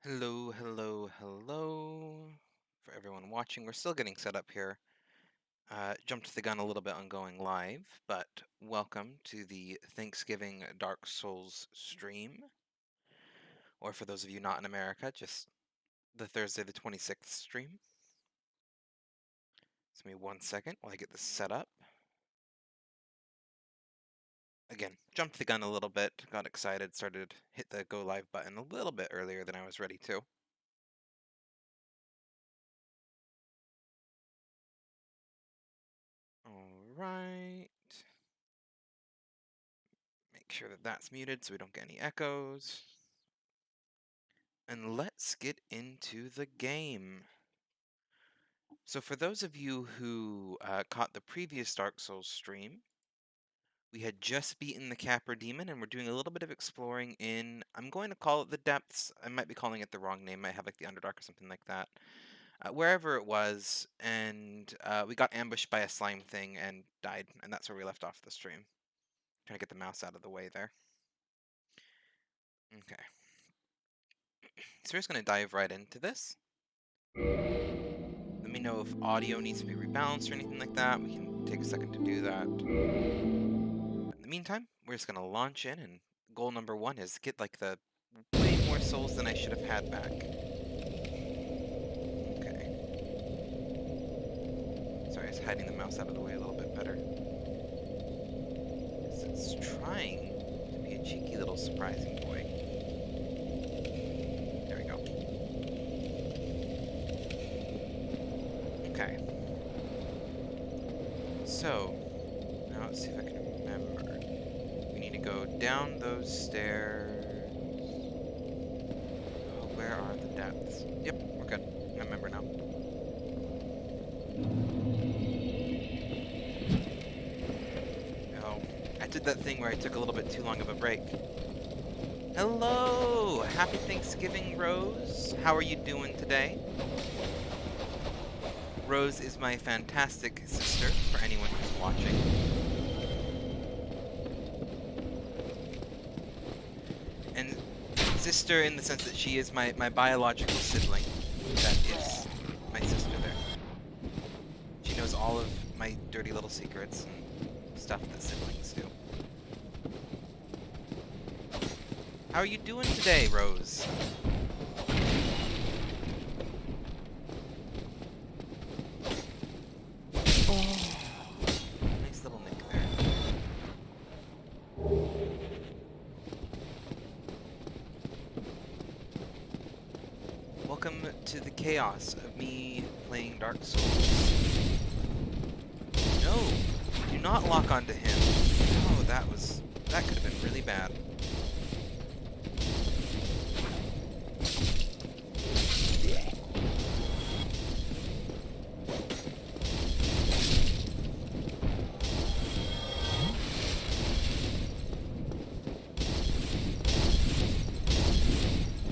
Hello, hello, hello. For everyone watching, we're still getting set up here. Jumped the gun a little bit on going live, but welcome to the Thanksgiving Dark Souls stream. Or for those of you not in America, just the Thursday the 26th stream. Just give me 1 second while I get this set up. Again, jumped the gun a little bit, got excited, hit the go live button a little bit earlier than I was ready to. Alright. Make sure that that's muted so we don't get any echoes. And let's get into the game. So for those of you who caught the previous Dark Souls stream, we had just beaten the Capra Demon, and we're doing a little bit of exploring in, I'm going to call it the Depths. I might be calling it the wrong name. I might have like the Underdark or something like that. Wherever it was, and we got ambushed by a slime thing and died, and that's where we left off the stream. Trying to get the mouse out of the way there. Okay. So we're just going to dive right into this. Let me know if audio needs to be rebalanced or anything like that. We can take a second to do that. In the meantime, we're just gonna launch in, and goal number one is get like the way more souls than I should have had back. Okay. Sorry, I was hiding the mouse out of the way a little bit better. It's trying to be a cheeky little surprising boy. There we go. Okay. So, now let's see if I can remember. We need to go down those stairs. Oh, where are the depths? Yep, we're good. I remember now. Oh, I did that thing where I took a little bit too long of a break. Hello! Happy Thanksgiving, Rose. How are you doing today? Rose is my fantastic sister, for anyone who's watching. And sister in the sense that she is my biological sibling. That is my sister there. She knows all of my dirty little secrets and stuff that siblings do. How are you doing today, Rose? Oh, nice little nick there. Welcome to the chaos of me playing Dark Souls. No, do not lock onto him. Oh, that could have been really bad.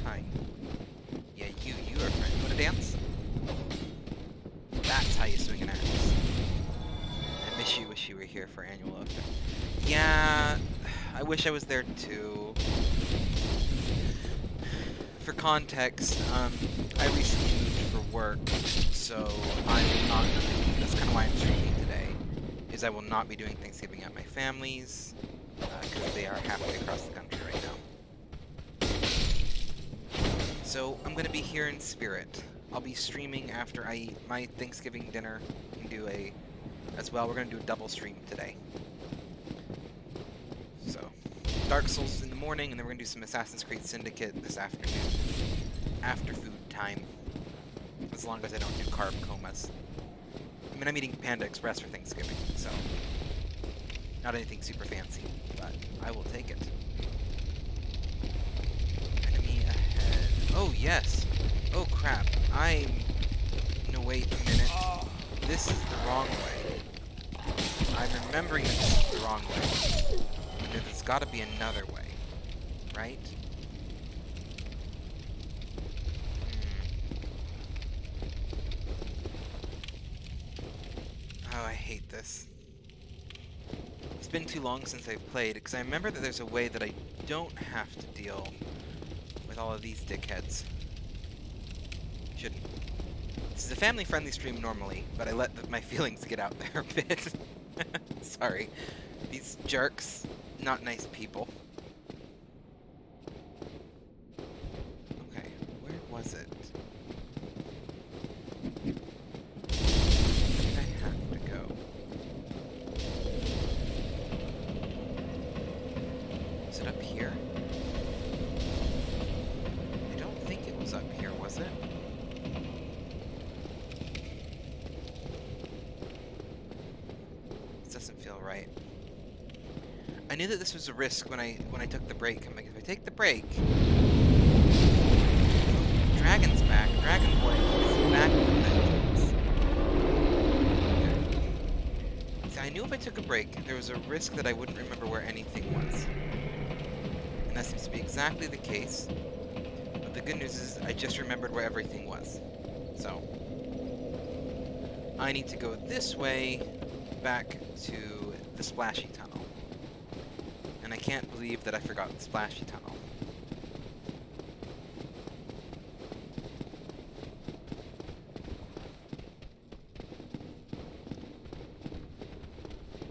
Hi. Yeah, you are a friend. You wanna dance? That's how you swing an axe. I wish you were here for annual outfit. Yeah, I wish I was there too. For context, I recently moved for work, so I'm not. That's kind of why I'm streaming today. Is I will not be doing Thanksgiving at my family's because they are halfway across the country right now. So I'm gonna be here in spirit. I'll be streaming after I eat my Thanksgiving dinner and do as well. We're gonna do a double stream today. So, Dark Souls in the morning, and then we're gonna do some Assassin's Creed Syndicate this afternoon. After food time. As long as I don't do carb comas. I mean, I'm eating Panda Express for Thanksgiving, so not anything super fancy, but I will take it. Enemy ahead. Oh, yes. Oh, crap. No, wait a minute. This is the wrong way. I'm remembering that this is the wrong way. There's gotta be another way, right? Oh, I hate this. It's been too long since I've played, because I remember that there's a way that I don't have to deal with all of these dickheads. Shouldn't. This is a family-friendly stream normally, but I let my feelings get out there a bit. Sorry. These jerks, not nice people. Okay, where was it? Where did I have to go? Is it up here? I don't think it was up here, was it? This doesn't feel right. I knew that this was a risk when I took the break. I'm like, if I take the break, Dragon's back. Dragon Boy is back with vengeance. Okay. See, I knew if I took a break, there was a risk that I wouldn't remember where anything was. And that seems to be exactly the case. But the good news is I just remembered where everything was. So, I need to go this way back to the splashy tunnel. And I can't believe that I forgot the splashy tunnel.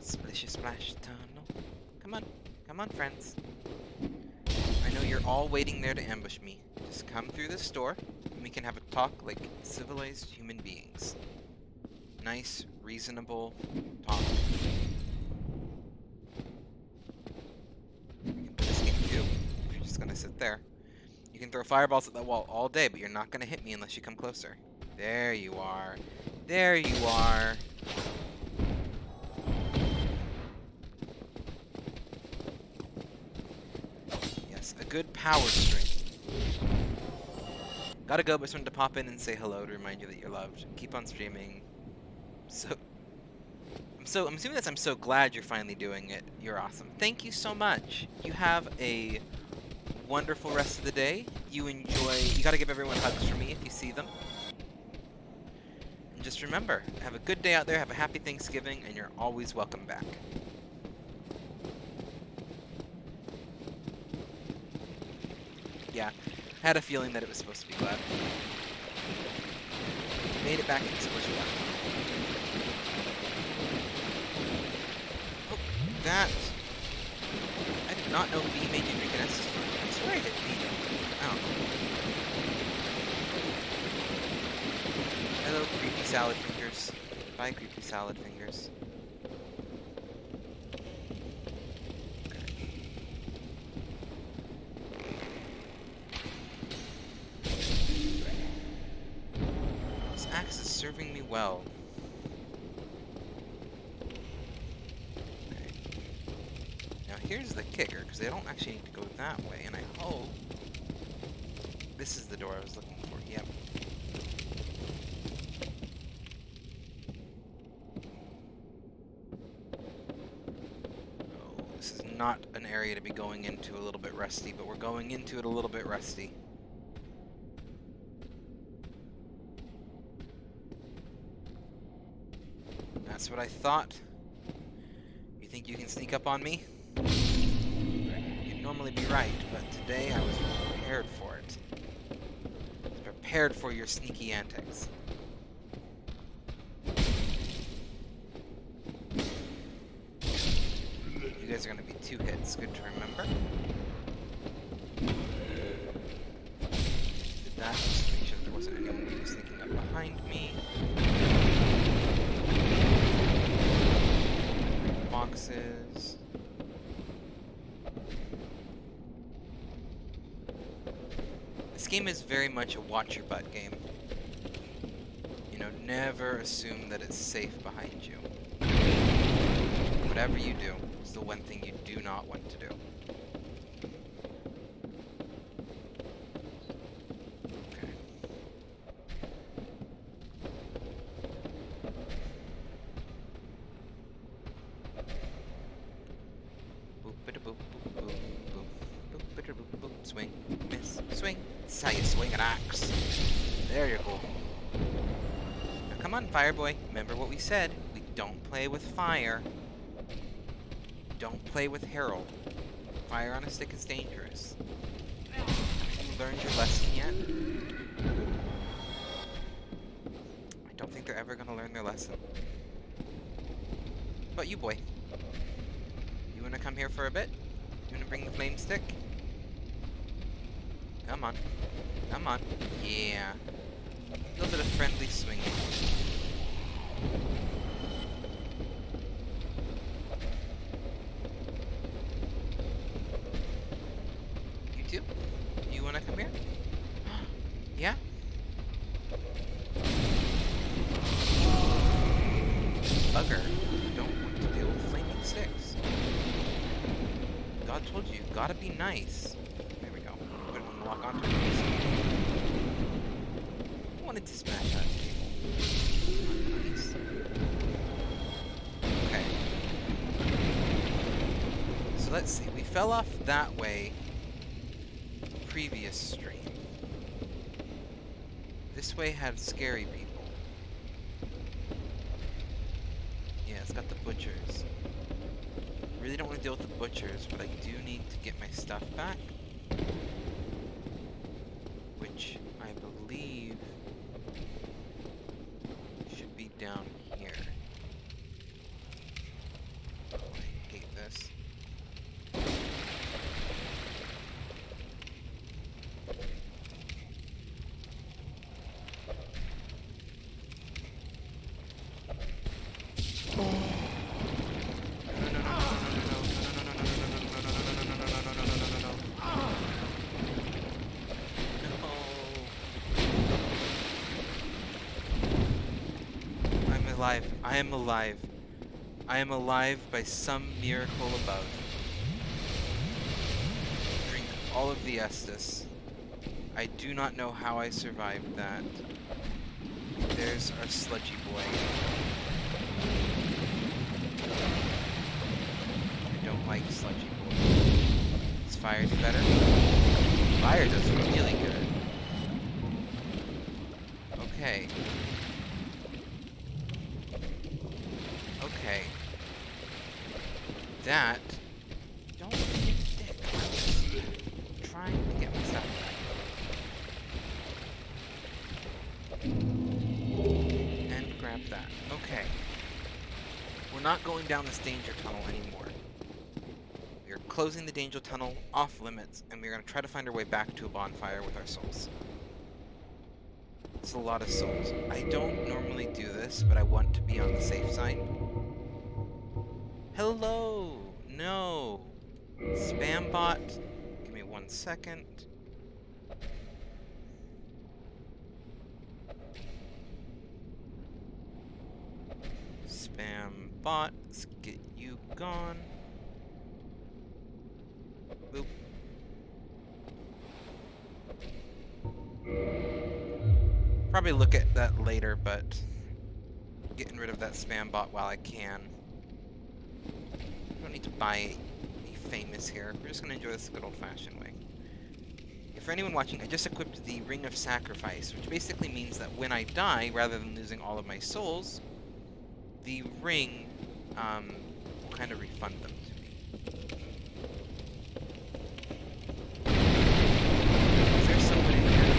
Splishy splash tunnel. Come on. Come on, friends. I know you're all waiting there to ambush me. Just come through this door, and we can have a talk like civilized human beings. Nice, reasonable talk. You can play this game too, if you're just gonna sit there. You can throw fireballs at that wall all day, but you're not gonna hit me unless you come closer. There you are. There you are. Yes, a good power string. Gotta go, but just wanted to pop in and say hello to remind you that you're loved. Keep on streaming. I'm assuming that I'm so glad you're finally doing it. You're awesome. Thank you so much. You have a wonderful rest of the day. You enjoy. You gotta give everyone hugs for me if you see them. And just remember, have a good day out there. Have a happy Thanksgiving, and you're always welcome back. Yeah, had a feeling that it was supposed to be glad. Made it back into Squishy Left. Oh, that... I did not know B made you drink an Estus. I swear I did B. I don't know. Hello, creepy salad fingers. Bye, creepy salad fingers. This axe is serving me well. Okay. Now here's the kicker, because I don't actually need to go that way, and I hope this is the door I was looking for. Yep. Oh, this is not an area to be going into a little bit rusty, but we're going into it a little bit rusty. That's what I thought. You think you can sneak up on me? You'd normally be right, but today I was prepared for it. I was prepared for your sneaky antics. You guys are gonna be 2 hits. Good to remember. Did that just to make sure there wasn't anyone who was sneaking up behind me. Boxes. This game is very much a watch your butt game. You know, never assume that it's safe behind you. Whatever you do, it's the one thing you do not want to do. Okay. Swing, miss, swing. That's how you swing an axe. There you go. Now come on, Fireboy. Remember what we said. We don't play with fire. Don't play with Harold. Fire on a stick is dangerous. Have you learned your lesson yet? ever gonna learn their lesson. But you, boy. You wanna come here for a bit? You wanna bring the flame stick? Come on. Come on. Yeah. A little bit of friendly swinging. You too? You wanna come here? Yeah? Bugger. You don't want to deal with flaming sticks. God told you, gotta be nice. There we go. Wouldn't want to lock onto it. I wanted to smash that table. Nice. Okay. So let's see. We fell off that way previous stream. This way had scary people. Yeah, it's got the butchers. Really don't want to deal with the butchers, but I do need to get my stuff back. Which I believe should be down here. Oh, I hate this. I am alive. I am alive by some miracle above. Drink all of the Estus. I do not know how I survived that. There's our sludgy boy. I don't like sludgy boy. Does fire do better? Fire does really good. Okay. Okay. That... Don't be a dick. I was trying to get my stuff back. And grab that. Okay. We're not going down this danger tunnel anymore. We are closing the danger tunnel off limits, and we're going to try to find our way back to a bonfire with our souls. It's a lot of souls. I don't normally do this, but I want to be on the safe side. Hello! No! Spam bot. Give me 1 second. Spam bot. Let's get you gone. Boop. Probably look at that later, but getting rid of that spam bot while I can. Don't need to buy be famous here. We're just gonna enjoy this good old-fashioned way. For anyone watching, I just equipped the Ring of Sacrifice, which basically means that when I die, rather than losing all of my souls, the ring will kind of refund them to me. Is there somebody here?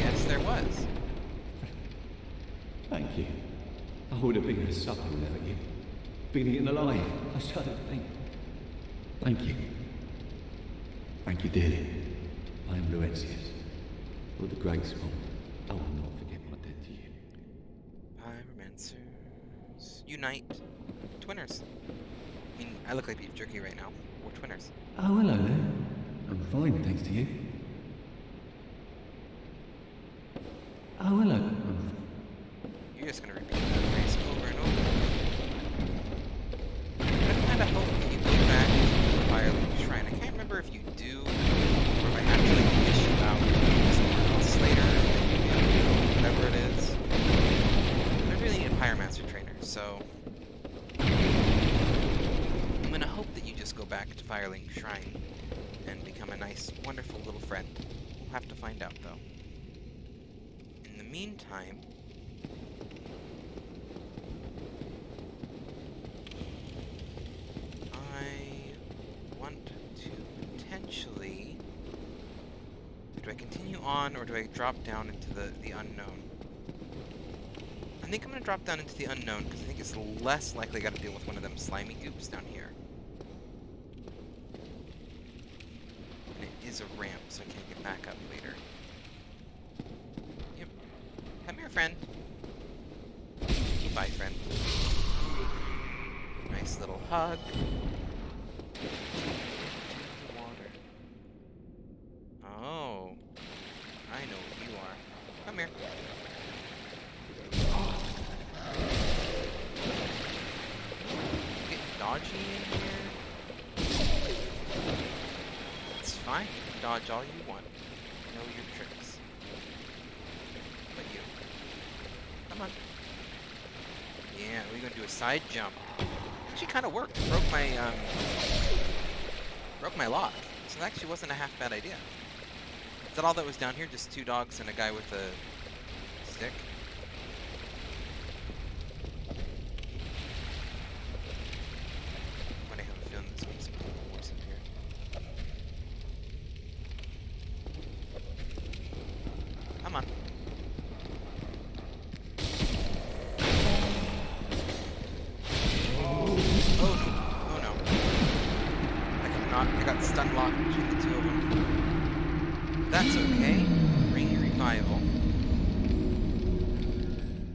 Yes, there was. Thank you. I would have been a supper without you. Been eaten alive. I started to think. Thank you. Thank you dearly. I am Laurentius. For the great sport. I will not forget my debt to you. Pyromancers. Unite. Twinners. I mean, I look like beef jerky right now. We're twinners. Oh, hello there. I'm fine, thanks to you. Oh, hello. You're just gonna repeat that phrase over and over. I kinda hope that you go back to the Firelink Shrine. I can't remember if you do, or if I have to like fish you out somewhere else later, whatever it is. I really need a Pyromancer trainer, so I'm gonna hope that you just go back to Firelink Shrine and become a nice, wonderful little friend. We'll have to find out though. In the meantime, I want to potentially Do I continue on, or do I drop down into the unknown? I think I'm going to drop down into the unknown, because I think it's less likely I got to deal with one of them slimy goops down here. And it is a ramp, so I can't get back up later. Yep. Come here, friend. Bye, friend. Nice little hug. Water. Oh. I know what you are. Come here. Get dodgy in here. It's fine. You can dodge all you want. Know your tricks. But you. Come on. Yeah, we're gonna do a side jump. Actually, kind of worked. Broke my lock. So that actually wasn't a half bad idea. Is that all that was down here? Just 2 dogs and a guy with a stick? But I have a feeling there's gonna be some horse in here. Come on. Oh no. I cannot. I got stun locked between the 2 of them. That's okay. Ring revival.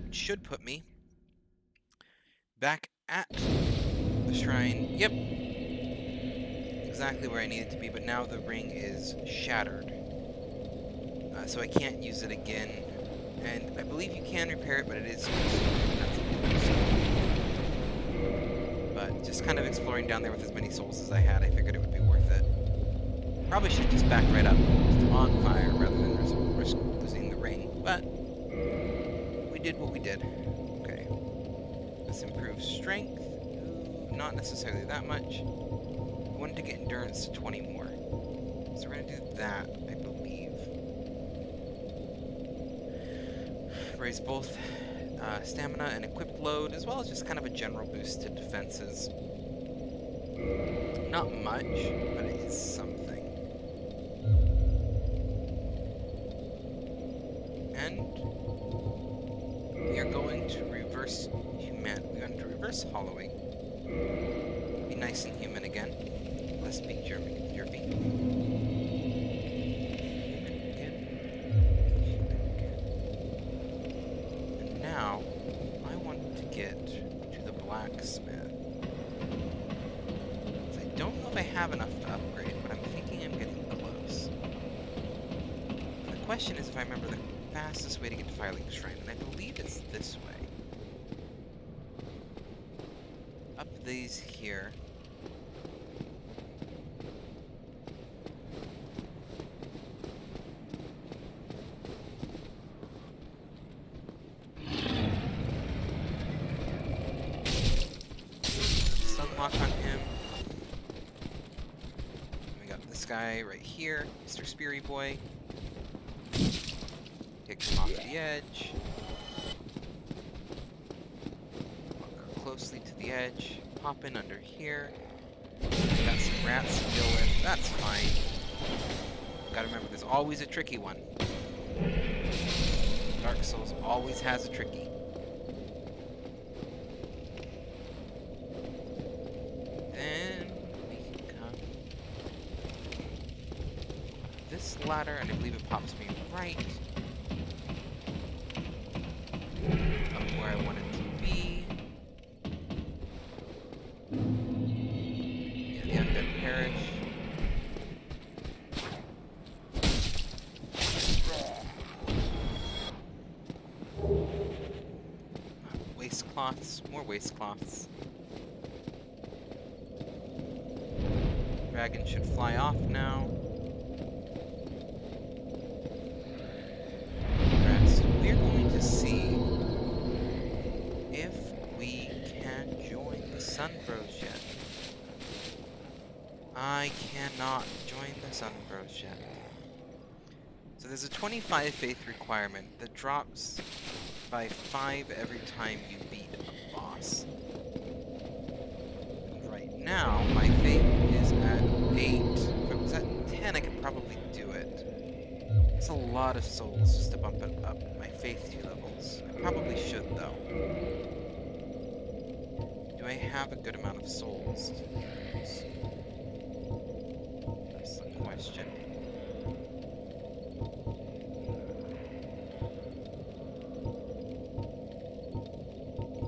Which should put me back at the shrine. Yep. Exactly where I needed to be, but now the ring is shattered. So I can't use it again. And I believe you can repair it, but it is But just kind of exploring down there with as many souls as I had, I figured it would be worth it. Probably should just back right up to the bonfire rather than risk losing the ring, but we did what we did. Okay. This improves strength. Not necessarily that much. I wanted to get endurance to 20 more. So we're going to do that, I believe. Raise both stamina and equipped load, as well as just kind of a general boost to defenses. Not much, but it is something. And we are going to reverse hollowing. Be nice and human again. Let's be jervy. Now, I want to get to the blacksmith. I don't know if I have enough to upgrade, but I'm thinking I'm getting close. And the question is if I remember the fastest way to get to Firelink Shrine, and I believe it's this way. Up these here. Sunlock on him. We got this guy right here, Mr. Speary Boy. Take him off the edge. Walk closely to the edge. Pop in under here. Got some rats to deal with. That's fine. Gotta remember, there's always a tricky one. Dark Souls always has a tricky. Then we can come this ladder, and I believe it pops me right up where I want it to be. Yeah, the undead perish. Waste cloths, more waste cloths. Dragon should fly off now. Rest. We're going to see if we can join the Sun Bros yet. I cannot join the Sun Bros yet. So there's a 25 faith requirement that drops by 5 every time you beat a boss. Right now, my faith is at 8. If it was at 10, I could probably do it. It's a lot of souls just to bump it up my faith 2 levels. I probably should, though. Do I have a good amount of souls to use? That's the question.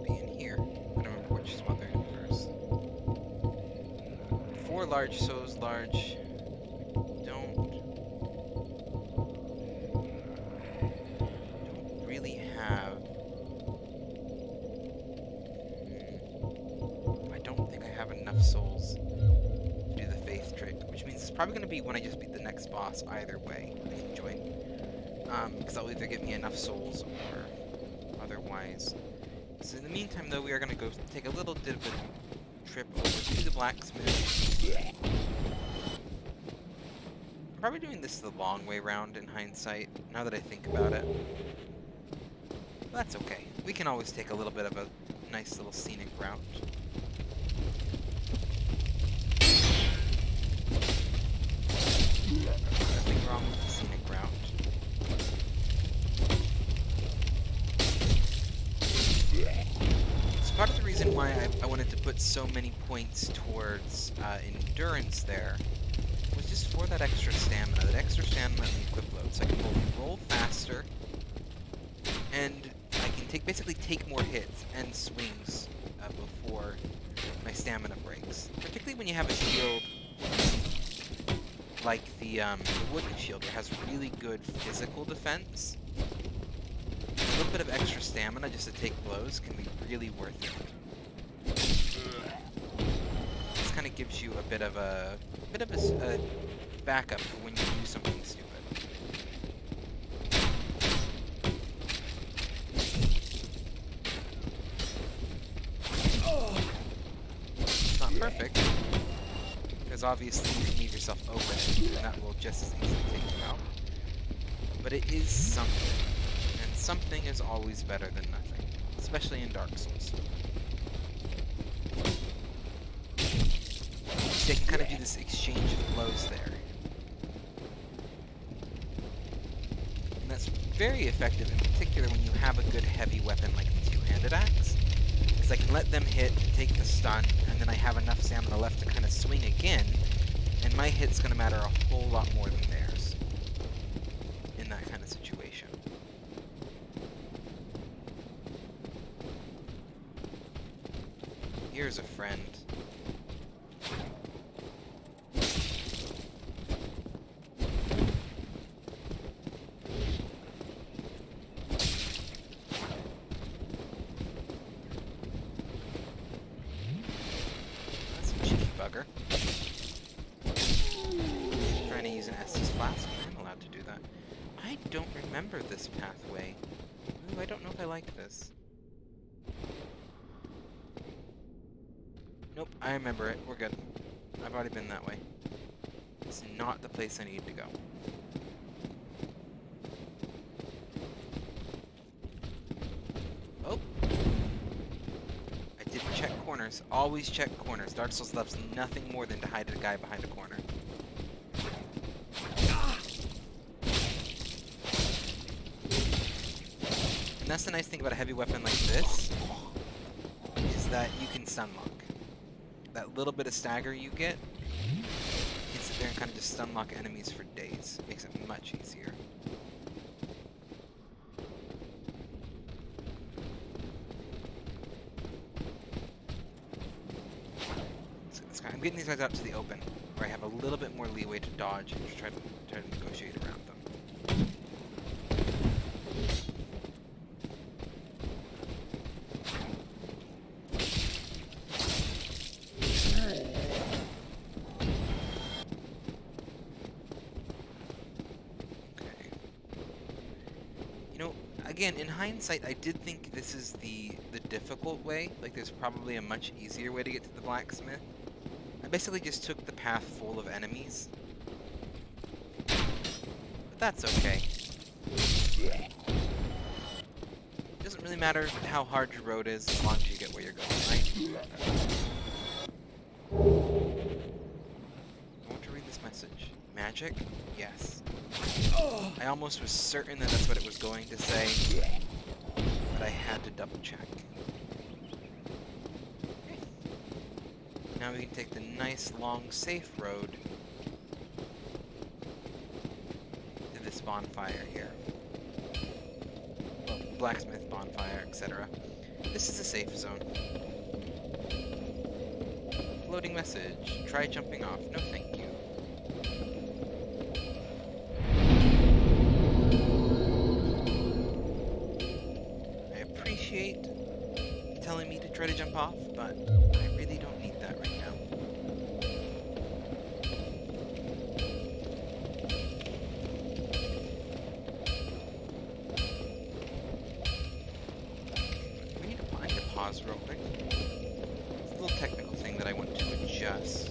Be in here. I don't remember which spot they're in first. 4 large souls, large. Don't really have. I don't think I have enough souls to do the faith trick, which means it's probably going to be when I just beat the next boss either way. I can join. Because that'll either get me enough souls or otherwise. So in the meantime, though, we are going to go take a little bit of a trip over to the blacksmith. I'm probably doing this the long way round in hindsight, now that I think about it. But that's okay. We can always take a little bit of a nice little scenic route. Nothing wrong with the scenic route. So part of the reason why I wanted to put so many points towards endurance there was just for that extra stamina in the equip load, so I can both roll faster and I can basically take more hits and swings before my stamina breaks. Particularly when you have a shield like the wooden shield, it has really good physical defense. A little bit of extra stamina just to take blows can be really worth it. This kind of gives you a bit of a backup for when you do something stupid. It's not perfect, because obviously you can leave yourself open, and that will just as easily take you out. But it is something, and something is always better than nothing, especially in Dark Souls. So they can kind of do this exchange of blows there. And that's very effective, in particular when you have a good heavy weapon like the two-handed axe. Because I can let them hit, take the stun, and then I have enough stamina left to kind of swing again, and my hit's going to matter a whole lot more than theirs in that kind of situation. Here's a friend. Bugger. Trying to use an Estus flask. I'm allowed to do that. I don't remember this pathway. Ooh, I don't know if I like this. Nope, I remember it. We're good. I've already been that way. It's not the place I need to go. Oh! I didn't check corners. Always check corners. Dark Souls loves nothing more than to hide a guy behind a corner. And that's the nice thing about a heavy weapon like this, is that you can stun lock. That little bit of stagger you get, you can sit there and kind of just stun lock enemies for days. Makes it much easier. I'm getting these guys out to the open, where I have a little bit more leeway to dodge and try to negotiate around them. Okay. You know, again, in hindsight, I did think this is the difficult way. Like, there's probably a much easier way to get to the blacksmith. I basically just took the path full of enemies. But that's okay. It doesn't really matter how hard your road is as long as you get where you're going, right? I want to read this message. Magic? Yes. I almost was certain that that's what it was going to say, but I had to double check. Okay. Now we can take the nice, long, safe road to this bonfire here. Well, blacksmith, bonfire, etc. This is a safe zone. Floating message. Try jumping off. No, thank you. I appreciate you telling me to try to jump off, but I really don't need that right now. I need to pause real quick. It's a little technical thing that I want to adjust.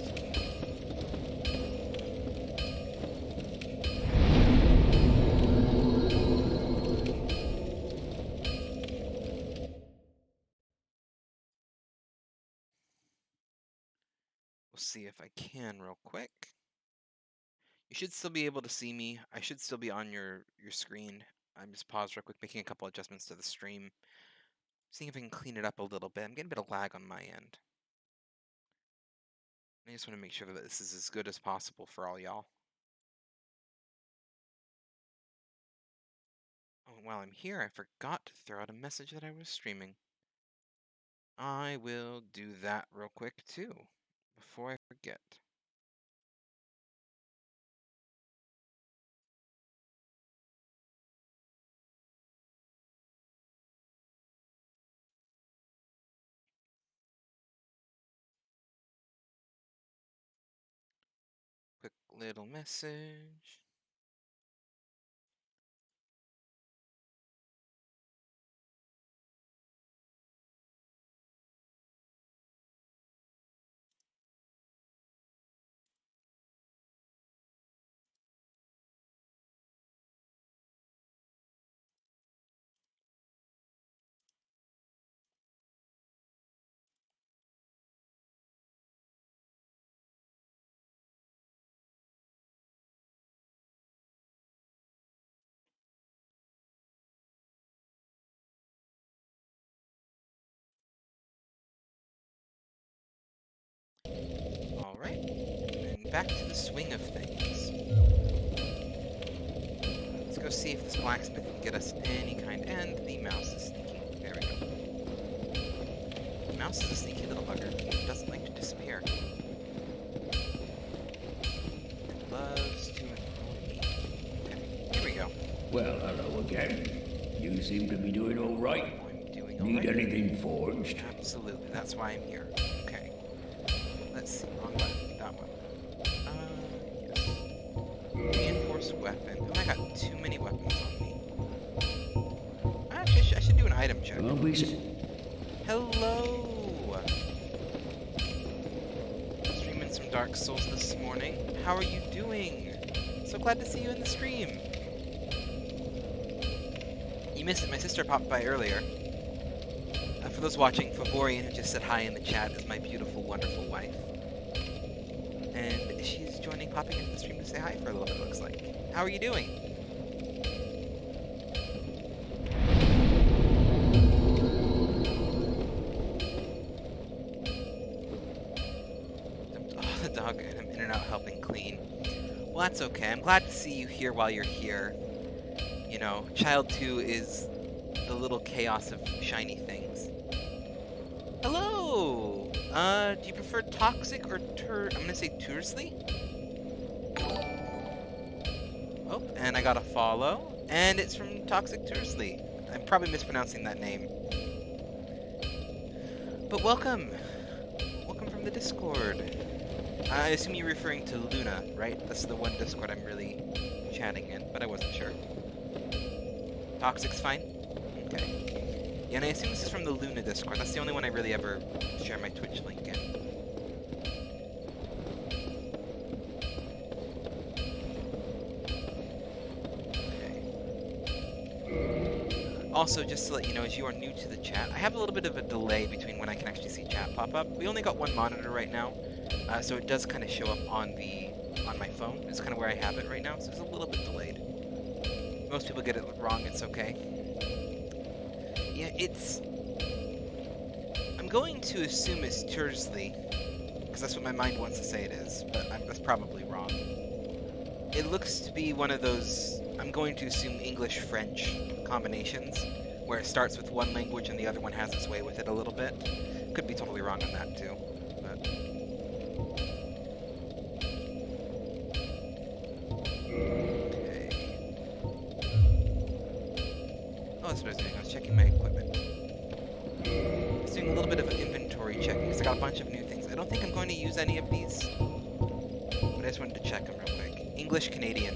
We'll see if I can real quick. You should still be able to see me. I should still be on your screen. I'm just paused real quick, making a couple adjustments to the stream. Seeing if I can clean it up a little bit. I'm getting a bit of lag on my end. I just want to make sure that this is as good as possible for all y'all. Oh, while I'm here, I forgot to throw out a message that I was streaming. I will do that real quick, too, before I forget. Quick little message. Alright, and back to the swing of things. Let's go see if this blacksmith can get us any kind, and the mouse is sneaky. There we go. The mouse is a sneaky little bugger. It doesn't like to disappear. It loves to annoy me. Okay, here we go. Well, hello again. You seem to be doing all right. I'm doing Need alright. anything forged? Absolutely, that's why I'm here. Okay. Let's see, wrong button, that one. Yes. Reinforced weapon. Oh, I got too many weapons on me. Actually, I should do an item check. I'll be Hello! Streaming some Dark Souls this morning. How are you doing? So glad to see you in the stream. You missed it. My sister popped by earlier. For those watching, Favorian, who just said hi in the chat, is my beautiful, wonderful wife. And she's popping into the stream to say hi for a little bit, looks like. How are you doing? Oh, the dog, and I'm in and out helping clean. Well, that's okay. I'm glad to see you here while you're here. You know, Child 2 is the little chaos of shiny things. Hello! Do you prefer Toxic or I'm gonna say Tursley? Oh, and I got a follow. And it's from Toxic Tursley. I'm probably mispronouncing that name. But welcome! Welcome from the Discord. I assume you're referring to Luna, right? That's the one Discord I'm really chatting in, but I wasn't sure. Toxic's fine? Okay. Yeah, and I assume this is from the Luna Discord. That's the only one I really ever share my Twitch link in. Okay. Also, just to let you know, as you are new to the chat, I have a little bit of a delay between when I can actually see chat pop up. We only got one monitor right now, so it does kind of show up on the on my phone. It's kind of where I have it right now, so it's a little bit delayed. Most people get it wrong, it's okay. Yeah, I'm going to assume it's Tursley, because that's what my mind wants to say it is, but that's probably wrong. It looks to be one of those, I'm going to assume English-French combinations, where it starts with one language and the other one has its way with it a little bit. Could be totally wrong on that, too. But... okay. Oh, that's what I was doing. I was checking my equipment. I was doing a little bit of inventory checking, because I got a bunch of new things. I don't think I'm going to use any of these, but I just wanted to check them real quick. English-Canadian.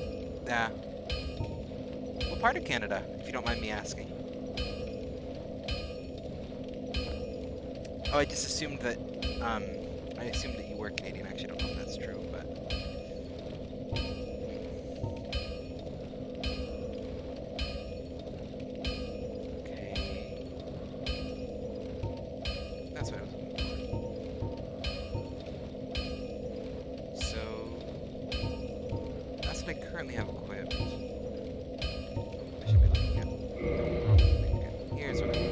What part of Canada, if you don't mind me asking? Oh, I just assumed that, I assumed that you were Canadian. I actually don't know if that's true, but... okay. That's what I was looking for. So... that's what I currently have equipped. I should be looking at... here's what I'm...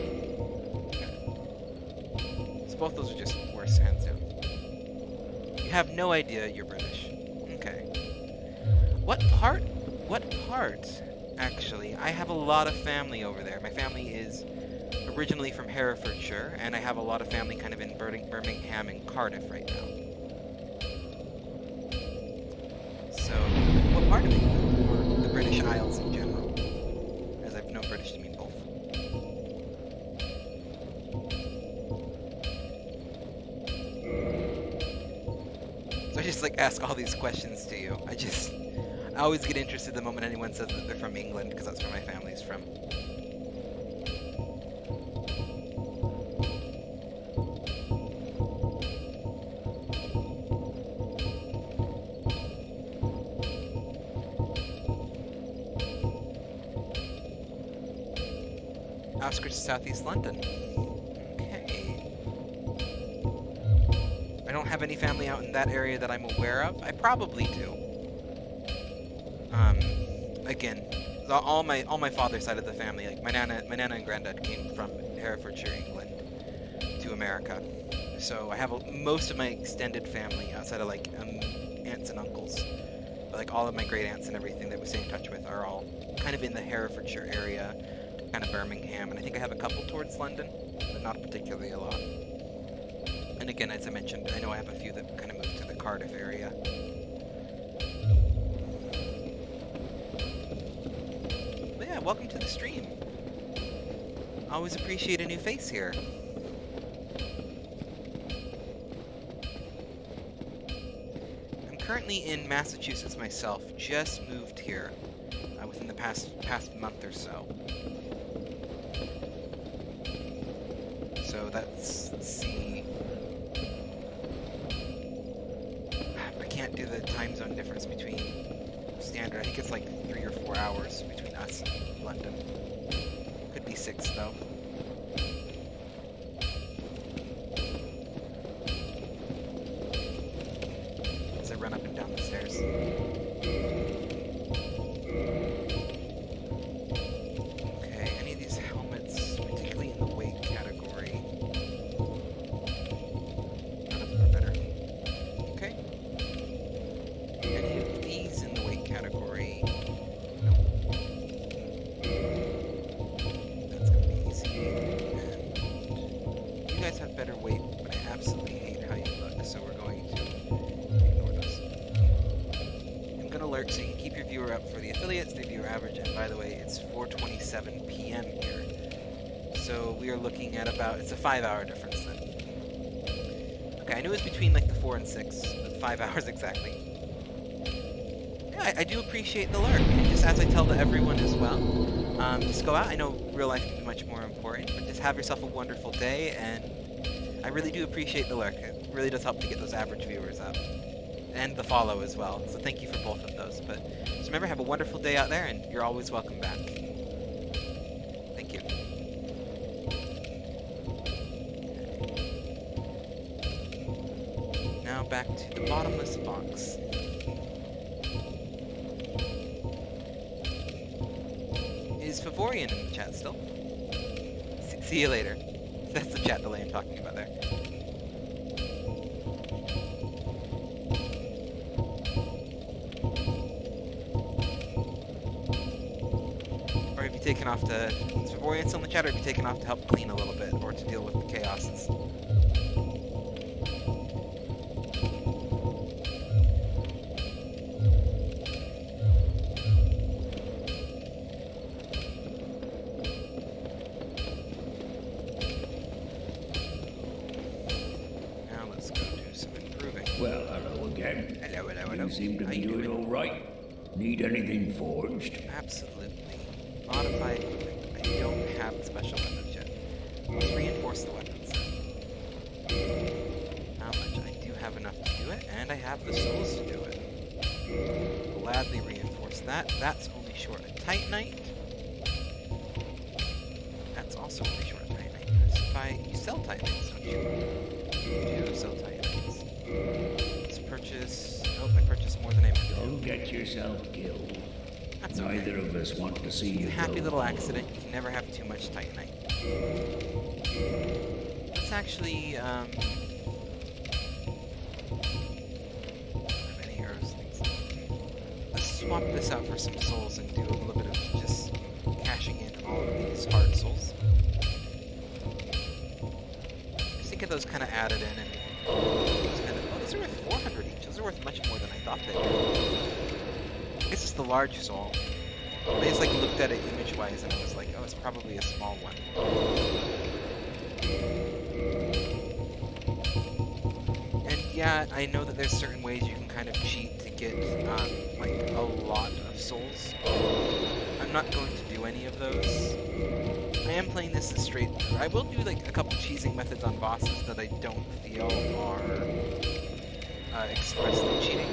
both those are just worse, hands down. You have no idea you're British. Okay. What part? Actually, I have a lot of family over there. My family is originally from Herefordshire, and I have a lot of family kind of in Birmingham and Cardiff right now. So, what part of England? Or the British Isles in general? As I've known British to mean both. So I just like ask all these questions to you. I always get interested the moment anyone says that they're from England, because that's where my family's from. Outskirts of Southeast London. I don't have any family out in that area that I'm aware of. I probably do. Again, all my father's side of the family, like my nana and granddad came from Herefordshire, England, to America. So I have most of my extended family outside of like aunts and uncles, but like all of my great aunts and everything that we stay in touch with are all kind of in the Herefordshire area, kind of Birmingham, and I think I have a couple towards London, but not particularly a lot. And again, as I mentioned, I know I have a few that kind of moved to the Cardiff area. But yeah, welcome to the stream. Always appreciate a new face here. I'm currently in Massachusetts myself. Just moved here within the past month or so. So that's, let's see. I can't do the time zone difference between standard. I think it's like 3 or 4 hours between us and London. Could be 6 though. As I run up and down the stairs. Okay, any of these helmets, particularly in the weight category. None of them are better. Okay. Any of these in the weight category? Nope. That's gonna be easy. And you guys have better weight, but I absolutely hate how you look, so we're going to ignore those. I'm gonna alert so you can keep your viewer up for the affiliates, the viewer average, and by the way, it's 4:27 p.m. here. So we are looking at about, it's a 5-hour difference then. Okay, I knew it was between like the 4 and 6, but 5 hours exactly. Yeah, I do appreciate the lurk, and just as I tell to everyone as well, just go out. I know real life can be much more important, but just have yourself a wonderful day, and I really do appreciate the lurk. It really does help to get those average viewers up. And the follow as well, so thank you for both of those. But just remember, have a wonderful day out there, and you're always welcome back. Thank you. Okay. Now back to the bottomless box. is Favorian in the chat still. See you later. That's the chat delay I'm talking about there. Or have you taken off to... Is Favorian still in the chat, or have you taken off to help clean a little bit, or to deal with the chaoses? Now let's go do some improving. Well, hello again. Hello, hello, hello. You seem to How be you doing all right. Need anything forged? Absolutely. Modified equipment. I don't have the special weapons yet. Let's reinforce the weapons. How much? I do have enough to do it, and I have the souls to do it. Gladly reinforce that. That's only short a Titanite. That's also only short a Titanite. You sell Titanites, don't you? You do sell Titanites. Let's purchase... Oh, I purchased more than I meant to. Don't get yourself killed. That's okay. Neither of us want to see It's you a happy go little hollow. accident. You can never have too much Titanite. Let's actually, how many arrows, things. Let's swap this out for some souls and do a little bit of just cashing in all of these hard souls. Just to get those kind of added in and... oh, those are worth 400 each. Those are worth much more than I thought they were. I guess it's the large soul. I just looked at it image-wise and I was like, oh, it's probably a small one. And yeah, I know that there's certain ways you can kind of cheat to get a lot of souls. I'm not going to do any of those. I am playing this as straight through. I will do a couple cheesing methods on bosses that I don't feel are expressly cheating.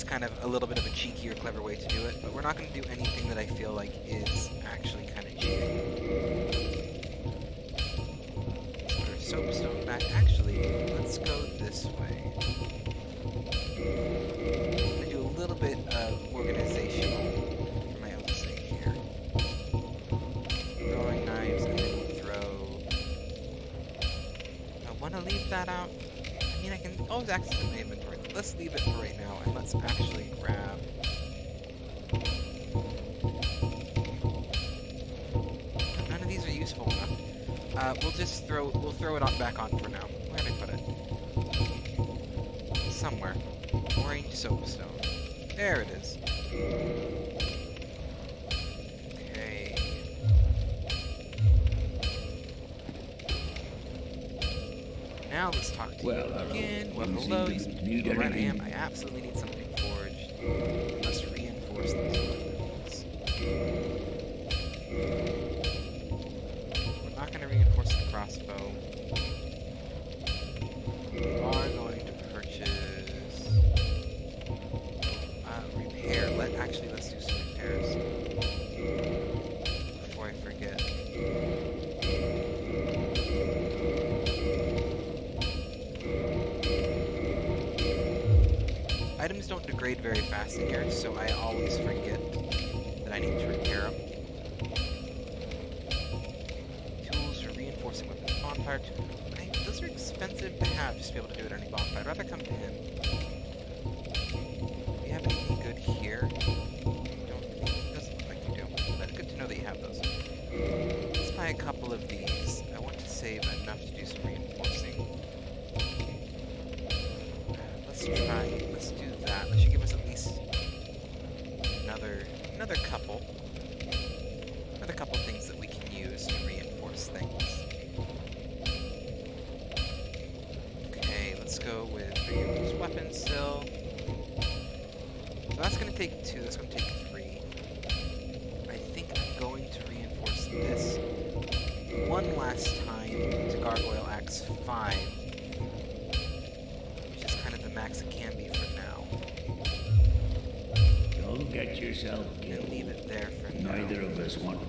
Kind of a little bit of a cheeky or clever way to do it, but we're not going to do anything that I feel like is actually kind of cheating. Let's put our soapstone back. Actually, let's go this way. I'm going to do a little bit of organizational for my own sake here. Throwing knives, and then we'll throw... I want to leave that out. I mean, I can always access my inventory. Let's leave it for right now, and let's actually grab... None of these are useful enough. We'll throw it back on for now. Where did I put it? Somewhere. Orange soapstone. There it is. Okay. Now let's talk to you again. Well, hello. You seem to be where I am. I absolutely need something forged. Let's reinforce these weapons. We're not going to reinforce the crossbow. We are going to purchase repair. Let's do some repairs before I forget. Items don't degrade very fast in here, so I always forget that I need to repair them. Tools for reinforcing weapons. Bonfire tools. Those are expensive to have just to be able to do it on any bonfire. I'd rather come to him. Do you have anything good here? I don't think it doesn't look like you do. But good to know that you have those. Let's buy a couple of these. I want to save enough to do some reinforcing. Let's do that. That should give us at least another couple things that we can use to reinforce things. Okay, let's go with reinforced weapons still. So that's going to take 2, that's going to take 3. I think I'm going to reinforce this one last time to Gargoyle Axe 5. Max it can be for now. Don't get yourself killed. Leave it there for now. Neither of us want.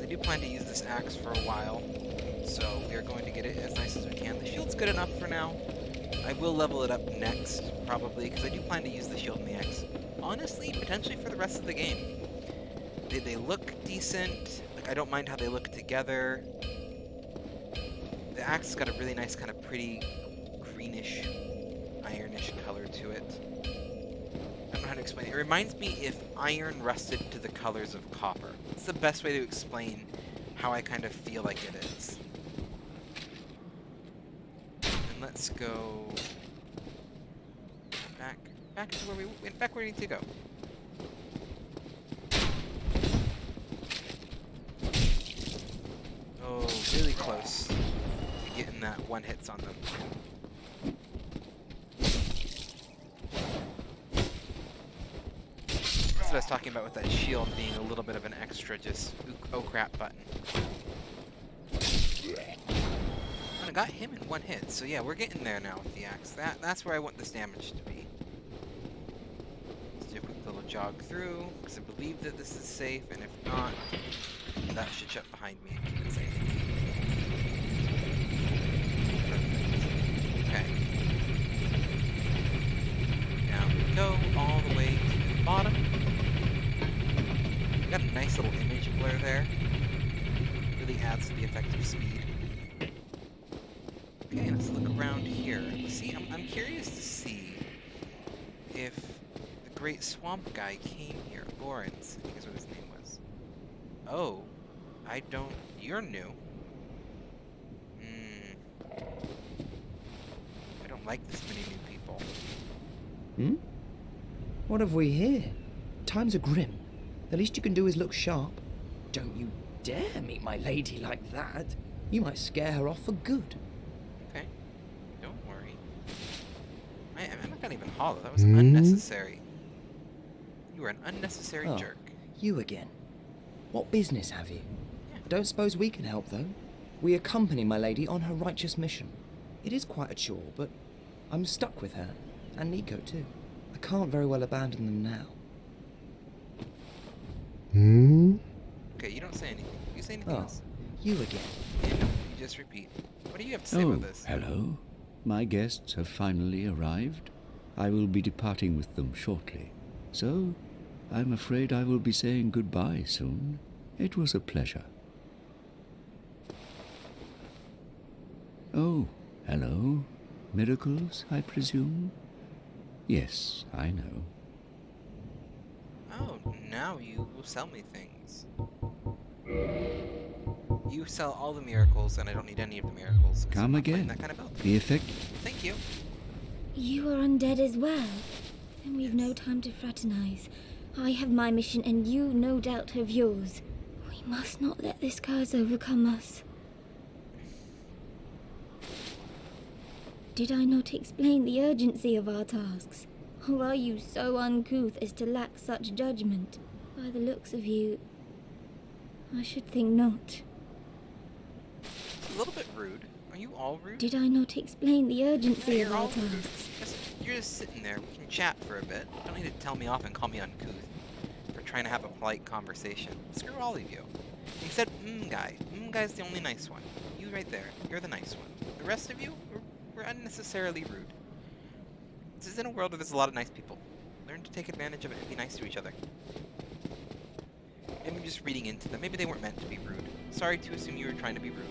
I do plan to use this axe for a while, so we are going to get it as nice as we can. The shield's good enough for now. I will level it up next, probably, because I do plan to use the shield and the axe. Honestly, potentially for the rest of the game. They look decent. Like, I don't mind how they look together. The axe has got a really nice, kind of pretty greenish, ironish color to it. I don't know how to explain it. It reminds me if iron rusted to the colors of copper. It's the best way to explain how I kind of feel like it is. And let's go back to where we went, back where we need to go. Oh, really close to getting that one hits on them. That's what I was talking about with that shield being a little bit of an extra just oh crap button. And I got him in one hit, so yeah, we're getting there now with the axe. That's where I want this damage to be. Let's do a quick little jog through, because I believe that this is safe, and if not, that should shut behind me and keep it safe. Perfect. Okay. Now we go all the way to the bottom. We got a nice little image blur there. Really adds to the effect of speed. Okay, let's look around here. See, I'm curious to see if the Great Swamp guy came here. Lawrence, I think is what his name was. Oh, I don't... You're new. I don't like this many new people. What have we here? Times are grim. The least you can do is look sharp. Don't you dare meet my lady like that. You might scare her off for good. Okay, don't worry. I'm not even hollow. That was unnecessary. You were an unnecessary jerk. You again. What business have you? Yeah. Don't suppose we can help, though. We accompany my lady on her righteous mission. It is quite a chore, but I'm stuck with her, and Nico too. I can't very well abandon them now. Okay, you don't say anything. You say anything else? You again. Yeah, no, you just repeat. What do you have to say about this? Hello. My guests have finally arrived. I will be departing with them shortly. So, I'm afraid I will be saying goodbye soon. It was a pleasure. Oh, hello. Miracles, I presume? Yes, I know. Oh, now you will sell me things. You sell all the miracles, and I don't need any of the miracles. 'Cause Come I'm not playing again. that kind of build. The effect... Thank you. You are undead as well. Then we've no time to fraternize. I have my mission, and you no doubt have yours. We must not let this curse overcome us. Did I not explain the urgency of our tasks? Or are you so uncouth as to lack such judgment? By the looks of you, I should think not. It's a little bit rude. Are you all rude? Did I not explain the urgency Yeah, of you're our all rude. tasks? You're just sitting there. We can chat for a bit. You don't need to tell me off and call me uncouth for trying to have a polite conversation. Screw all of you. He said, guy. Guy's the only nice one. You right there. You're the nice one. The rest of you, we're unnecessarily rude. This is in a world where there's a lot of nice people. Learn to take advantage of it and be nice to each other. Maybe I'm just reading into them. Maybe they weren't meant to be rude. Sorry to assume you were trying to be rude.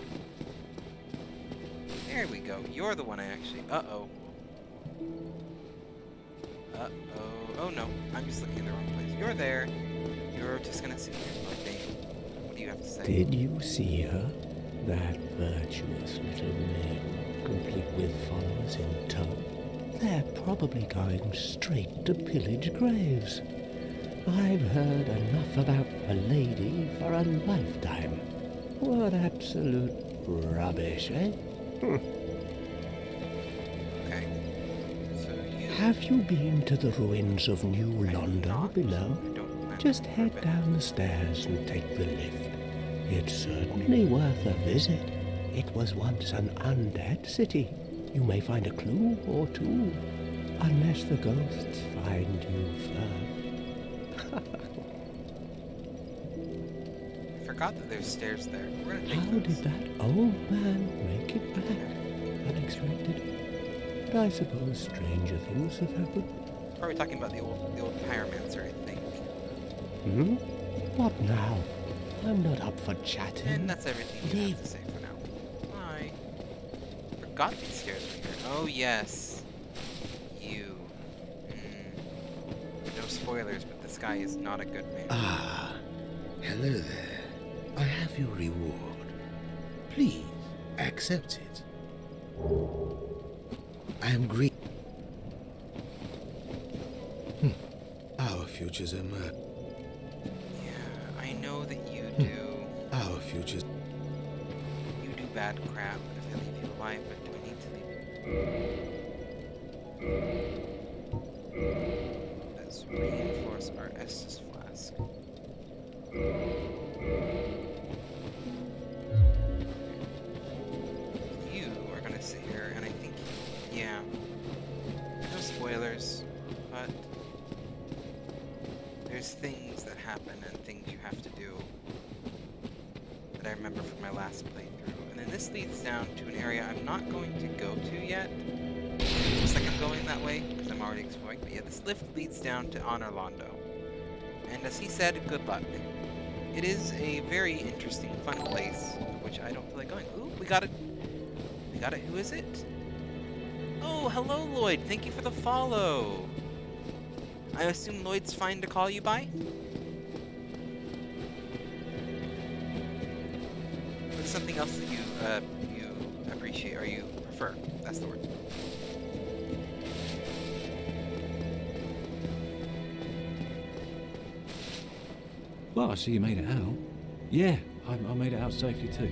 There we go. You're the one I actually... Uh-oh. Uh-oh. Oh, no. I'm just looking in the wrong place. You're there. You're just gonna sit here like Dane. What do you have to say? Did you see her? That virtuous little maiden, complete with followers in tow. They're probably going straight to pillage graves. I've heard enough about a lady for a lifetime. What absolute rubbish, eh? Okay. So you... Have you been to the ruins of New Londo below? I don't plan Just to head for a bit. down the stairs and take the lift. It's certainly worth a visit. It was once an undead city. You may find a clue or two, unless the ghosts find you first. I forgot that there's stairs there. We're gonna take How those. did that old man make it back? Unexpected? but I suppose stranger things have happened. Probably talking about the old pyromancer, I think. Hmm? What now? I'm not up for chatting. And that's everything you Leave. have to say for now. Bye. Forgot these stairs were here. Oh yes. You. No spoilers, but this guy is not a good man. Ah, hello there. I have your reward. Please, accept it. I am great. Our futures are Yeah, I know that you do. Our futures. You do bad crap if I leave you alive, but do I need to leave you? Let's reinforce our Estus flask. You are gonna sit here, and I think, yeah, no spoilers, but there's things that happen and things you have to do that I remember from my last playthrough. And then this leads down to an area I'm not going to go to yet. Looks like I'm going that way, because I'm already exploring. But yeah, this lift leads down to Honor Londo. And as he said, good luck. It is a very interesting, fun place, which I don't feel like going. Ooh, we got it. We got it. Who is it? Oh, hello, Lloyd. Thank you for the follow. I assume Lloyd's fine to call you by? What's something else that you appreciate or you prefer? That's the word. Well, I see you made it out. Yeah, I made it out safely too.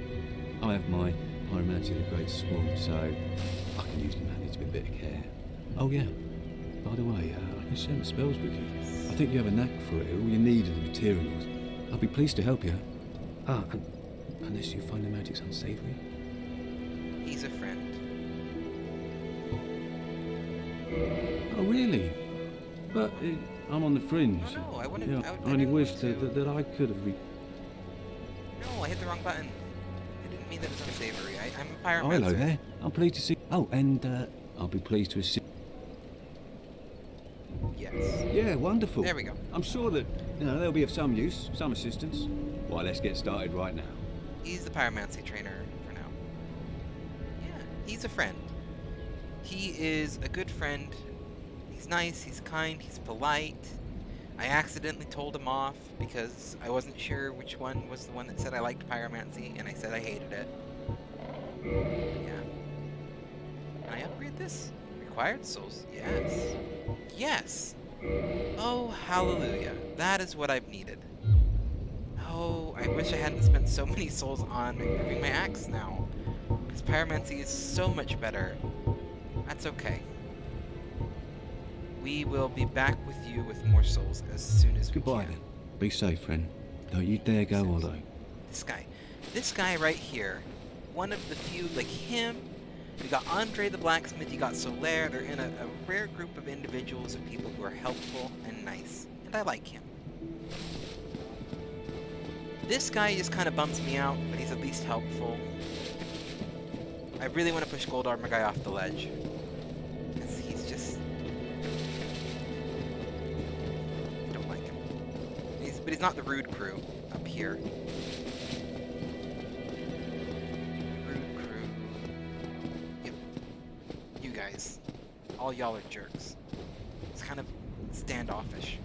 I have my Pyromancy of the Great Swarm, so I can usually manage with a bit of care. Oh yeah, by the way, I can share my spells with you. I think you have a knack for it. All you need are the materials. I'll be pleased to help you. Unless you find the magic's unsavory. He's a friend. Oh really? But I'm on the fringe. Oh no, I wouldn't. Yeah, I I only didn't wish want to. that I could have. No, I hit the wrong button. I didn't mean that it was unsavory. I'm a pirate. Oh, hello there. I'm pleased to see. Oh, and I'll be pleased to assist. Yes. Yeah, wonderful. There we go. I'm sure that they'll be of some use, some assistance. Why, let's get started right now. He's the pyromancy trainer for now. Yeah, he's a friend. He is a good friend. He's nice, he's kind, he's polite. I accidentally told him off because I wasn't sure which one was the one that said I liked pyromancy, and I said I hated it. Yeah. Can I upgrade this? Required souls? Yes. Yes! Oh, hallelujah. That is what I've needed. Oh, I wish I hadn't spent so many souls on improving my axe now. Because pyromancy is so much better. That's okay. We will be back with you with more souls as soon as we Goodbye can. then. Be safe, friend. Don't you dare go hollow. This guy right here, one of the few, like him, you got Andre the Blacksmith, you got Solaire, they're in a rare group of individuals of people who are helpful and nice, and I like him. This guy just kind of bums me out, but he's at least helpful. I really want to push Gold Armor guy off the ledge. Because he's just... I don't like him. But he's not the rude crew up here. Rude crew. Yep. You guys. All y'all are jerks. It's kind of standoffish.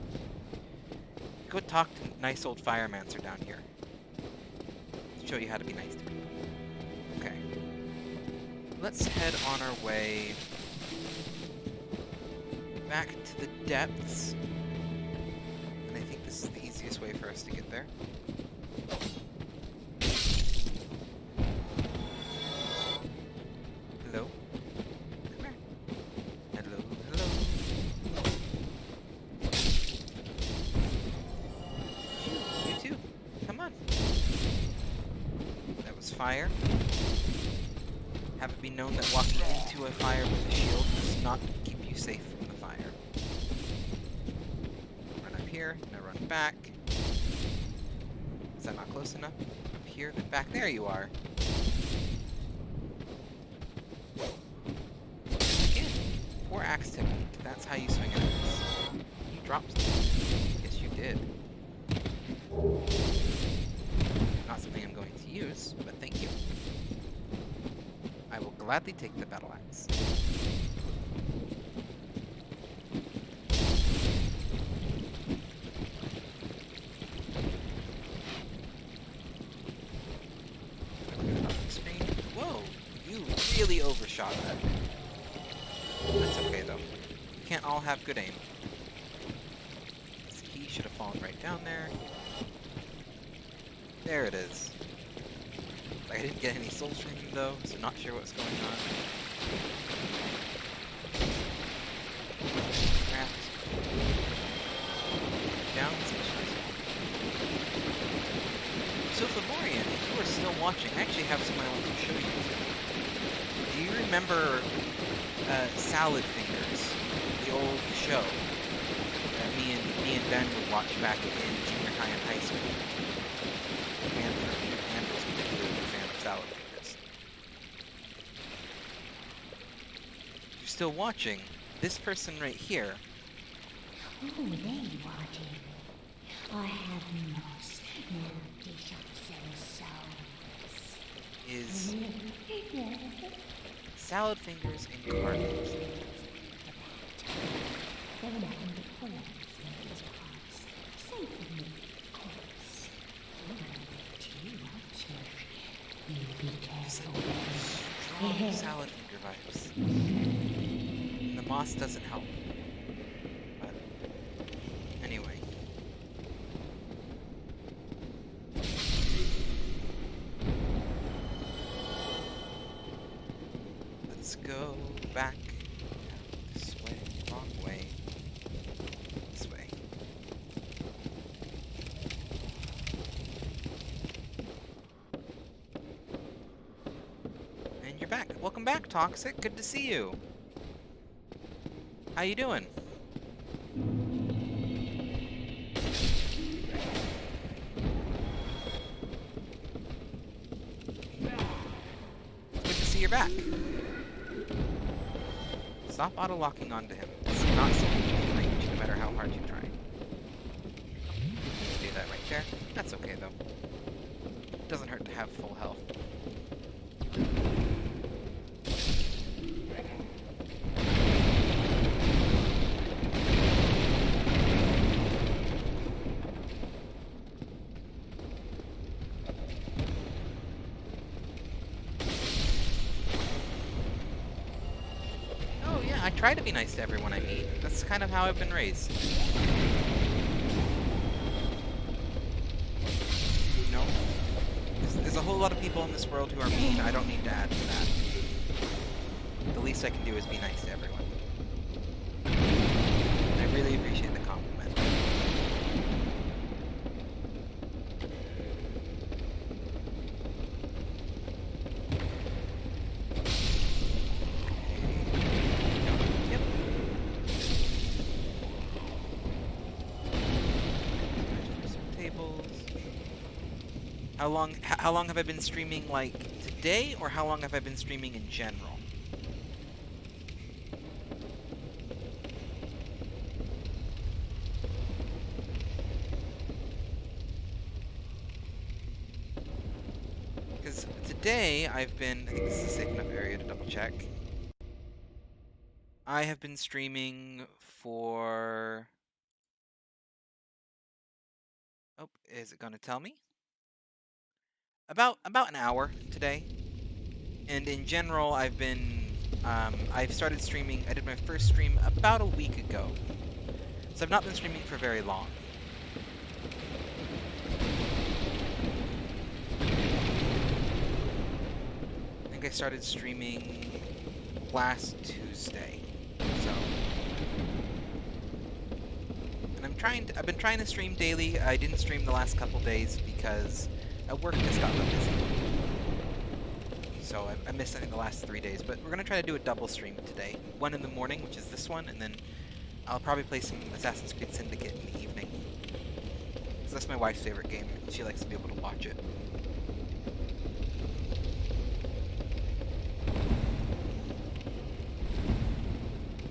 Go talk to nice old Pyromancer down here. Show you how to be nice to people. Okay. Let's head on our way back to the depths. And I think this is the easiest way for us to get there. Hello? Come here. Hello, hello. You too. Come on. That was fire. Have it be known that walking into a fire with a shield does not keep you safe from the fire. Run up here, now run back. Is that not close enough? Up here, then back. There you are. Again. axe technique. That's how you swing an axe. You dropped something. Yes, you did. Not something I'm going to use, but thank you. I will gladly take the battle axe. Whoa, you really overshot that. That's okay though. We can't all have good aim. This key should have fallen right down there. There it is. I didn't get any souls from him though, so not sure what's going on. Trapped. Down this mission. So Fomorian, if you are still watching, I actually have someone I want to show you. Do you remember Salad Fingers, the old show that me and Ben would watch back in junior high and high school? And was particularly a fan of Salad Fingers. If you're still watching, this person right here Oh, there you are, dear. I have lost no bishops and souls. is Salad Fingers incarnate. There were nothing but followers in these parts. Save for me, of course. You aren't you? You be careful. Strong Salad Finger vibes. And the moss doesn't help. But anyway. Let's go back. This way, wrong way. This way. And you're back. Welcome back, Toxic. Good to see you. How you doing? Good to see you're back. Stop auto-locking onto him. It's not something you can reach, no matter how hard you try. Do that right there. That's okay, though. It doesn't hurt to have full health. Oh yeah, I try to be nice to everyone I meet. That's kind of how I've been raised. You know? There's a whole lot of people in this world who are mean. I don't need to add to that. The least I can do is be nice to everyone. And I really appreciate the compliment. Yep. Some tables. How long have I been streaming, like, today, or how long have I been streaming in general? Because today I've been, I think this is a safe enough area to double check. I have been streaming for... Oh, is it going to tell me? About an hour today. And in general, I've been, I've started streaming, I did my first stream about a week ago. So I've not been streaming for very long. I think I started streaming last Tuesday. So. And I've been trying to stream daily. I didn't stream the last couple days because work just got real busy. So I missed, I think, the last 3 days. But we're going to try to do a double stream today. One in the morning, which is this one, and then I'll probably play some Assassin's Creed Syndicate in the evening. Because that's my wife's favorite game. She likes to be able to watch it.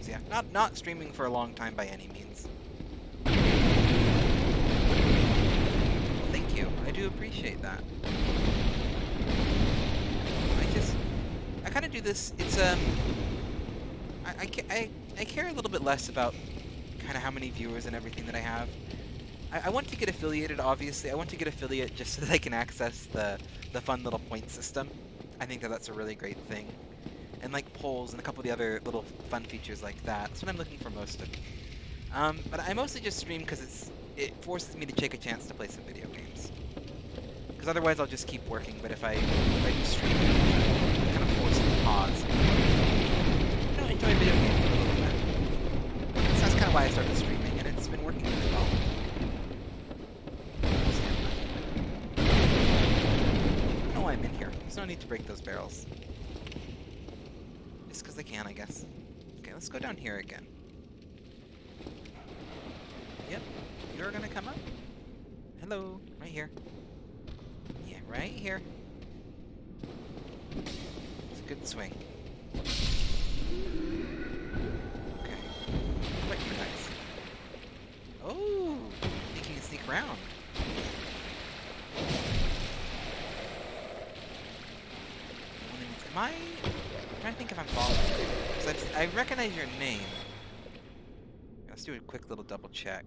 So yeah, Not streaming for a long time by any means. Thank you. I do appreciate that. I kind of do this. It's I care a little bit less about kind of how many viewers and everything that I have. I want to get affiliated, obviously. I want to get affiliate just so that I can access the fun little point system. I think that that's a really great thing. And like polls and a couple of the other little fun features like that. That's what I'm looking for most of. But I mostly just stream because it forces me to take a chance to play some video games. Because otherwise I'll just keep working, but if I do stream, I'm kind of forced to pause. You know, enjoy video games a little bit. So that's kind of why I started streaming, and it's been working really well. I don't know why I'm in here. There's no need to break those barrels. Just because I can, I guess. Okay, let's go down here again. Yep, you're gonna come up. Hello, right here. Yeah, right here. It's a good swing. Okay. Quite nice. Oh, think you can sneak around. Am I? I'm trying to think if I'm following you. Because I recognize your name. Let's do a quick little double check.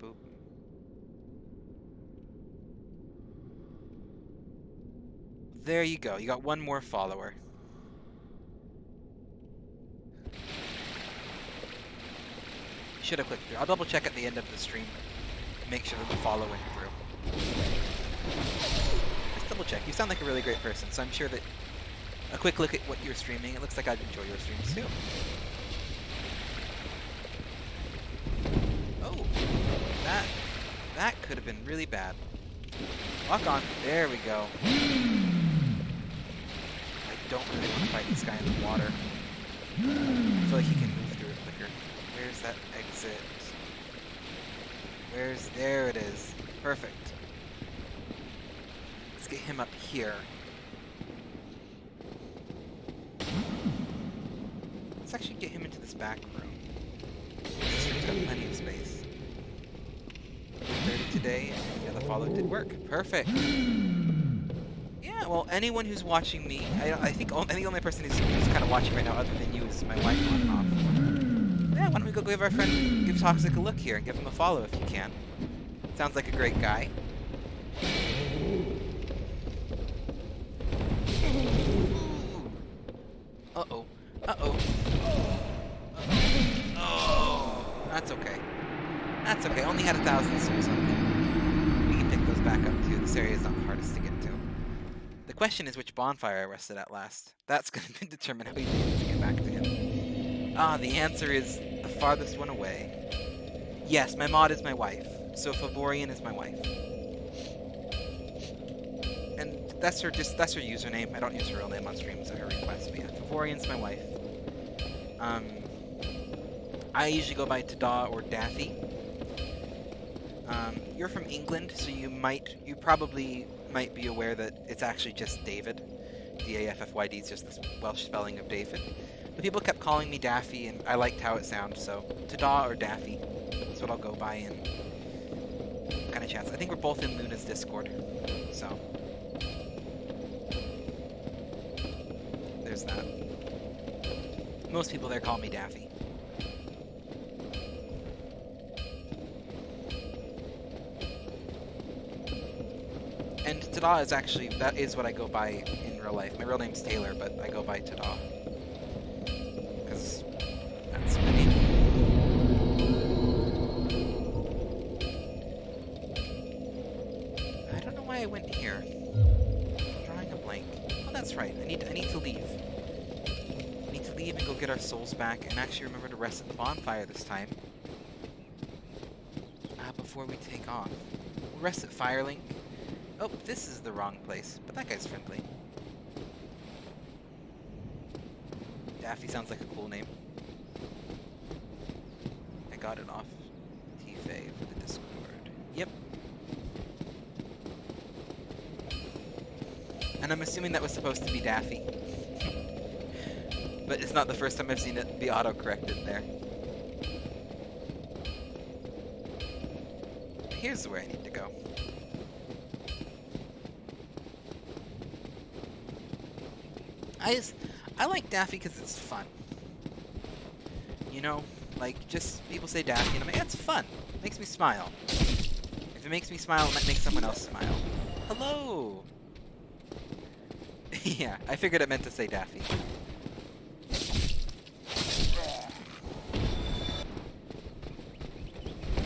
Boop. There you go. You got one more follower. Should have clicked through. I'll double check at the end of the stream. Make sure that the follow went through. Just double check. You sound like a really great person, so I'm sure that a quick look at what you're streaming, it looks like I'd enjoy your streams too. Oh, that could have been really bad. Lock on. There we go. I don't really want to fight this guy in the water. I feel like he can move through it quicker. Where's that exit? There it is. Perfect. Let's get him up here. Let's actually get him into this back room. This room's got plenty of space. 30 today, and the other follow did work. Perfect. Yeah, well, anyone who's watching me, I think the only person who's kind of watching right now other than you is my wife on and off. Yeah, why don't we go give our friend, give Toxic a look here and give him a follow if you can. Sounds like a great guy. Uh-oh. Uh-oh. Oh, that's okay. That's okay. Only had 1,000 souls on there. We can pick those back up too. This area is not the hardest to get to. The question is which bonfire I rested at last. That's going to determine how easy it is to get back to him. Ah, the answer is the farthest one away. Yes, my mod is my wife. So Favorian is my wife. And that's her username. I don't use her real name on stream, so her request. But yeah, Favorian's my wife. I usually go by Tada or Daffy. You're from England, so you probably might be aware that it's actually just David. D-A-F-F-Y-D is just the Welsh spelling of David. But people kept calling me Daffy, and I liked how it sounds, so Tada or Daffy. That's what I'll go by in kind of chance. I think we're both in Luna's Discord, so there's that. Most people there call me Daffy. And Tada is actually, that is what I go by in real life. My real name's Taylor, but I go by Tada. Because that's my name. I don't know why I went here. I'm drawing a blank. Oh, that's right. I need to leave. I need to leave and go get our souls back and actually remember to rest at the bonfire this time. Before we take off. We'll rest at Firelink. Oh, this is the wrong place, but that guy's friendly. Daffy sounds like a cool name. I got it off T-Fay for the Discord. Yep. And I'm assuming that was supposed to be Daffy. But it's not the first time I've seen it be auto-corrected there. Here's where I need to go. I like Daffy because it's fun. You know, like, just people say Daffy, and I'm like, yeah, it's fun. It makes me smile. If it makes me smile, it might make someone else smile. Hello! Yeah, I figured it meant to say Daffy.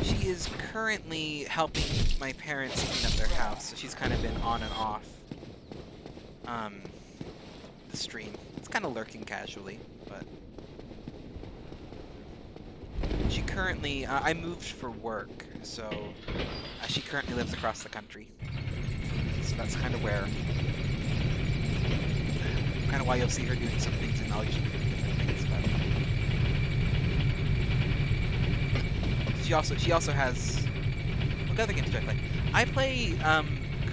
She is currently helping my parents clean up their house, so she's kind of been on and off the stream. It's kind of lurking casually, but she currently, I moved for work, so she currently lives across the country. So that's kind of where, kind of why you'll see her doing some things and I'll usually be doing different things. But she also has, what other games do I play? I play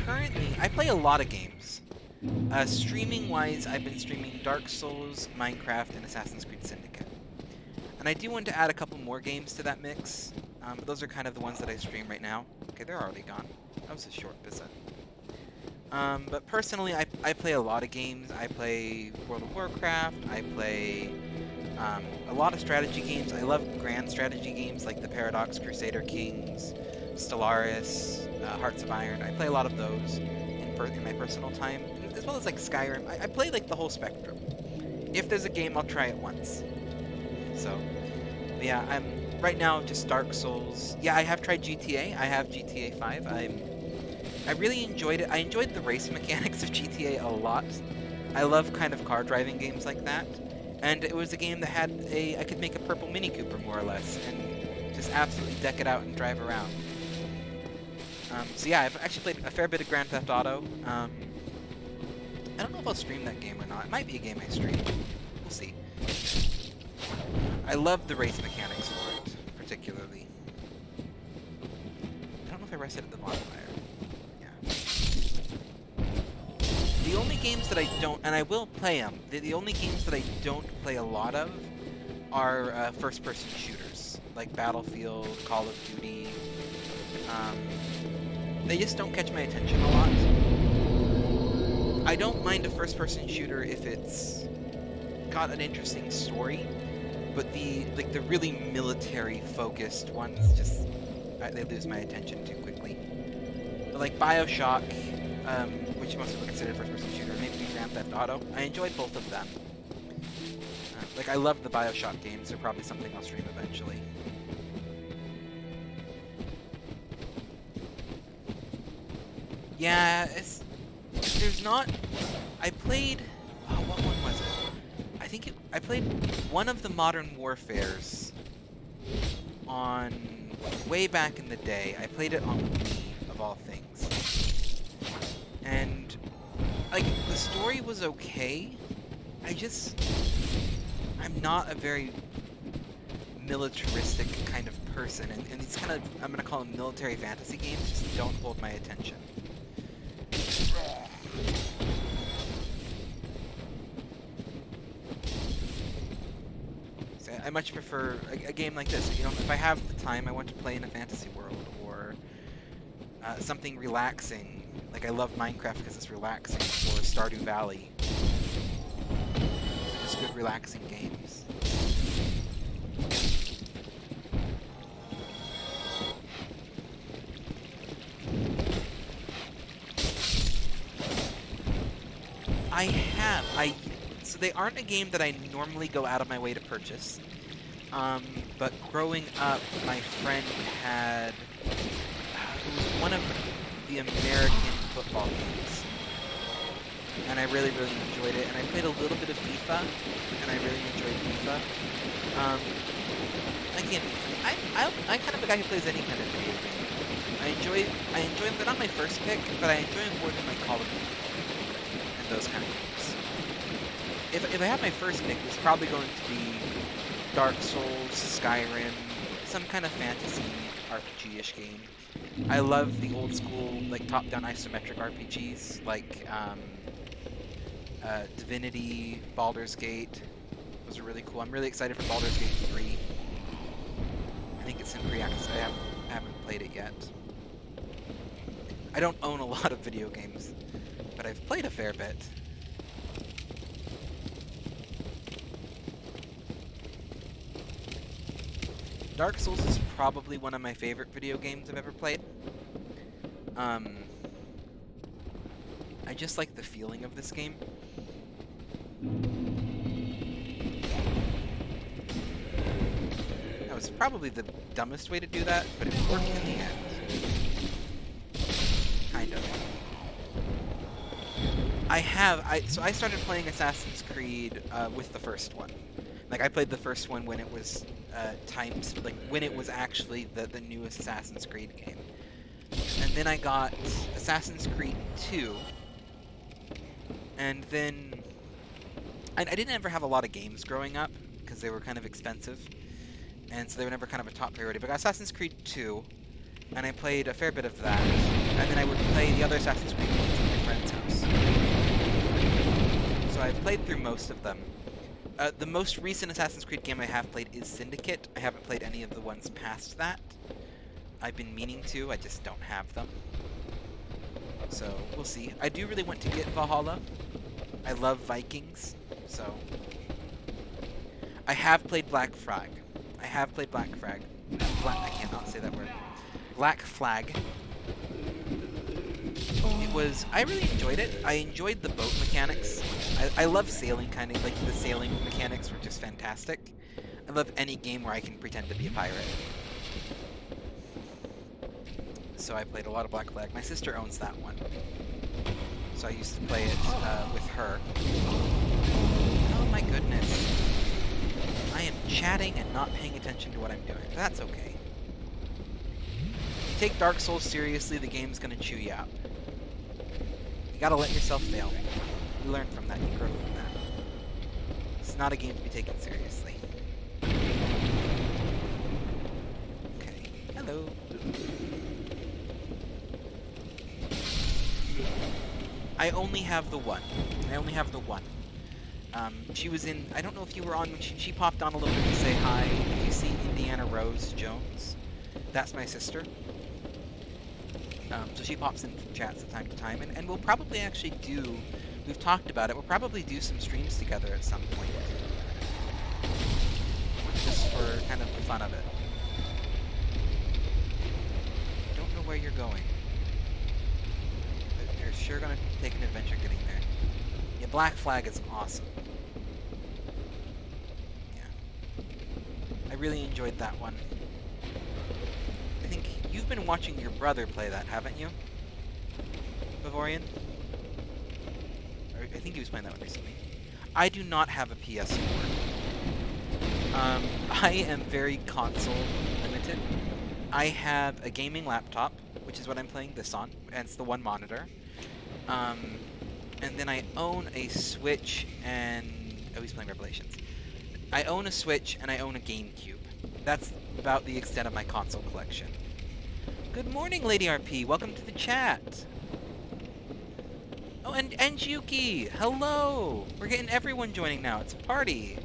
currently I play a lot of games. Streaming wise, I've been streaming Dark Souls, Minecraft, and Assassin's Creed Syndicate. And I do want to add a couple more games to that mix. But those are kind of the ones that I stream right now. Okay, they're already gone. That was a short visit. But personally, I play a lot of games. I play World of Warcraft. I play a lot of strategy games. I love grand strategy games like the Paradox, Crusader Kings, Stellaris, Hearts of Iron. I play a lot of those in my personal time, as well as like Skyrim. I play like the whole spectrum. If there's a game, I'll try it once. So, yeah, I'm right now just Dark Souls. Yeah, I have tried GTA. I have GTA 5. I really enjoyed it. I enjoyed the race mechanics of GTA a lot. I love kind of car driving games like that. And it was a game that had I could make a purple Mini Cooper more or less, and just absolutely deck it out and drive around. So yeah, I've actually played a fair bit of Grand Theft Auto. I don't know if I'll stream that game or not. It might be a game I stream. We'll see. I love the race mechanics for it, particularly. I don't know if I rested at the bonfire. Yeah. The only games that I don't, and I will play them, the only games that I don't play a lot of are first-person shooters, like Battlefield, Call of Duty. They just don't catch my attention a lot. I don't mind a first-person shooter if it's got an interesting story, but the really military-focused ones just they lose my attention too quickly. But like BioShock, which most people consider a first-person shooter, maybe Grand Theft Auto, I enjoyed both of them. Like I love the BioShock games. They're probably something I'll stream eventually. Yeah, there's not. I played. Oh, what one was it? I think I played one of the Modern Warfares on way back in the day. I played it on Wii, of all things. And like the story was okay. I'm not a very militaristic kind of person, and these kind of, I'm gonna call them military fantasy games, just don't hold my attention. So I much prefer a game like this. You know, if I have the time, I want to play in a fantasy world, or something relaxing. Like I love Minecraft because it's relaxing, or Stardew Valley. Just good relaxing games. So they aren't a game that I normally go out of my way to purchase. But growing up, my friend had, it was one of the American football games. And I really, really enjoyed it. And I played a little bit of FIFA, and I really enjoyed FIFA. Again, I'm kind of a guy who plays any kind of video game. I enjoy them. They're not my first pick, but I enjoy them more than like Call of Duty and those kind of games. If I had my first pick, it's probably going to be Dark Souls, Skyrim, some kind of fantasy RPG-ish game. I love the old school, like top-down isometric RPGs, like Divinity, Baldur's Gate. Those are really cool. I'm really excited for Baldur's Gate 3. I think it's in pre-access. I haven't played it yet. I don't own a lot of video games, but I've played a fair bit. Dark Souls is probably one of my favorite video games I've ever played. I just like the feeling of this game. That was probably the dumbest way to do that, but it worked in the end. Kind of. So I started playing Assassin's Creed with the first one. Like, I played the first one when it was when it was actually the newest Assassin's Creed game. And then I got Assassin's Creed 2. And then I didn't ever have a lot of games growing up because they were kind of expensive. And so they were never kind of a top priority. But I got Assassin's Creed 2, and I played a fair bit of that. And then I would play the other Assassin's Creed games at my friend's house. So I've played through most of them. The most recent Assassin's Creed game I have played is Syndicate. I haven't played any of the ones past that. I've been meaning to, I just don't have them. So, we'll see. I do really want to get Valhalla. I love Vikings, so... I have played Black Flag. I cannot say that word. Black Flag. I really enjoyed it. I enjoyed the boat mechanics. I love sailing, kind of, like, the sailing mechanics were just fantastic. I love any game where I can pretend to be a pirate. So I played a lot of Black Flag. My sister owns that one. So I used to play it with her. Oh my goodness. I am chatting and not paying attention to what I'm doing. That's okay. If you take Dark Souls seriously, the game's gonna chew you out. You gotta let yourself fail. You learn from that, you grow from that. It's not a game to be taken seriously. Okay. Hello. I only have the one. She was in, I don't know if you were on when she popped on a little bit to say hi. If you see Indiana Rose Jones, that's my sister. So she pops in chats from time to time, and we'll probably actually we've talked about it, we'll probably do some streams together at some point. Just for kind of the fun of it. I don't know where you're going. But you're sure gonna take an adventure getting there. Yeah, Black Flag is awesome. I really enjoyed that one. I think you've been watching your brother play that, haven't you? Bavorian? I think he was playing that one recently. I do not have a PS4. I am very console limited. I have a gaming laptop, which is what I'm playing this on, and it's the one monitor. And then I own a Switch and... Oh, he's playing Revelations. I own a Switch and I own a GameCube. That's about the extent of my console collection. Good morning, Lady RP. Welcome to the chat. Oh, and Yuki. Hello. We're getting everyone joining now. It's a party.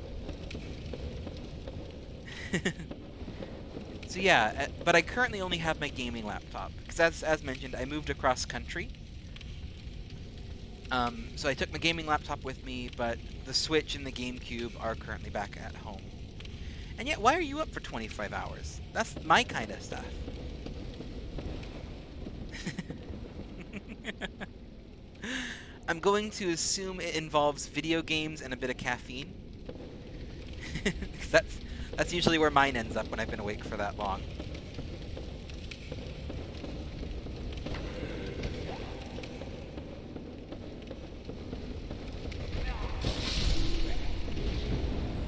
So yeah, but I currently only have my gaming laptop because, as mentioned, I moved across country. So I took my gaming laptop with me, but the Switch and the GameCube are currently back at home. And yet, why are you up for 25 hours? That's my kind of stuff. I'm going to assume it involves video games and a bit of caffeine. That's usually where mine ends up when I've been awake for that long.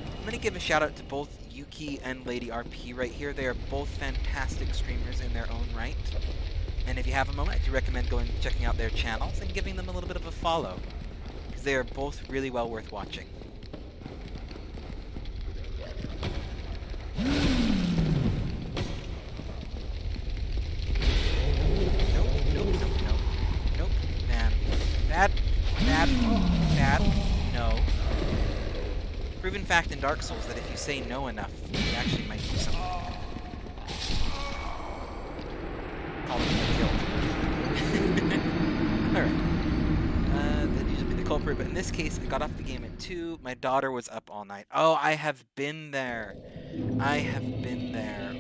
I'm going to give a shout out to both Yuki and Lady RP right here. They are both fantastic streamers in their own right. And if you have a moment, I do recommend going and checking out their channels and giving them a little bit of a follow, because they are both really well worth watching. Nope. Man. Bad. bad? No. Proven fact in Dark Souls that if you say no enough, you actually might do something. Call it killed. Alright. That'd usually be the culprit, but in this case, I got off the game at 2. My daughter was up all night. Oh, I have been there. I have been there.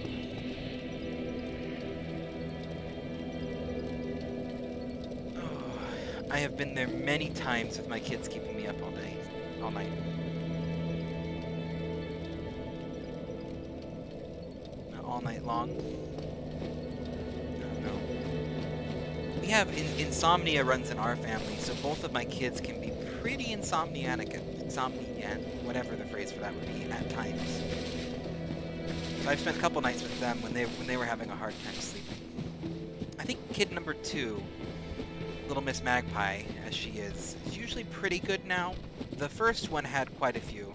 Oh, I have been there many times with my kids keeping me up all night. All night. All night long. No. We have insomnia runs in our family, so both of my kids can be pretty insomniac, whatever the phrase for that would be, at times. So I've spent a couple nights with them when they were having a hard time sleeping. I think kid number 2, Little Miss Magpie, as she is usually pretty good now. The first one had quite a few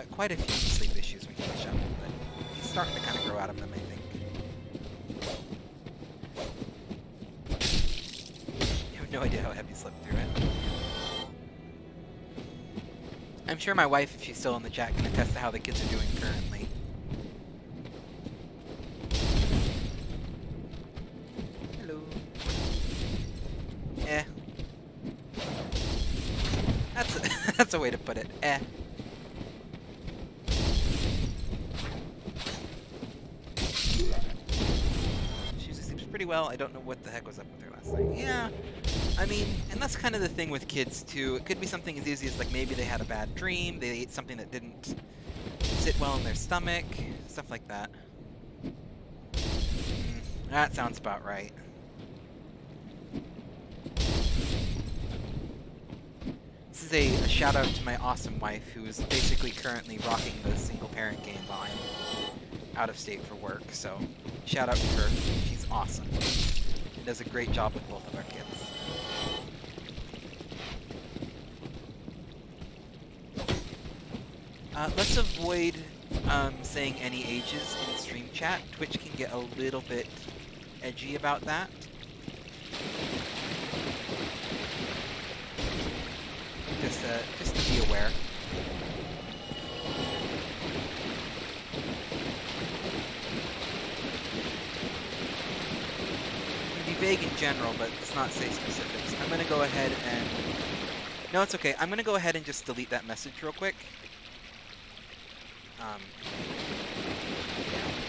sleep issues when he was young, but he's starting to kind of grow out of them, I think. You have no idea how heavy slept through it. I'm sure my wife, if she's still in the chat, can attest to how the kids are doing currently. Hello. That's a way to put it. She usually sleeps pretty well. I don't know what the heck was up with her last night. Yeah. I mean, and that's kind of the thing with kids, too. It could be something as easy as, like, maybe they had a bad dream, they ate something that didn't sit well in their stomach, stuff like that. That sounds about right. This is a shout out to my awesome wife, who is basically currently rocking the single parent game while I'm out of state for work, so shout out to her. She's awesome. She does a great job with both of our kids. Let's avoid saying any ages in stream chat. Twitch can get a little bit edgy about that. Just to be aware. I'm gonna be vague in general, but let's not say specifics. I'm gonna go ahead and... No, it's okay. I'm gonna go ahead and just delete that message real quick.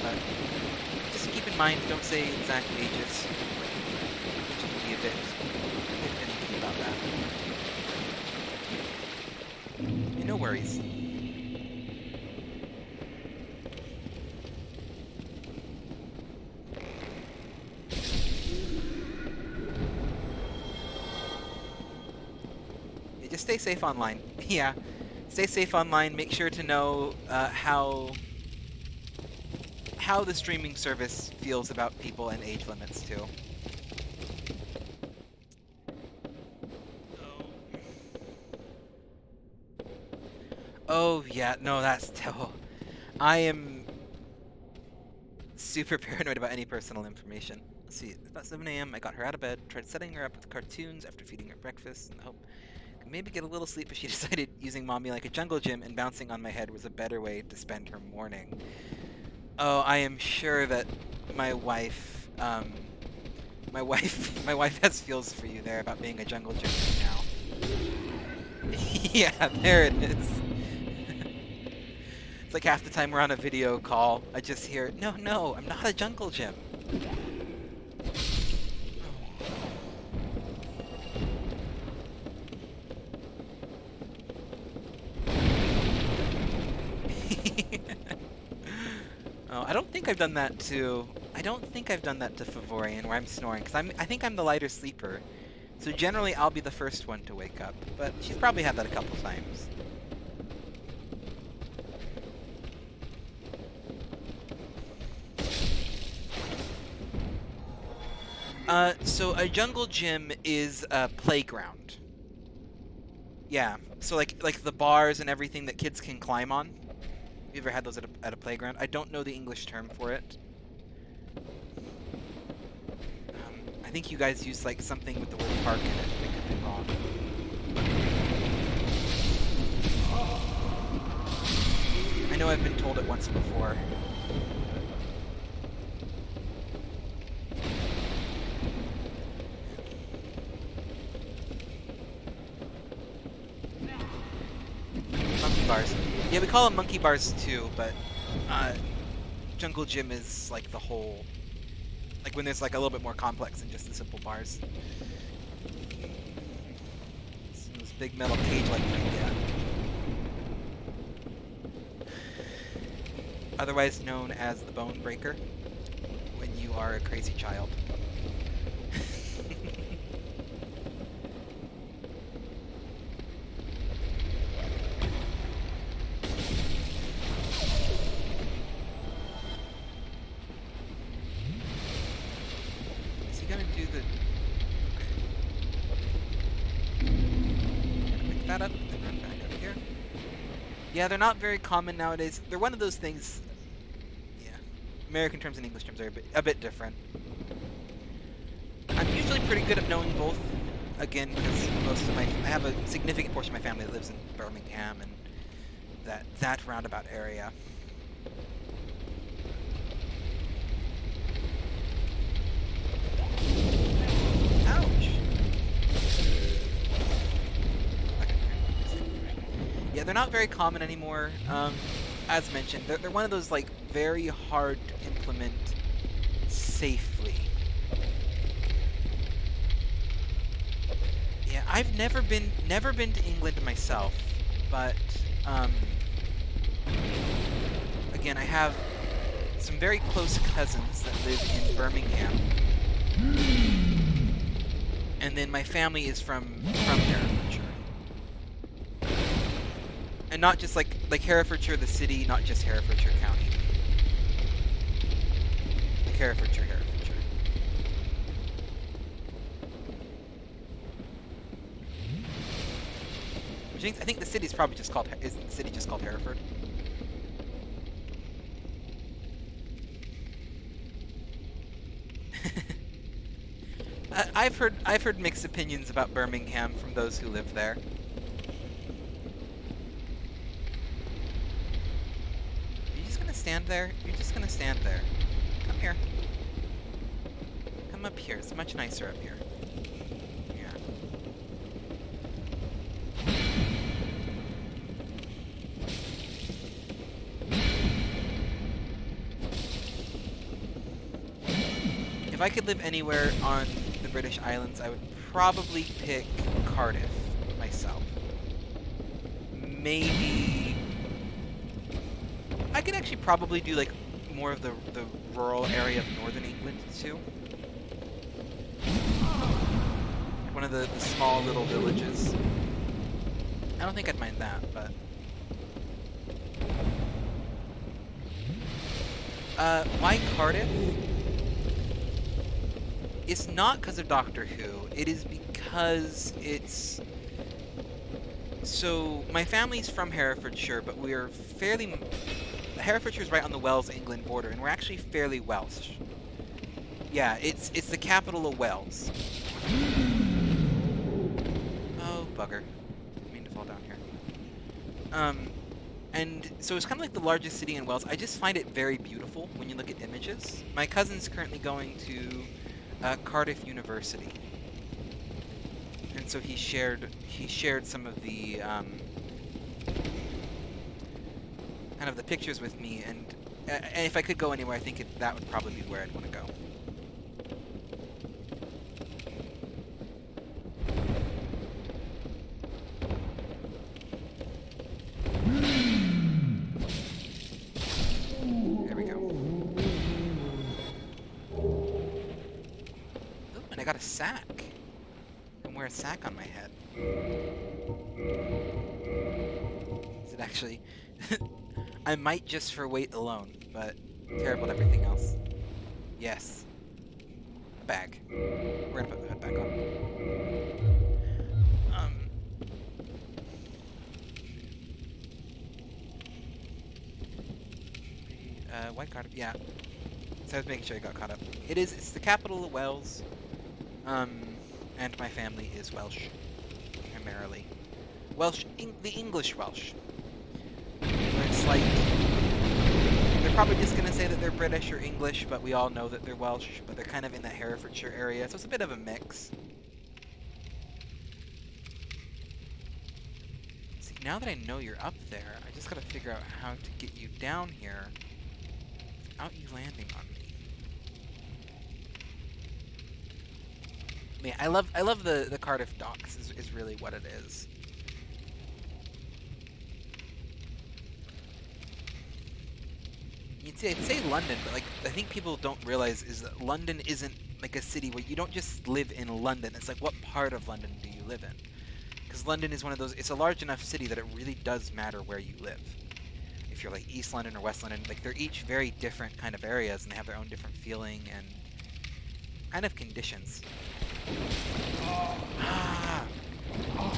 But just keep in mind, don't say exact ages. Which can be a bit finicky about that. No worries. Yeah, just stay safe online. Yeah. Stay safe online. Make sure to know how the streaming service feels about people and age limits too. Oh yeah, no, that's terrible. I am super paranoid about any personal information. Let's see, it's about 7 a.m. I got her out of bed, tried setting her up with cartoons after feeding her breakfast, and hope maybe get a little sleep, but she decided using Mommy like a jungle gym and bouncing on my head was a better way to spend her morning. Oh, I am sure that my wife has feels for you there about being a jungle gym right now. Yeah, there it is. It's like half the time we're on a video call, I just hear, no, I'm not a jungle gym. Oh, I don't think I've done that to Favorian where I'm snoring, because I think I'm the lighter sleeper. So generally I'll be the first one to wake up, but she's probably had that a couple times. So a jungle gym is a playground. Yeah, so like the bars and everything that kids can climb on. Have you ever had those at a playground? I don't know the English term for it. I think you guys use like something with the word park in it. I could be wrong. know I've been told it once before. Monkey bars. Yeah, we call them monkey bars too, but Jungle Gym is like the whole, like when there's like a little bit more complex than just the simple bars. It's this big metal cage-like thing, yeah. Otherwise known as the Bone Breaker, when you are a crazy child. Is he gonna do the... Okay. Gonna pick that up and then run back up here. Yeah, they're not very common nowadays. They're one of those things... Yeah. American terms and English terms are a bit different. I'm usually pretty good at knowing both. Again, because I have a significant portion of my family that lives in Birmingham and that roundabout area. Ouch! Yeah, they're not very common anymore. As mentioned, they're one of those like very hard to implement safely. Yeah, I've never been to England myself, but again, I have some very close cousins that live in Birmingham, and then my family is from Herefordshire. And not just like Herefordshire the city, not just Herefordshire County. Like Herefordshire. I think the city's probably just called... Isn't the city just called Hereford? I've heard mixed opinions about Birmingham from those who live there. Stand there? You're just gonna stand there. Come here. Come up here. It's much nicer up here. Yeah. If I could live anywhere on the British Islands, I would probably pick Cardiff myself. Maybe... I could actually probably do like more of the rural area of northern England too. One of the small little villages. I don't think I'd mind that, but... why Cardiff? It's not because of Doctor Who. It is because it's... So, my family's from Herefordshire, but we are fairly... Herefordshire is right on the Wales-England border, and we're actually fairly Welsh. Yeah, it's the capital of Wales. Oh, bugger. Didn't mean to fall down here. And so it's kind of like the largest city in Wales. I just find it very beautiful when you look at images. My cousin's currently going to Cardiff University. And so he shared some of the kind of the pictures with me, and if I could go anywhere, I think that would probably be where I'd want to go. There we go. Oh, and I got a sack. I can wear a sack on my head. Is it actually... I might just for weight alone, but terrible at everything else. Yes. A bag. We're gonna put the hood back on. White card. Yeah. So I was making sure I got caught up. It's the capital of Wales. And my family is Welsh. Primarily. Welsh, the English Welsh. Where it's like probably just going to say that they're British or English, but we all know that they're Welsh, but they're kind of in that Herefordshire area, so it's a bit of a mix. See, now that I know you're up there, I just got to figure out how to get you down here without you landing on me. I mean, I love the Cardiff docks is really what it is. I'd say London, but like I think people don't realize is that London isn't like a city where you don't just live in London. It's like, what part of London do you live in? Because London is one of those, it's a large enough city that it really does matter where you live. If you're like East London or West London, like they're each very different kind of areas and they have their own different feeling and kind of conditions. Oh. Ah. Oh.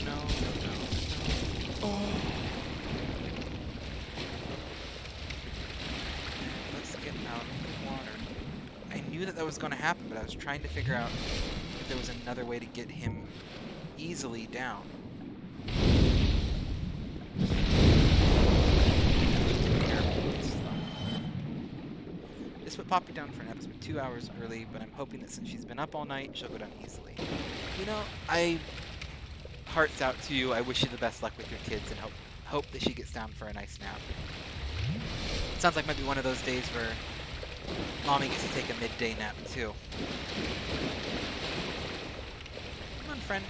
No. Oh. Let's get out of the water. I knew that was going to happen, but I was trying to figure out if there was another way to get him easily down. This would pop you down for an episode 2 hours early, but I'm hoping that since she's been up all night, she'll go down easily. You know, hearts out to you. I wish you the best luck with your kids and hope that she gets down for a nice nap. It sounds like maybe one of those days where Mommy gets to take a midday nap too. Come on, friend.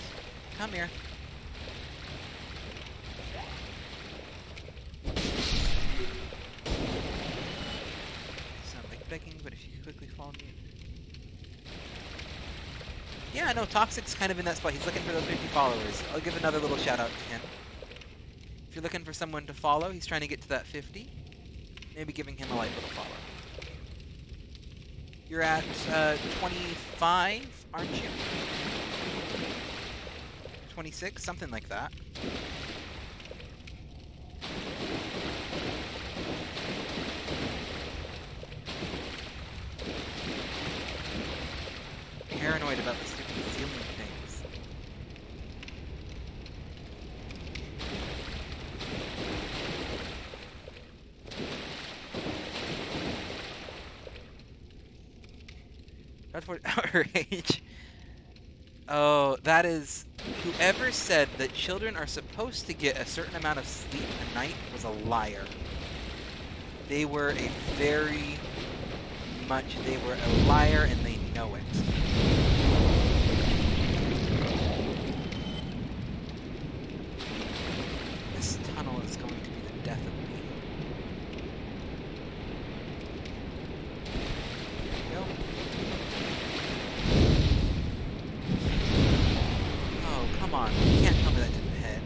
Come here. Sound like begging, but if you could quickly follow me. Yeah, no, Toxic's kind of in that spot. He's looking for those 50 followers. I'll give another little shout out to him. If you're looking for someone to follow, he's trying to get to that 50. Maybe giving him a light little follow. You're at 25, aren't you? 26, something like that. Paranoid about the stupid ceiling things. Redford outrage. Oh, that is... Whoever said that children are supposed to get a certain amount of sleep a night was a liar. They were a liar and they know it. This tunnel is going to be the death of me. Go. Oh, come on. You can't tell me that didn't hit.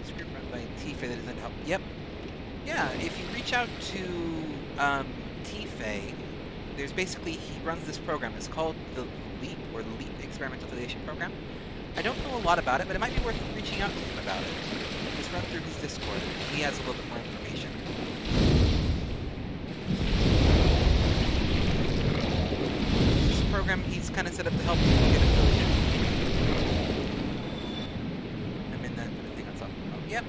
Script run by T-Fay that doesn't help. Yep. Yeah, if you reach out to T-Fay, there's basically, he runs this program. It's called the LEAP, or the LEAP Experimental Affiliation Program. I don't know a lot about it, but it might be worth reaching out to him about it. Just run through his Discord. He has a little bit more information. This program he's kind of set up to help people get affiliated. I'm in that thing on top. Oh, yep.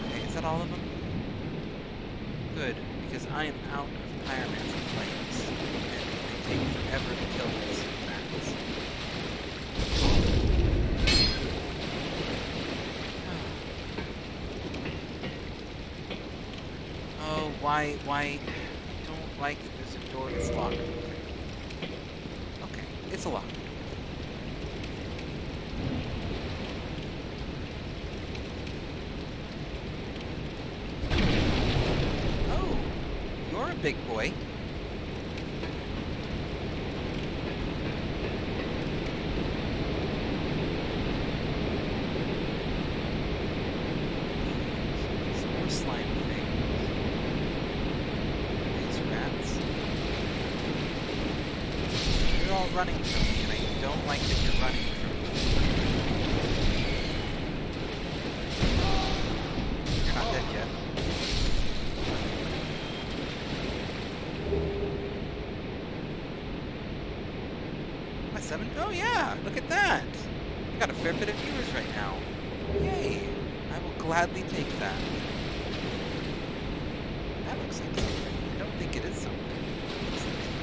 Okay, is that all of them? Good, because I am out of pyromancy flames, and they take forever to kill these bats. Oh, why, I don't like that there's a door that's locked. Okay, it's a lock. Oh, you're a big boy. Some more slime things. These rats. running from me, and I don't like that you're running from me. You're not dead yet. My 7? Oh yeah, look at that! I got a fair bit of viewers right now. Yay! I will gladly take that. That looks like something. I don't think it is something. It looks like something.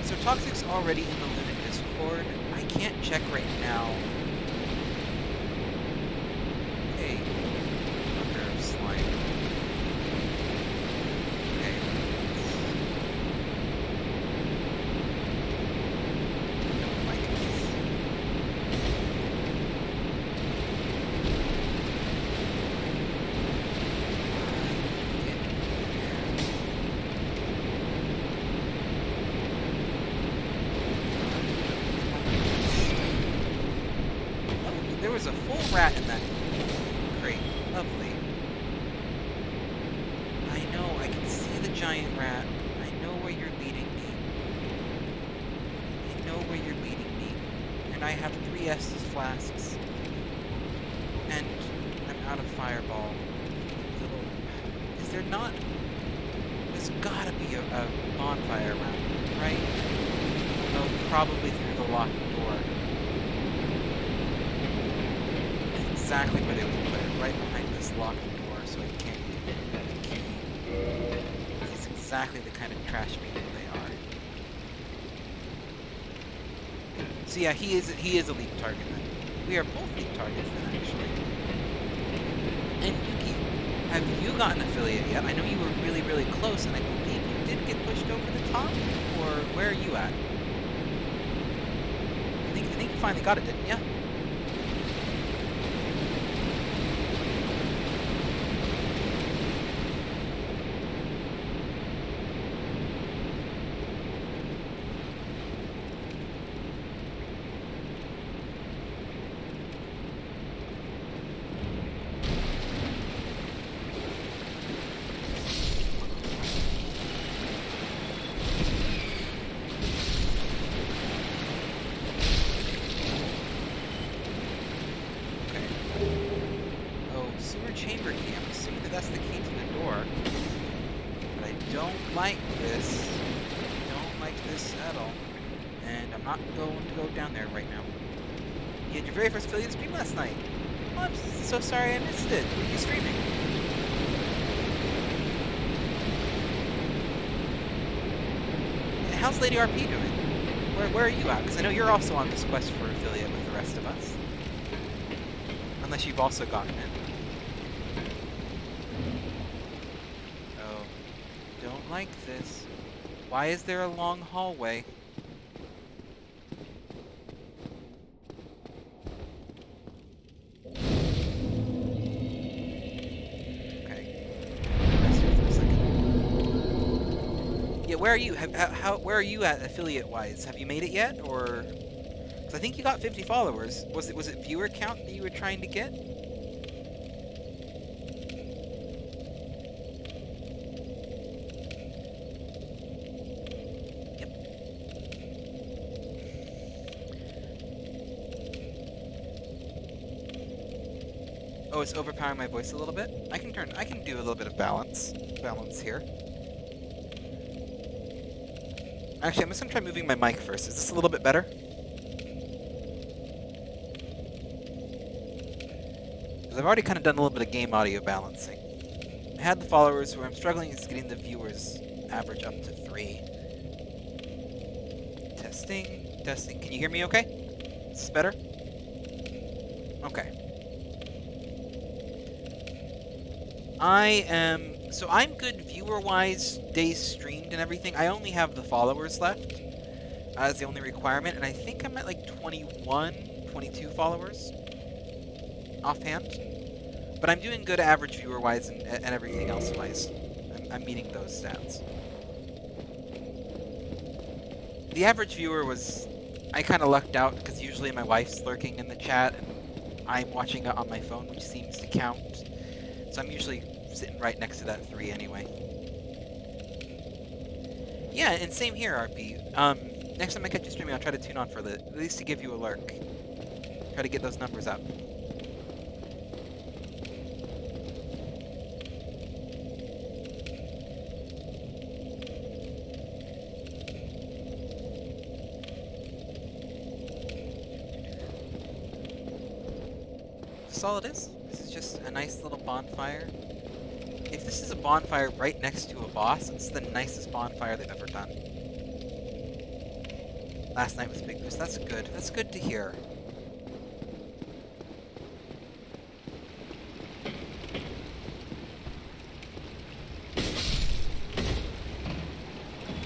So Toxic's already in the Lumen Discord. I can't check right now. Hey, Mother of Slime. Okay. Don't like this. Oh, there was a full rat in that crate. Lovely. I know, I can see the giant rat. I know where you're leading me. I know where you're leading me. And I have 3 Estus flasks. And I'm out of fireball. Little... Is there not... There's gotta be a bonfire around here, right? Oh, probably through the locked door. That's exactly where they would put it, right behind this locked door, so I can't get the key. It's exactly the kind of trash people they are. So yeah, he is a leap target then. We are both leap targets then, actually. And Yuki, have you gotten affiliate yet? I know you were really, really close, and I believe you did get pushed over the top, or where are you at? I think you finally got it, didn't you? Chamber key. I'm assuming that that's the key to the door. But I don't like this. I don't like this at all. And I'm not going to go down there right now. You had your very first affiliate stream last night. Oh, I'm so sorry I missed it. Were you streaming? How's Lady RP doing? Where are you at? Because I know you're also on this quest for affiliate with the rest of us. Unless you've also gotten it. Don't like this. Why is there a long hallway? Okay. Rest here for a second. Yeah, where are you? Where are you at affiliate-wise? Have you made it yet, or? Because I think you got 50 followers. Was it viewer count that you were trying to get? Oh, it's overpowering my voice a little bit. I can do a little bit of balance here. Actually, I'm just gonna try moving my mic first. Is this a little bit better? Because I've already kind of done a little bit of game audio balancing. I had the followers, where I'm struggling is getting the viewers average up to 3. Testing. Can you hear me okay? Is this better? Okay. So I'm good viewer-wise, days streamed and everything. I only have the followers left as the only requirement, and I think I'm at like 21, 22 followers offhand. But I'm doing good average viewer-wise and everything else-wise. I'm meeting those stats. The average viewer was... I kind of lucked out, because usually my wife's lurking in the chat, and I'm watching it on my phone, which seems to count. So I'm usually sitting right next to that 3 anyway. Yeah, and same here, RP. Next time I catch you streaming, I'll try to tune on for at least to give you a lurk. Try to get those numbers up. That's all it is. This is just a nice little bonfire. If this is a bonfire right next to a boss, it's the nicest bonfire they've ever done. Last night was Big Boost. That's good. That's good to hear.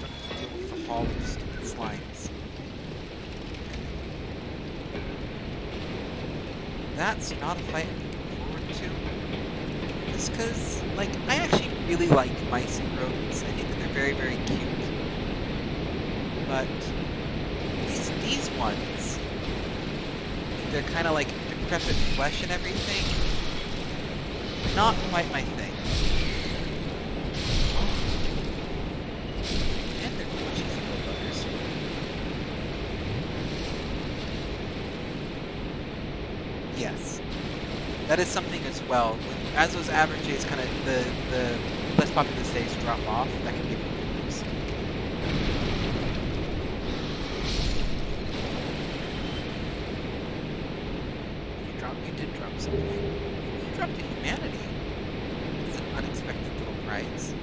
Don't have to deal with the hall of stupid slimes. That's not a fight I'm looking forward to. Just because, like, I actually really like mice and rodents. I think that they're very, very cute. But these ones, they're kind of like decrepit flesh and everything. Not quite my thing. And they're cheesy little buggers. Yes. That is something as well. As those averages kind of, the less populous days drop off, that can give you good news. You did drop something. You dropped a humanity. It's an unexpected little prize.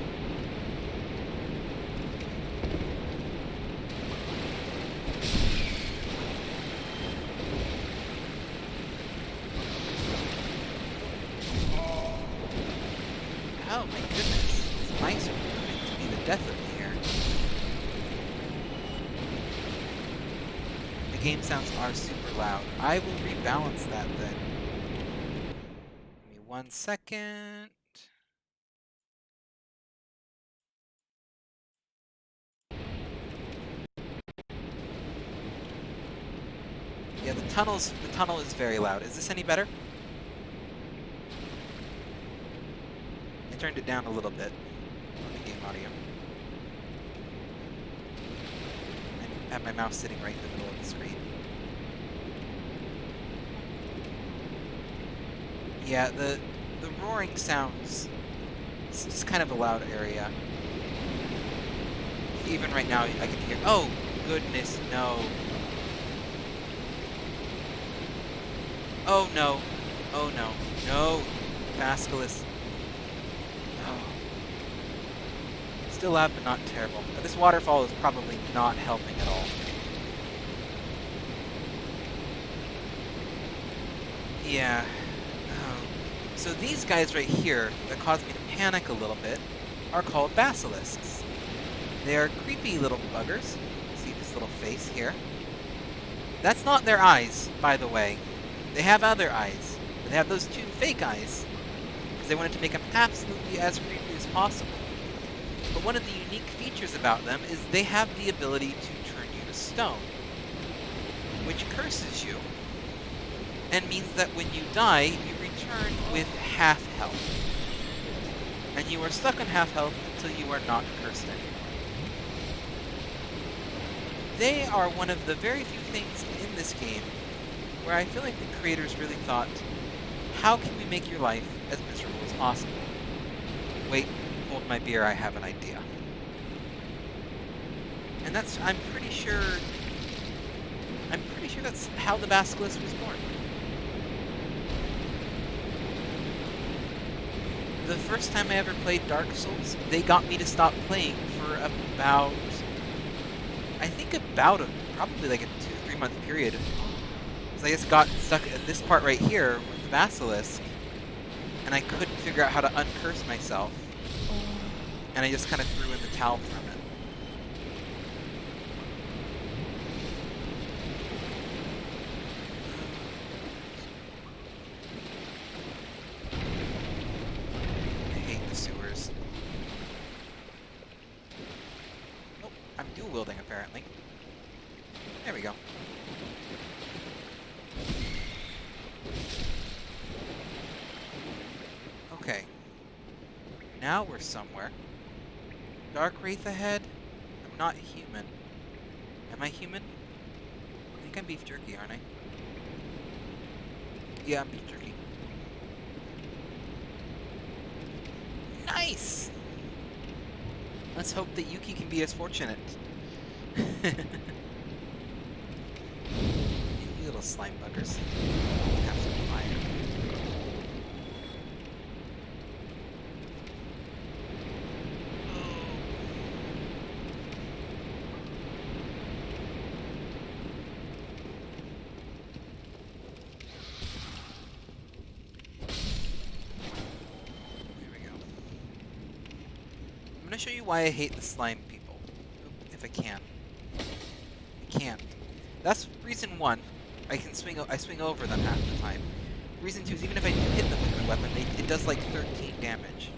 Oh my goodness, these mice are proving to be the death of me here. The game sounds are super loud. I will rebalance that then. Give me 1 second. Yeah, the tunnel is very loud. Is this any better? I turned it down a little bit on the game audio. I have my mouse sitting right in the middle of the screen. Yeah, the roaring sounds, it's just kind of a loud area. Even right now, I can hear, oh goodness, no. Oh no, oh no, no, Basilisk. Still loud, but not terrible. This waterfall is probably not helping at all. Yeah. So these guys right here that cause me to panic a little bit are called basilisks. They are creepy little buggers. See this little face here? That's not their eyes, by the way. They have other eyes. They have those 2 fake eyes because they wanted to make them absolutely as creepy as possible. But one of the unique features about them is they have the ability to turn you to stone, which curses you, and means that when you die, you return with half health. And you are stuck on half health until you are not cursed anymore. They are one of the very few things in this game where I feel like the creators really thought, how can we make your life as miserable as possible? Wait. Hold my beer, I have an idea. And that's, I'm pretty sure that's how the Basilisk was born. The first time I ever played Dark Souls, they got me to stop playing for about, I think probably like a 2-3 month period. Because I just got stuck at this part right here with the Basilisk, and I couldn't figure out how to uncurse myself. And I just kind of threw in the towel from it. I hate the sewers. Oh, I'm dual wielding apparently. There we go. Okay. now we're somewhere. Dark Wraith ahead? I'm not human. Am I human? I think I'm beef jerky, aren't I? Yeah, I'm beef jerky. Nice! Let's hope that Yuki can be as fortunate. You little slime buggers. Have some fire. There we go. I'm gonna show you why I hate the slime people. If I can. I can't. That's reason one. I swing over them half the time. Reason two is even if I do hit them with my weapon, it does like 13 damage.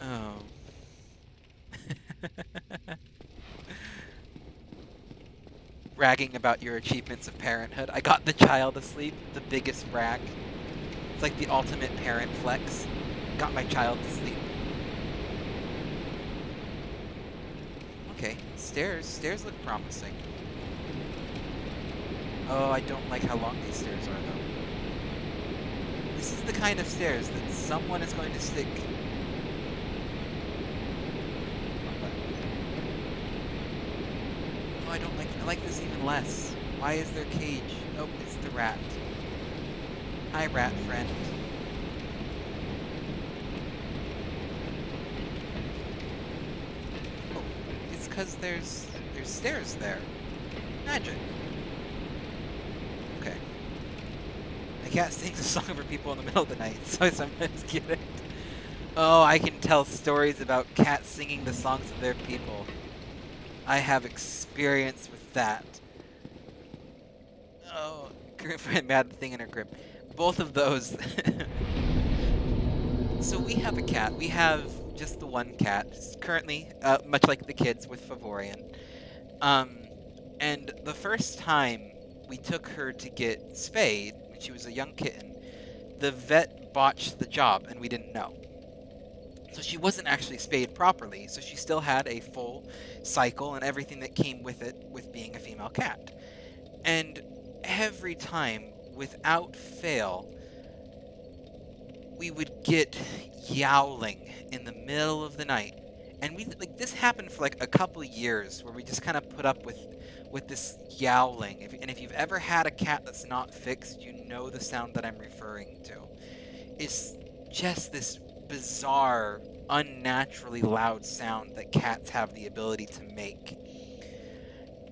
Oh. Bragging about your achievements of parenthood. I got the child asleep, the biggest brag. It's like the ultimate parent flex. Got my child to sleep. Okay, stairs. Stairs look promising. Oh, I don't like how long these stairs are, though. This is the kind of stairs that someone is going to stick. Oh, I don't like. I like this even less. Why is there cage? Oh, it's the rat. Hi, rat friend. Oh, it's because there's stairs there. Magic. Okay. The cat sings a song for people in the middle of the night, so I sometimes get it. Oh, I can tell stories about cats singing the songs of their people. I have experience with that. Oh, girlfriend, bad thing in her grip. Both of those. So we have a cat. We have just the one cat. Currently, much like the kids with Favorian. And the first time we took her to get spayed, when she was a young kitten, the vet botched the job and we didn't know. So she wasn't actually spayed properly, so she still had a full cycle and everything that came with it with being a female cat. And every time, without fail, we would get yowling in the middle of the night. And this happened for like a couple of years where we just kind of put up with this yowling. If you've ever had a cat that's not fixed, you know the sound that I'm referring to. It's just this bizarre, unnaturally loud sound that cats have the ability to make.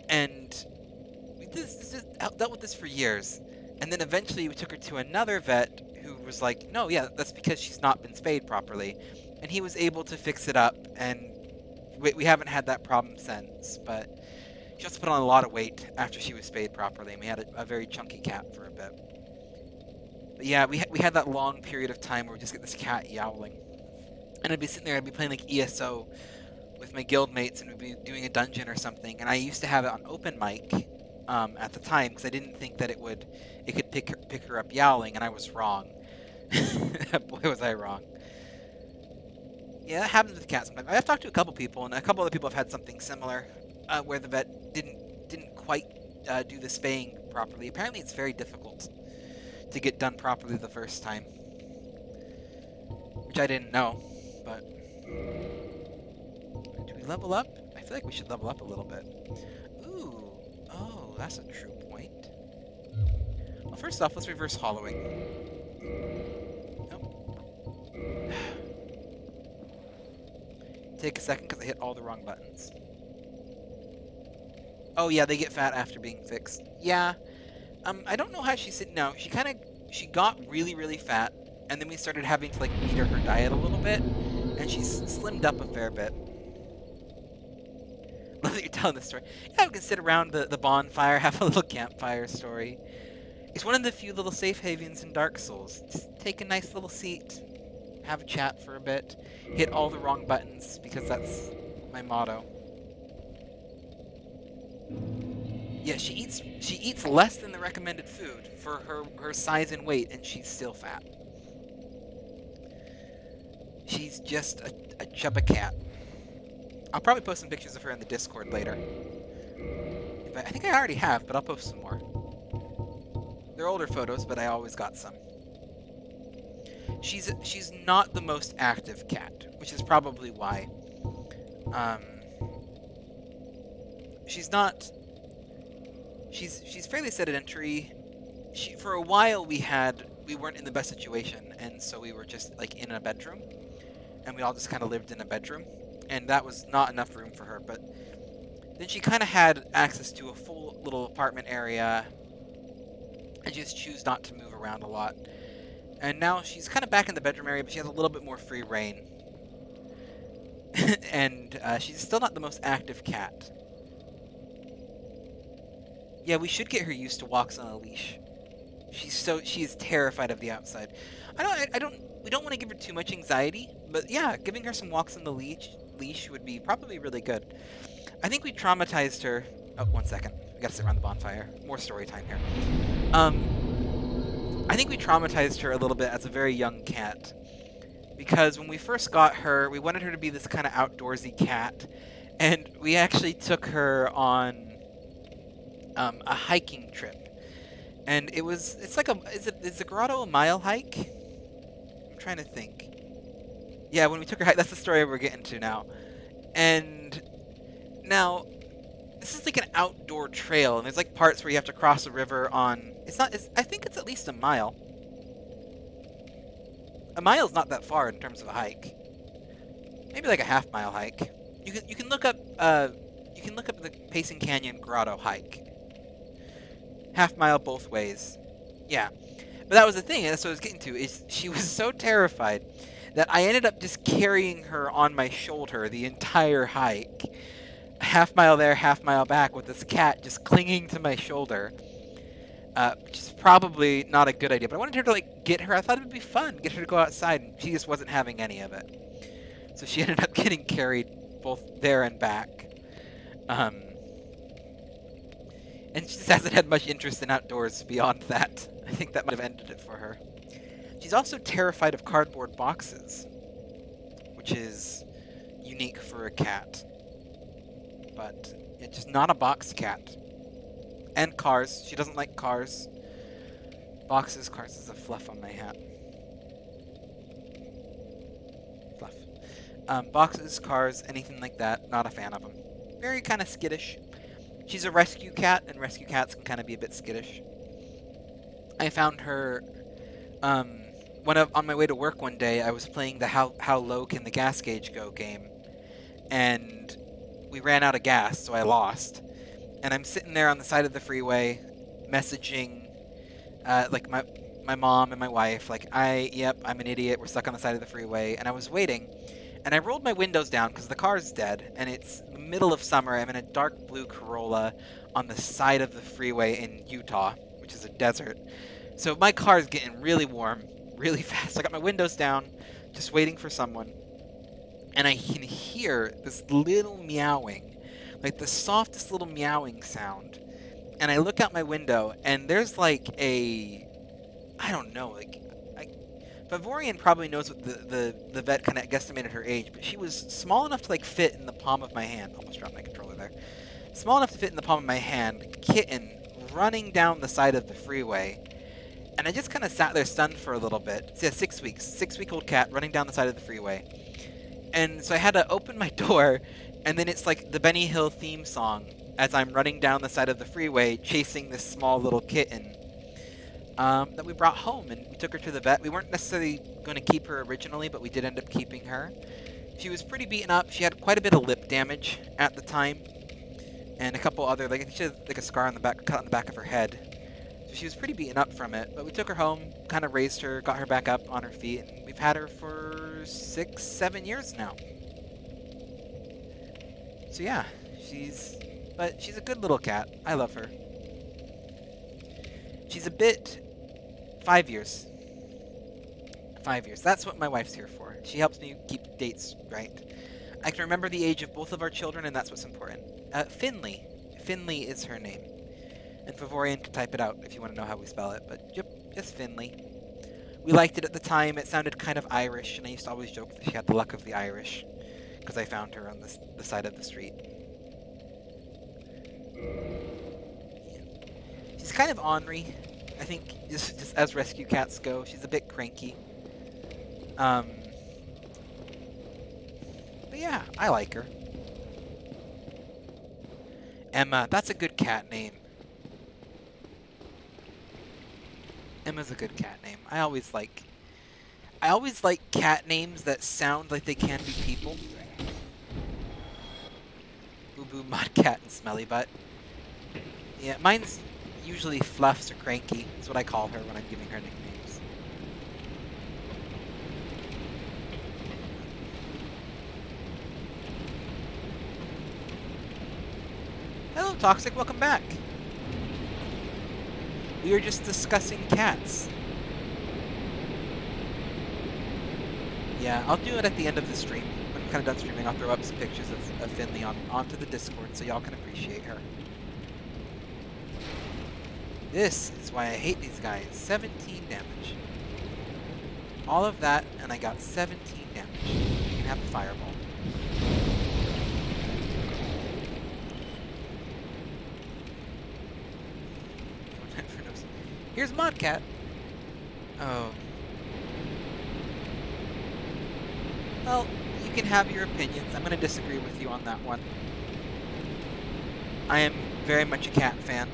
And we just dealt with this for years. And then eventually we took her to another vet who was like, no, yeah, that's because she's not been spayed properly. And he was able to fix it up, and we haven't had that problem since. But she also put on a lot of weight after she was spayed properly, and we had a very chunky cat for a bit. But yeah, we had that long period of time where we just get this cat yowling. And I'd be sitting there, I'd be playing like ESO with my guild mates, and we'd be doing a dungeon or something. And I used to have it on open mic at the time, because I didn't think that it could pick her up yowling, and I was wrong. Boy, was I wrong. Yeah, that happens with cats sometimes. I've talked to a couple people, and a couple other people have had something similar, where the vet didn't quite do the spaying properly. Apparently, it's very difficult to get done properly the first time, which I didn't know. But do we level up? I feel like we should level up a little bit. Ooh, oh, that's a true point. Well, first off, let's reverse hollowing. Nope. Take a second because I hit all the wrong buttons. Oh yeah, they get fat after being fixed. Yeah. I don't know how she's sitting now. She got really, really fat, and then we started having to like meter her diet a little bit, and she's slimmed up a fair bit. Love that you're telling this story. Yeah, we can sit around the bonfire, have a little campfire story. It's one of the few little safe havens in Dark Souls. Just take a nice little seat, have a chat for a bit, hit all the wrong buttons, because that's my motto. Yeah, she eats less than the recommended food for her size and weight, and she's still fat. She's just a chubba cat. I'll probably post some pictures of her in the Discord later. I think I already have, but I'll post some more. They're older photos, but I always got some. She's not the most active cat, which is probably why. She's fairly sedentary. For a while we weren't in the best situation, and so we were just like in a bedroom, and we all just kind of lived in a bedroom, and that was not enough room for her. But then she kind of had access to a full little apartment area, and she just chose not to move around a lot. And now she's kind of back in the bedroom area, but she has a little bit more free reign. And she's still not the most active cat. Yeah, we should get her used to walks on a leash. She is terrified of the outside. We don't want to give her too much anxiety, but yeah, giving her some walks on the leash would be probably really good. I think we traumatized her. Oh, 1 second. We gotta sit around the bonfire. More story time here. I think we traumatized her a little bit as a very young cat. Because when we first got her, we wanted her to be this kind of outdoorsy cat. And we actually took her on a hiking trip. And is the grotto a mile hike? I'm trying to think. Yeah, when we took her hike, that's the story we're getting to now. And now, this is like an outdoor trail, and there's like parts where you have to cross a river on... I think it's at least a mile. A mile's not that far in terms of a hike. Maybe like a half-mile hike. You can look up the Payson Canyon Grotto hike. Half mile both ways. Yeah. But that was the thing, and that's what I was getting to, is she was so terrified that I ended up just carrying her on my shoulder the entire hike. Half mile there, half mile back, with this cat just clinging to my shoulder. Which is probably not a good idea, but I wanted her to get her. I thought it would be fun, get her to go outside, and she just wasn't having any of it. So she ended up getting carried both there and back. And she just hasn't had much interest in outdoors beyond that. I think that might have ended it for her. She's also terrified of cardboard boxes, which is unique for a cat. But it's just not a box cat. And cars. She doesn't like cars. Boxes, cars is a fluff on my hat. Fluff. Boxes, cars, anything like that, not a fan of them. Very kind of skittish. She's a rescue cat, and rescue cats can kind of be a bit skittish. I found her on my way to work one day. I was playing the How Low Can the Gas Gauge Go game, and we ran out of gas, so I lost. And I'm sitting there on the side of the freeway, messaging my mom and my wife, I'm an idiot, we're stuck on the side of the freeway. And I was waiting, and I rolled my windows down because the car's dead, and it's the middle of summer. I'm in a dark blue Corolla on the side of the freeway in Utah, which is a desert. So my car's getting really warm, really fast. I got my windows down, just waiting for someone. And I can hear this little meowing, like the softest little meowing sound. And I look out my window, and there's Favorian probably knows what the vet kind of guesstimated her age, but she was small enough to fit in the palm of my hand. Almost dropped my controller there. Small enough to fit in the palm of my hand, kitten running down the side of the freeway. And I just kind of sat there stunned for a little bit. Yeah, 6 weeks. 6-week-old cat running down the side of the freeway. And so I had to open my door, and then it's like the Benny Hill theme song as I'm running down the side of the freeway chasing this small little kitten that we brought home, and we took her to the vet. We weren't necessarily going to keep her originally, but we did end up keeping her. She was pretty beaten up. She had quite a bit of lip damage at the time, and a couple other, I think she had a scar on the back, cut on the back of her head. So she was pretty beaten up from it, but we took her home, kind of raised her, got her back up on her feet, and we've had her for 6-7 years now. So yeah, she's a good little cat. I love her. She's a bit 5 years. 5 years. That's what my wife's here for. She helps me keep dates right. I can remember the age of both of our children, and that's what's important. Finley. Finley is her name. And Favorian can type it out if you want to know how we spell it, but yep, just Finley. We liked it at the time. It sounded kind of Irish, and I used to always joke that she had the luck of the Irish, because I found her on the side of the street. She's kind of ornery, I think, just as rescue cats go. She's a bit cranky. But yeah, I like her. Emma, that's a good cat name. Emma's a good cat name. I always like cat names that sound like they can be people. Boo Boo, Mudcat, and Smelly Butt. Yeah, mine's usually Fluffs or Cranky. That's what I call her when I'm giving her nicknames. Hello, Toxic. Welcome back. We were just discussing cats. Yeah, I'll do it at the end of the stream. When I'm kind of done streaming, I'll throw up some pictures of Finley onto the Discord so y'all can appreciate her. This is why I hate these guys. 17 damage. All of that, and I got 17 damage. You can have the fireball. Here's Mudcat. Oh. Well, you can have your opinions. I'm going to disagree with you on that one. I am very much a cat fan.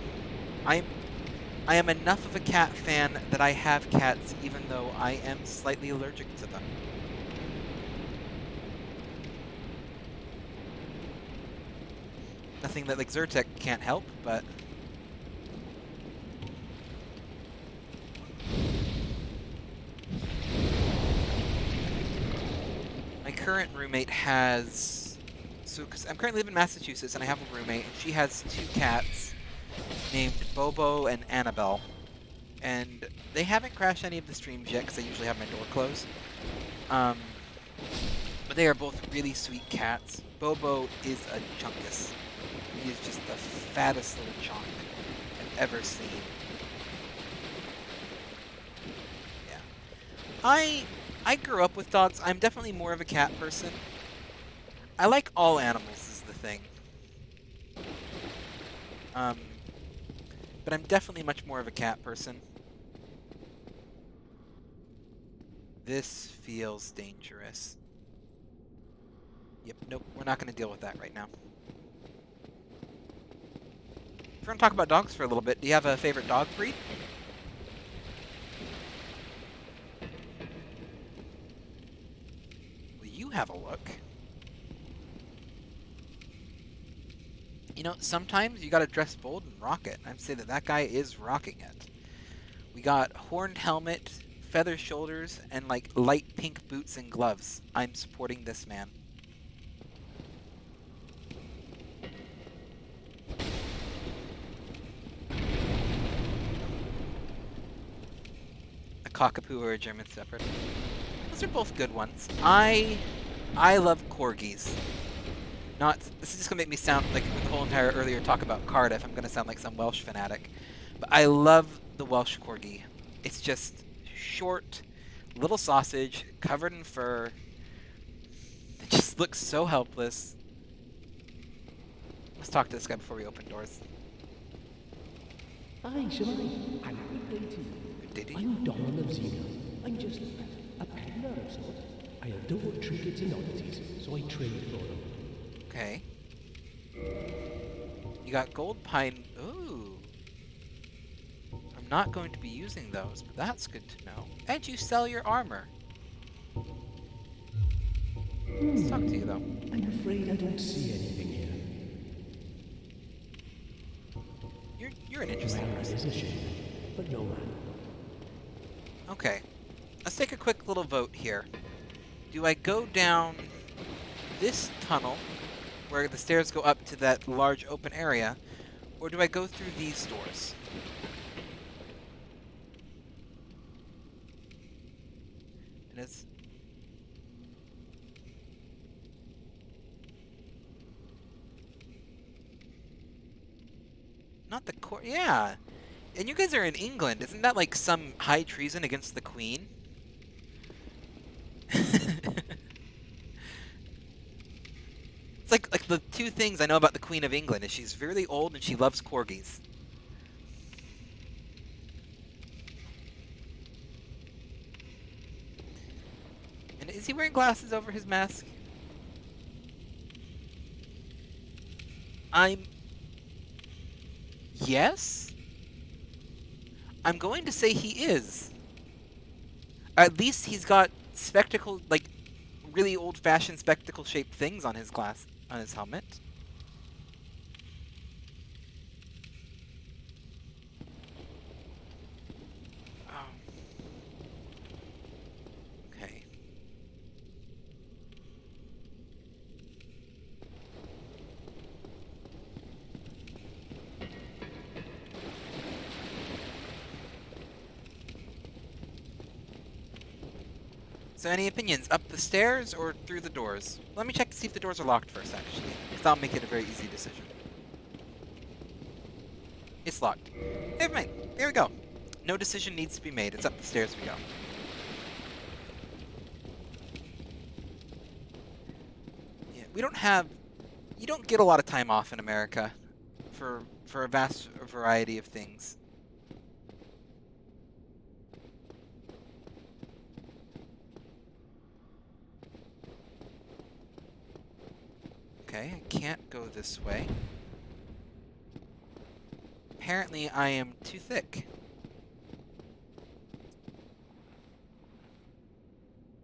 I am enough of a cat fan that I have cats even though I am slightly allergic to them. Nothing that like Zyrtec can't help, but... My current roommate has... So, because I'm currently living in Massachusetts and I have a roommate, and she has 2 cats named Bobo and Annabelle. And they haven't crashed any of the streams yet because I usually have my door closed. But they are both really sweet cats. Bobo is a chunkus. He is just the fattest little chunk I've ever seen. Yeah. I grew up with dogs. I'm definitely more of a cat person. I like all animals is the thing. But I'm definitely much more of a cat person. This feels dangerous. Yep, nope, we're not going to deal with that right now. If we're going to talk about dogs for a little bit, do you have a favorite dog breed? Will you have a look? You know, sometimes you gotta dress bold and rock it. I'd say that guy is rocking it. We got horned helmet, feather shoulders, and like light pink boots and gloves. I'm supporting this man. A cockapoo or a German Shepherd. Those are both good ones. I love corgis. This is just gonna make me sound like with the whole entire earlier talk about Cardiff, I'm gonna sound like some Welsh fanatic. But I love the Welsh corgi. It's just short, little sausage, covered in fur. It just looks so helpless. Let's talk to this guy before we open doors. Hi, Shemai. And good day to you. Good day to you. I'm Donald of Xena. I'm just a peddler of sorts. I adore trinkets and oddities, so I trade for them. Okay. You got gold pine. Ooh. I'm not going to be using those, but that's good to know. And you sell your armor. Let's talk to you, though. I'm afraid I don't see anything here. You're an interesting Well, person. it is a shame, but no man. Okay. Let's take a quick little vote here. Do I go down this tunnel, where the stairs go up to that large open area, or do I go through these doors? And it's... Not the court. Yeah. And you guys are in England. Isn't that like some high treason against the Queen? It's like the two things I know about the Queen of England is she's really old and she loves corgis. And is he wearing glasses over his mask? Yes? I'm going to say he is. At least he's got spectacle, like really old-fashioned spectacle-shaped things on his on his helmet. Oh. Okay. So any opinions? Up the stairs or through the doors? Let me check to see if the doors are locked first, actually. Because that'll make it a very easy decision. It's locked. Never mind. There we go. No decision needs to be made. It's up the stairs we go. Yeah, we don't have... You don't get a lot of time off in America for a vast variety of things. Okay, I can't go this way. Apparently, I am too thick.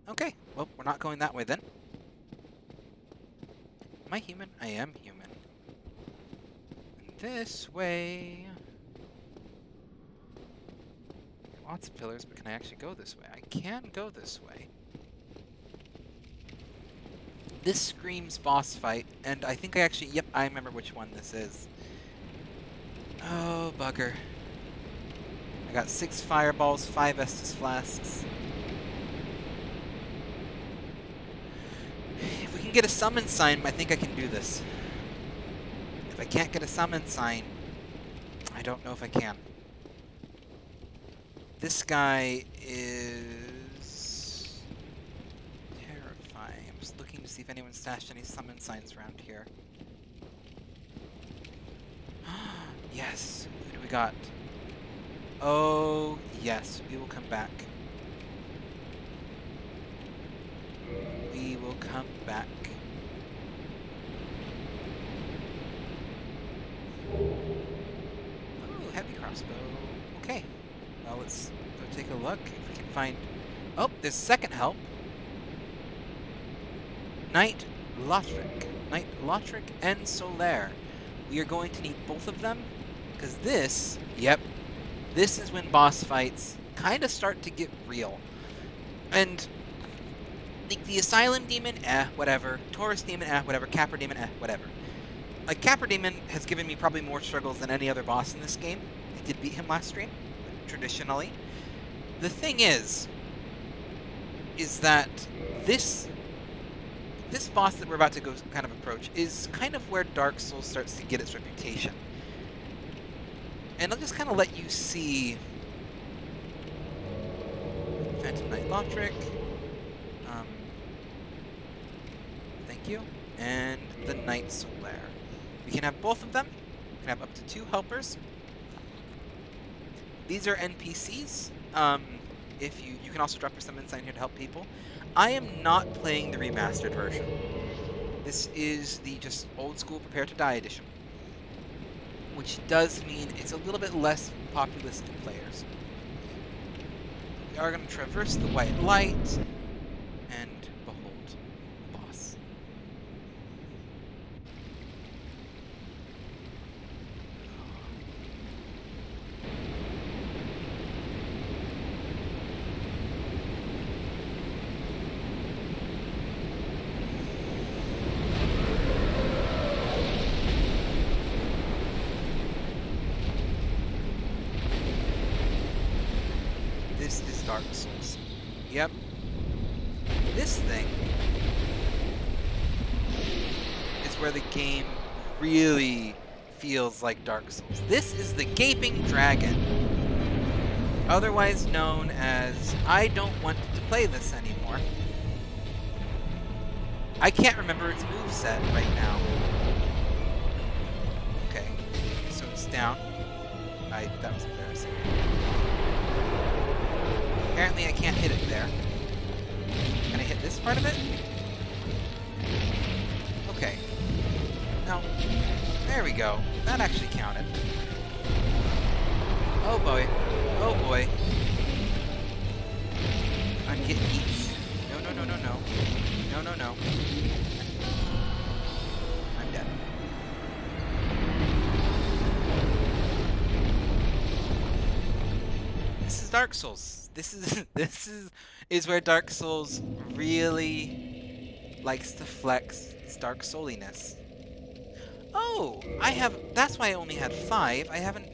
Okay, well, we're not going that way then. Am I human? I am human. And this way... Lots of pillars, but can I actually go this way? I can go this way. This screams boss fight, and I think I actually... Yep, I remember which one this is. Oh, bugger. I got 6 fireballs, 5 Estus flasks. If we can get a summon sign, I think I can do this. If I can't get a summon sign, I don't know if I can. This guy is... terrifying. I'm just looking to see if anyone stashed any summon signs around here. Yes. Who do we got? Oh, yes. We will come back. We will come back. Oh, heavy crossbow. Okay. Well, let's go take a look if we can find... Oh, there's second help. Knight Lothric. Knight Lothric and Solaire. We are going to need both of them, because this, yep, this is when boss fights kind of start to get real. And like the Asylum Demon, whatever. Taurus Demon, whatever. Capra Demon, whatever. Like, Capra Demon has given me probably more struggles than any other boss in this game. I did beat him last stream, traditionally. The thing is that this boss that we're about to go kind of approach is kind of where Dark Souls starts to get its reputation. And I'll just kind of let you see Phantom Knight Lothric. Thank you. And the Knight Solaire. We can have both of them. We can have up to 2 helpers. These are NPCs. If you can also drop your summon sign here to help people. I am not playing the remastered version. This is the just old school Prepare to Die edition, which does mean it's a little bit less populous to players. We are going to traverse the white light and behold the boss. This is Dark Souls. Yep. This thing is where the game really feels like Dark Souls. This is the Gaping Dragon, otherwise known as I don't want to play this anymore. I can't remember its moveset right now. Okay, so it's down. That was embarrassing. Apparently I can't hit it there. Can I hit this part of it? Okay. No. There we go. That actually counted. Oh boy. Oh boy. I'm getting eats. No, no, no, no, no. No, no, no. I'm dead. This is Dark Souls. This is where Dark Souls really likes to flex its Dark Souliness. Oh, that's why I only had 5. I haven't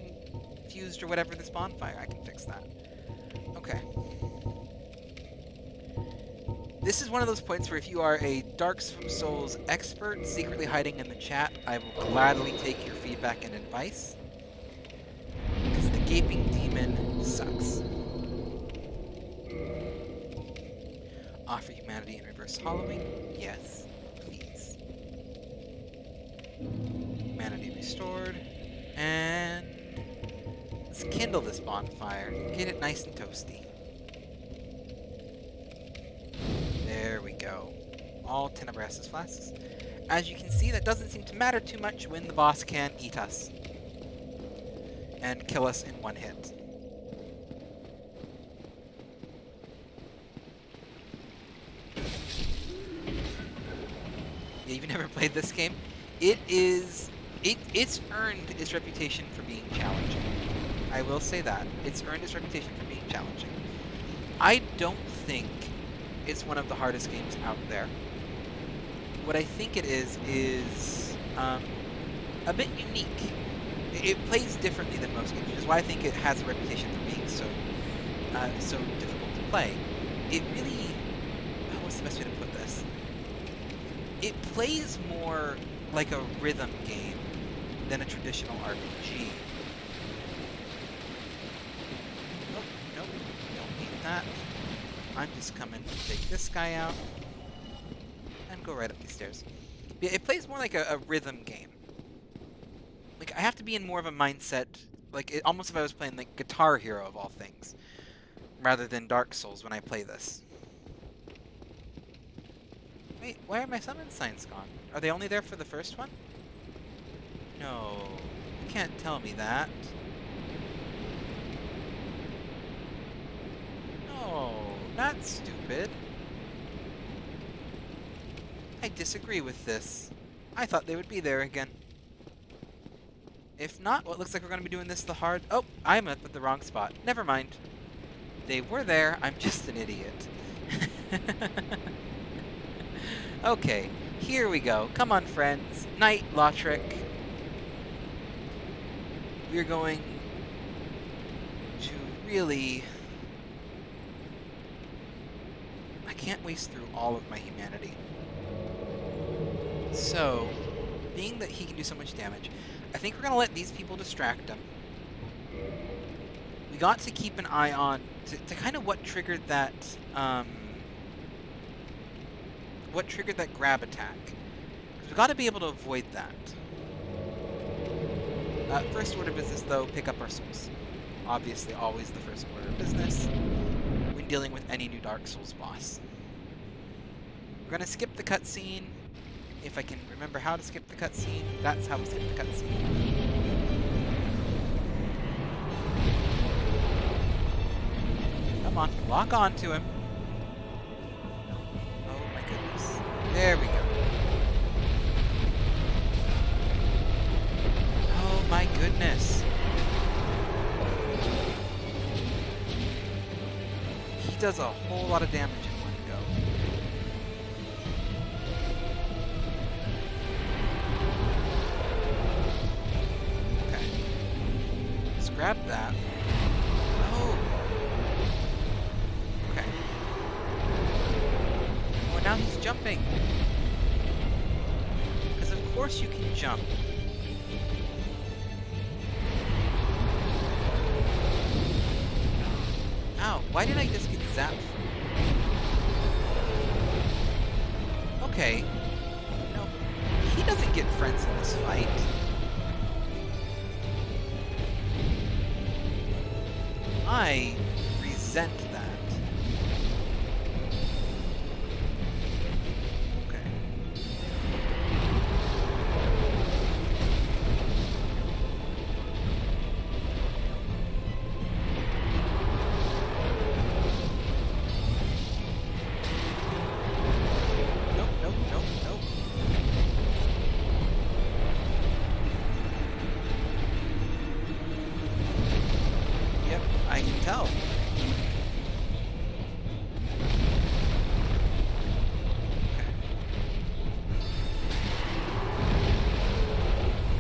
fused or whatever this bonfire. I can fix that. Okay. This is one of those points where if you are a Dark Souls expert secretly hiding in the chat, I will gladly take your feedback and advice. Because the Gaping Demon sucks. Offer humanity in reverse hollowing? Yes, please. Humanity restored. And let's kindle this bonfire. Get it nice and toasty. There we go. All Tenebras's flasks. As you can see, that doesn't seem to matter too much when the boss can eat us. And kill us in one hit. Yeah, you've never played this game? It's earned its reputation for being challenging. I will say that. It's earned its reputation for being challenging. I don't think it's one of the hardest games out there. What I think it is a bit unique. It plays differently than most games, which is why I think it has a reputation for being so difficult to play. It really... what's the best way to put this? It plays more like a rhythm game than a traditional RPG. Nope, nope, don't need that. I'm just coming to take this guy out and go right up these stairs. Yeah, it plays more like a rhythm game. Like, I have to be in more of a mindset, like, almost if I was playing, like, Guitar Hero of all things, rather than Dark Souls when I play this. Wait, why are my summon signs gone? Are they only there for the first one? No, you can't tell me that. No, that's stupid. I disagree with this. I thought they would be there again. If not, well, it looks like we're going to be doing this the hard... Oh, I'm at the wrong spot. Never mind. They were there, I'm just an idiot. Okay, here we go. Come on, friends. Knight Lautrec. We're going to really... I can't waste through all of my humanity. So, being that he can do so much damage, I think we're going to let these people distract him. We got to keep an eye on to kind of what triggered that grab attack. We've got to be able to avoid that. First order of business, though, pick up our souls. Obviously, always the first order of business when dealing with any new Dark Souls boss. We're going to skip the cutscene. If I can remember how to skip the cutscene, that's how we skip the cutscene. Come on, lock on to him. Oh my goodness. There we go. Oh my goodness. He does a whole lot of damage in one go. Okay. Let's grab that. Oh. Okay. Oh, now he's jumping. Because of course you can jump. Ow, why did I just get zapped? Okay, doesn't get friends in this fight. I resent that. Okay. Nope, nope, nope, nope. Yep, I can tell. Okay.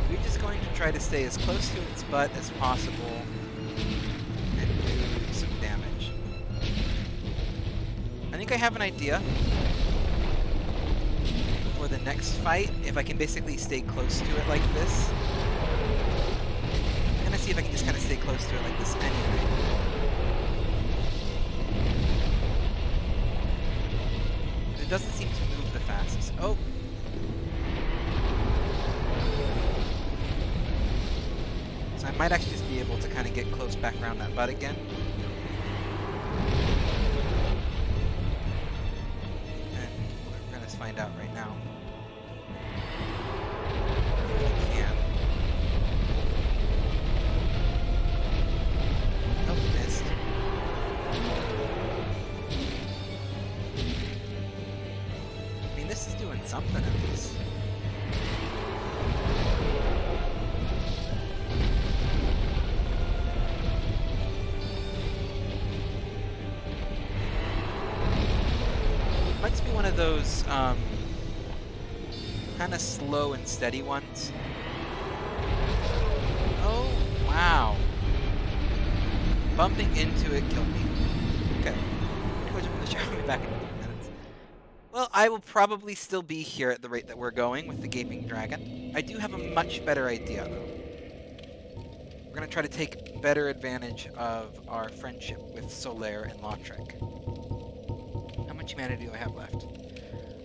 We're just going to try to stay as close to its butt as possible and do some damage. I think I have an idea for the next fight, if I can basically stay close to it like this. I'm gonna see if I can just kind of stay close to it like this anyway. It doesn't seem to move the fastest. Oh! So I might actually just be able to kind of get close back around that butt again. And we're gonna find out right now. If I can. Oh, missed. I mean, this is doing something at least. Might just be one of those, kind of slow and steady ones. Oh, wow. Bumping into it killed me. Okay. I'm gonna go jump in the shower. I'll be back in 3 minutes. Well, I will probably still be here at the rate that we're going with the Gaping Dragon. I do have a much better idea, though. We're gonna try to take better advantage of our friendship with Solaire and Lautrec. How much humanity do I have left?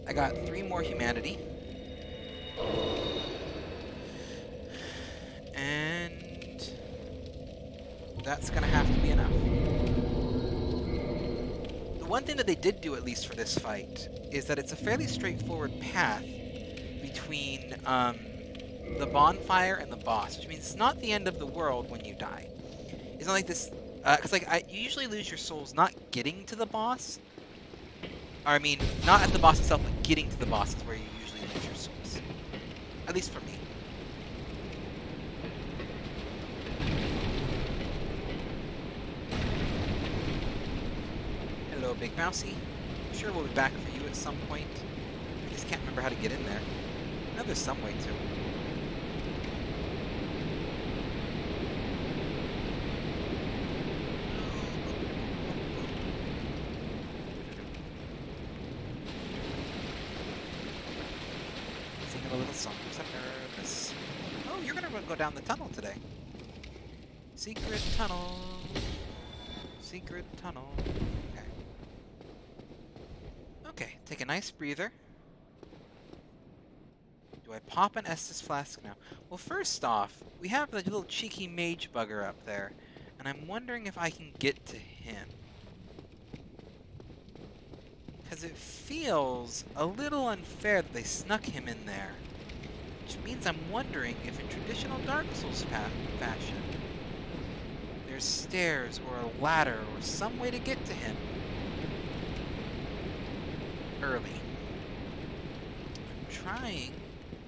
I got 3 more humanity. And that's gonna have to be enough. The one thing that they did do, at least for this fight, is that it's a fairly straightforward path between the bonfire and the boss, which means it's not the end of the world when you die. It's not like this, because you usually lose your souls not getting to the boss. Or, I mean, not at the boss itself, but getting to the boss is where you usually lose your souls. At least for me. Hello, Big Mousy. I'm sure we'll be back for you at some point. I just can't remember how to get in there. I know there's some way to. Sing a little song. I'm nervous. Oh, you're gonna go down the tunnel today. Secret tunnel. Secret tunnel. Okay. Okay, take a nice breather. Do I pop an Estus flask now? Well, first off, we have the little cheeky mage bugger up there, and I'm wondering if I can get to him. Because it feels a little unfair that they snuck him in there. Which means I'm wondering if in traditional Dark Souls fashion, there's stairs or a ladder or some way to get to him early. I'm trying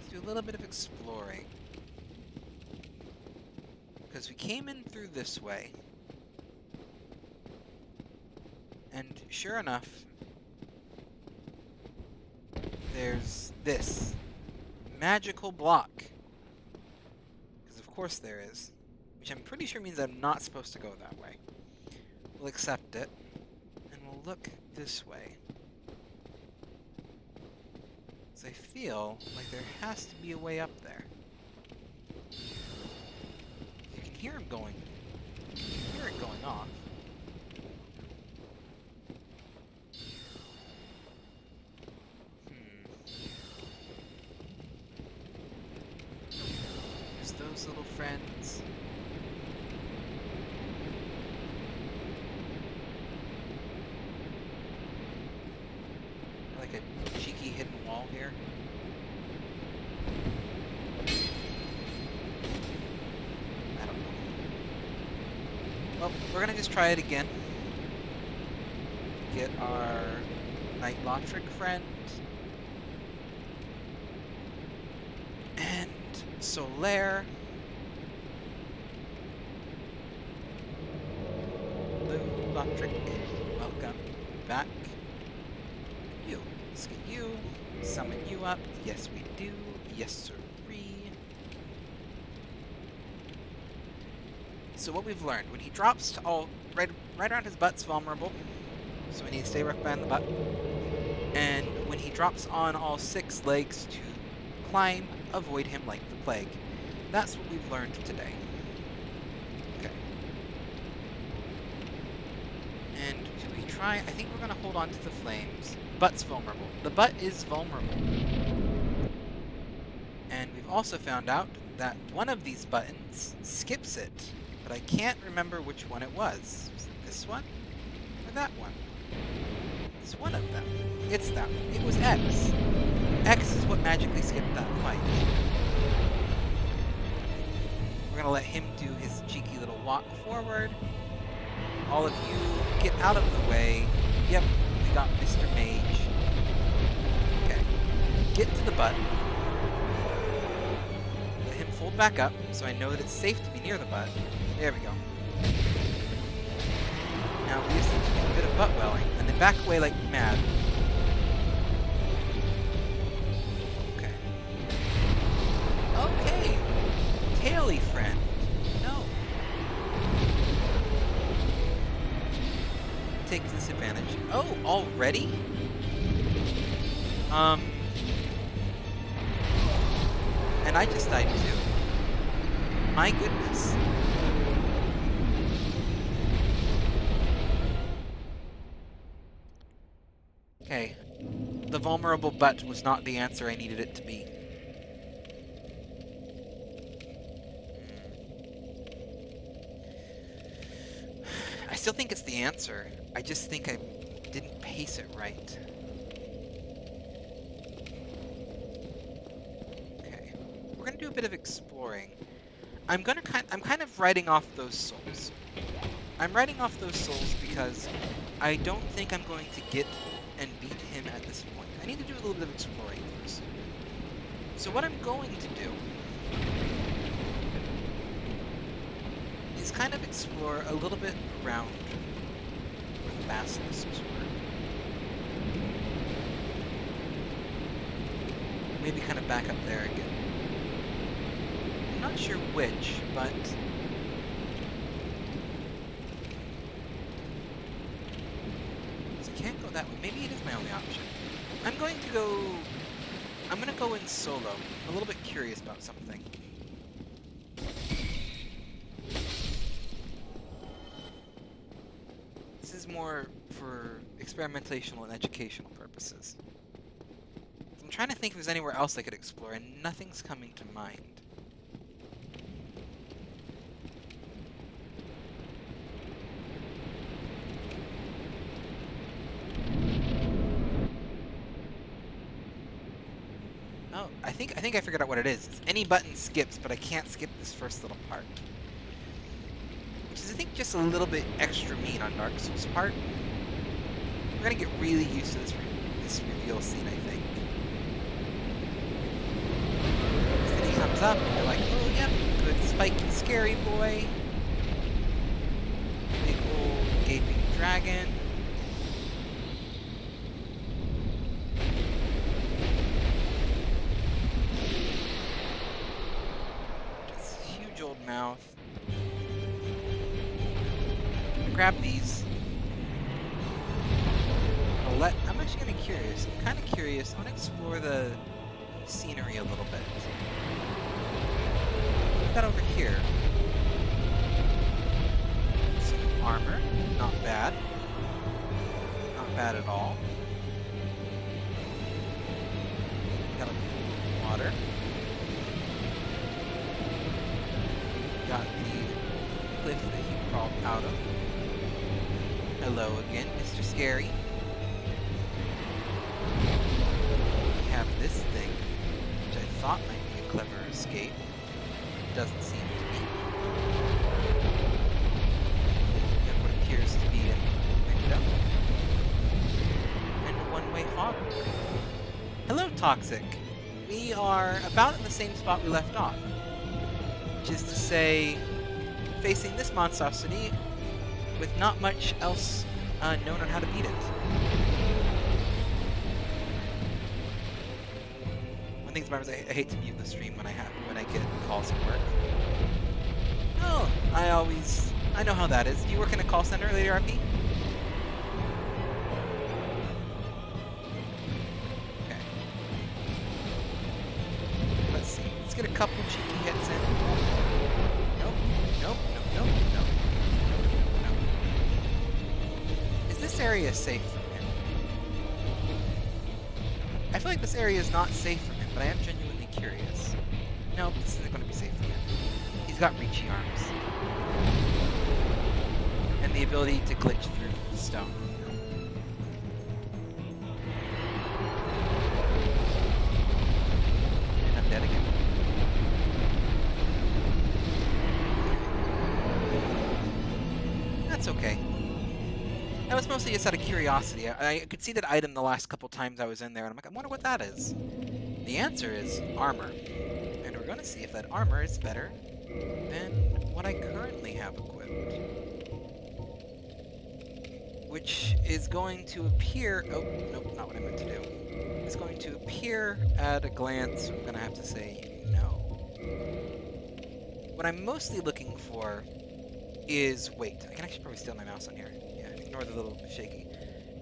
to do a little bit of exploring. Because we came in through this way. And sure enough, there's this magical block. Because of course there is. Which I'm pretty sure means I'm not supposed to go that way. We'll accept it. And we'll look this way. Because I feel like there has to be a way up there. You can hear him going. You can hear it going off. friends. Like a cheeky hidden wall here. I don't know. Well, we're gonna just try it again. Get our Knight Lothric friend. And Solaire. Hello, Lothric. Welcome back. You. Let's get you. Summon you up. Yes, we do. Yes, sirree. So what we've learned, when he drops to all right around his butt's vulnerable. So we need to stay right behind the butt. And when he drops on all 6 legs to climb, avoid him like the plague. That's what we've learned today. Okay. And do we try? I think we're gonna hold on to the flames. Butt's vulnerable. The butt is vulnerable. And we've also found out that one of these buttons skips it, but I can't remember which one it was. Was it this one? Or that one? It's one of them. It's that one. It was X. X is what magically skipped that fight. We're gonna let him do his cheeky little walk forward. All of you, get out of the way. Yep, we got Mr. Mage. Okay. Get to the button. Let him fold back up, so I know that it's safe to be near the butt. There we go. Now we just need to do a bit of butt welling, and then back away like mad. Okay. Okay! Taily friend. No. Take this advantage. Oh, already? And I just died too. My goodness. Okay. The vulnerable butt was not the answer I needed it to be. I still think it's the answer. I just think I didn't pace it right. Okay. We're gonna do a bit of exploring. I'm kind of writing off those souls. I'm writing off those souls because I don't think I'm going to get and beat him at this point. I need to do a little bit of exploring first. So what I'm going to do is kind of explore a little bit around where the basilisks were. Maybe kind of back up there again. I'm not sure which, but can't go that way. Maybe it is my only option. I'm going to go in solo. I'm a little bit curious about something. This is more for experimentational and educational purposes. I'm trying to think if there's anywhere else I could explore, and nothing's coming to mind. Oh, I think I figured out what it is. It's any button skips, but I can't skip this first little part. Which is, I think, just a little bit extra mean on Dark Souls' part. We're gonna get really used to this reveal scene, I think. Then he comes up, and you're like, oh, yep, good spiky scary boy. Big old gaping dragon. Mouth. Grab these. I'm actually kind of curious. I'm kind of curious. I want to explore the scenery a little bit. What we got over here? Some armor. Not bad. Not bad at all. Got a water. Autumn. Hello again, Mr. Scary. We have this thing, which I thought might be a clever escape. Doesn't seem to be. We have what appears to be a window. And a one-way fog. Hello, Toxic. We are about in the same spot we left off. Which is to say, facing this monstrosity with not much else known on how to beat it. One thing about it is I hate to mute the stream when I get calls from work. Oh, I know how that is. Do you work in a call center, Lady RP? Okay. Let's see. Let's get a couple cheeky hits in. Nope. Nope. Nope. Nope. Nope. Nope. Is this area safe from him? I feel like this area is not safe from him, but I am genuinely curious. Nope, this isn't going to be safe for him. He's got reachy arms. And the ability to glitch through stone. And I'm dead again. That's okay. That was mostly just out of curiosity. I could see that item the last couple times I was in there, and I'm like, I wonder what that is. The answer is armor. And we're going to see if that armor is better than what I currently have equipped. Which is going to appear... Oh, nope, not what I meant to do. It's going to appear at a glance, I'm going to have to say no. What I'm mostly looking for is weight. I can actually probably steal my mouse on here. Yeah, ignore the little shaky.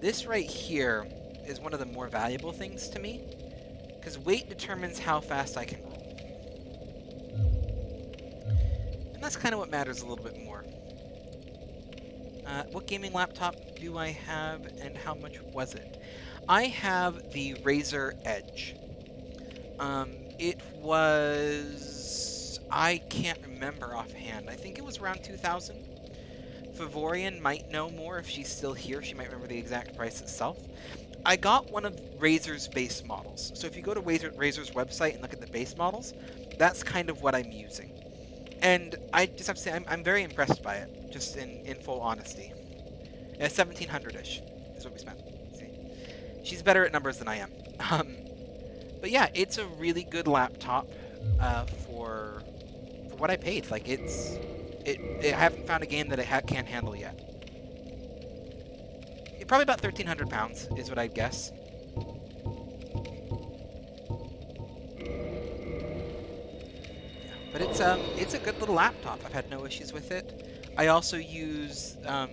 This right here is one of the more valuable things to me, because weight determines how fast I can roll. And that's kind of what matters a little bit more. What gaming laptop do I have, and how much was it? I have the Razer Edge. It was... I can't remember offhand. I think it was around 2,000. Favorian might know more if she's still here. She might remember the exact price itself. I got one of Razer's base models. So if you go to Razer's website and look at the base models, that's kind of what I'm using. And I just have to say, I'm very impressed by it, just in full honesty. 1,700-ish is what we spent. See? She's better at numbers than I am. But yeah, it's a really good laptop for what I paid. Like, I haven't found a game that it can't handle yet. Probably about 1,300 pounds is what I'd guess. Yeah, but it's a good little laptop. I've had no issues with it. I also use I'm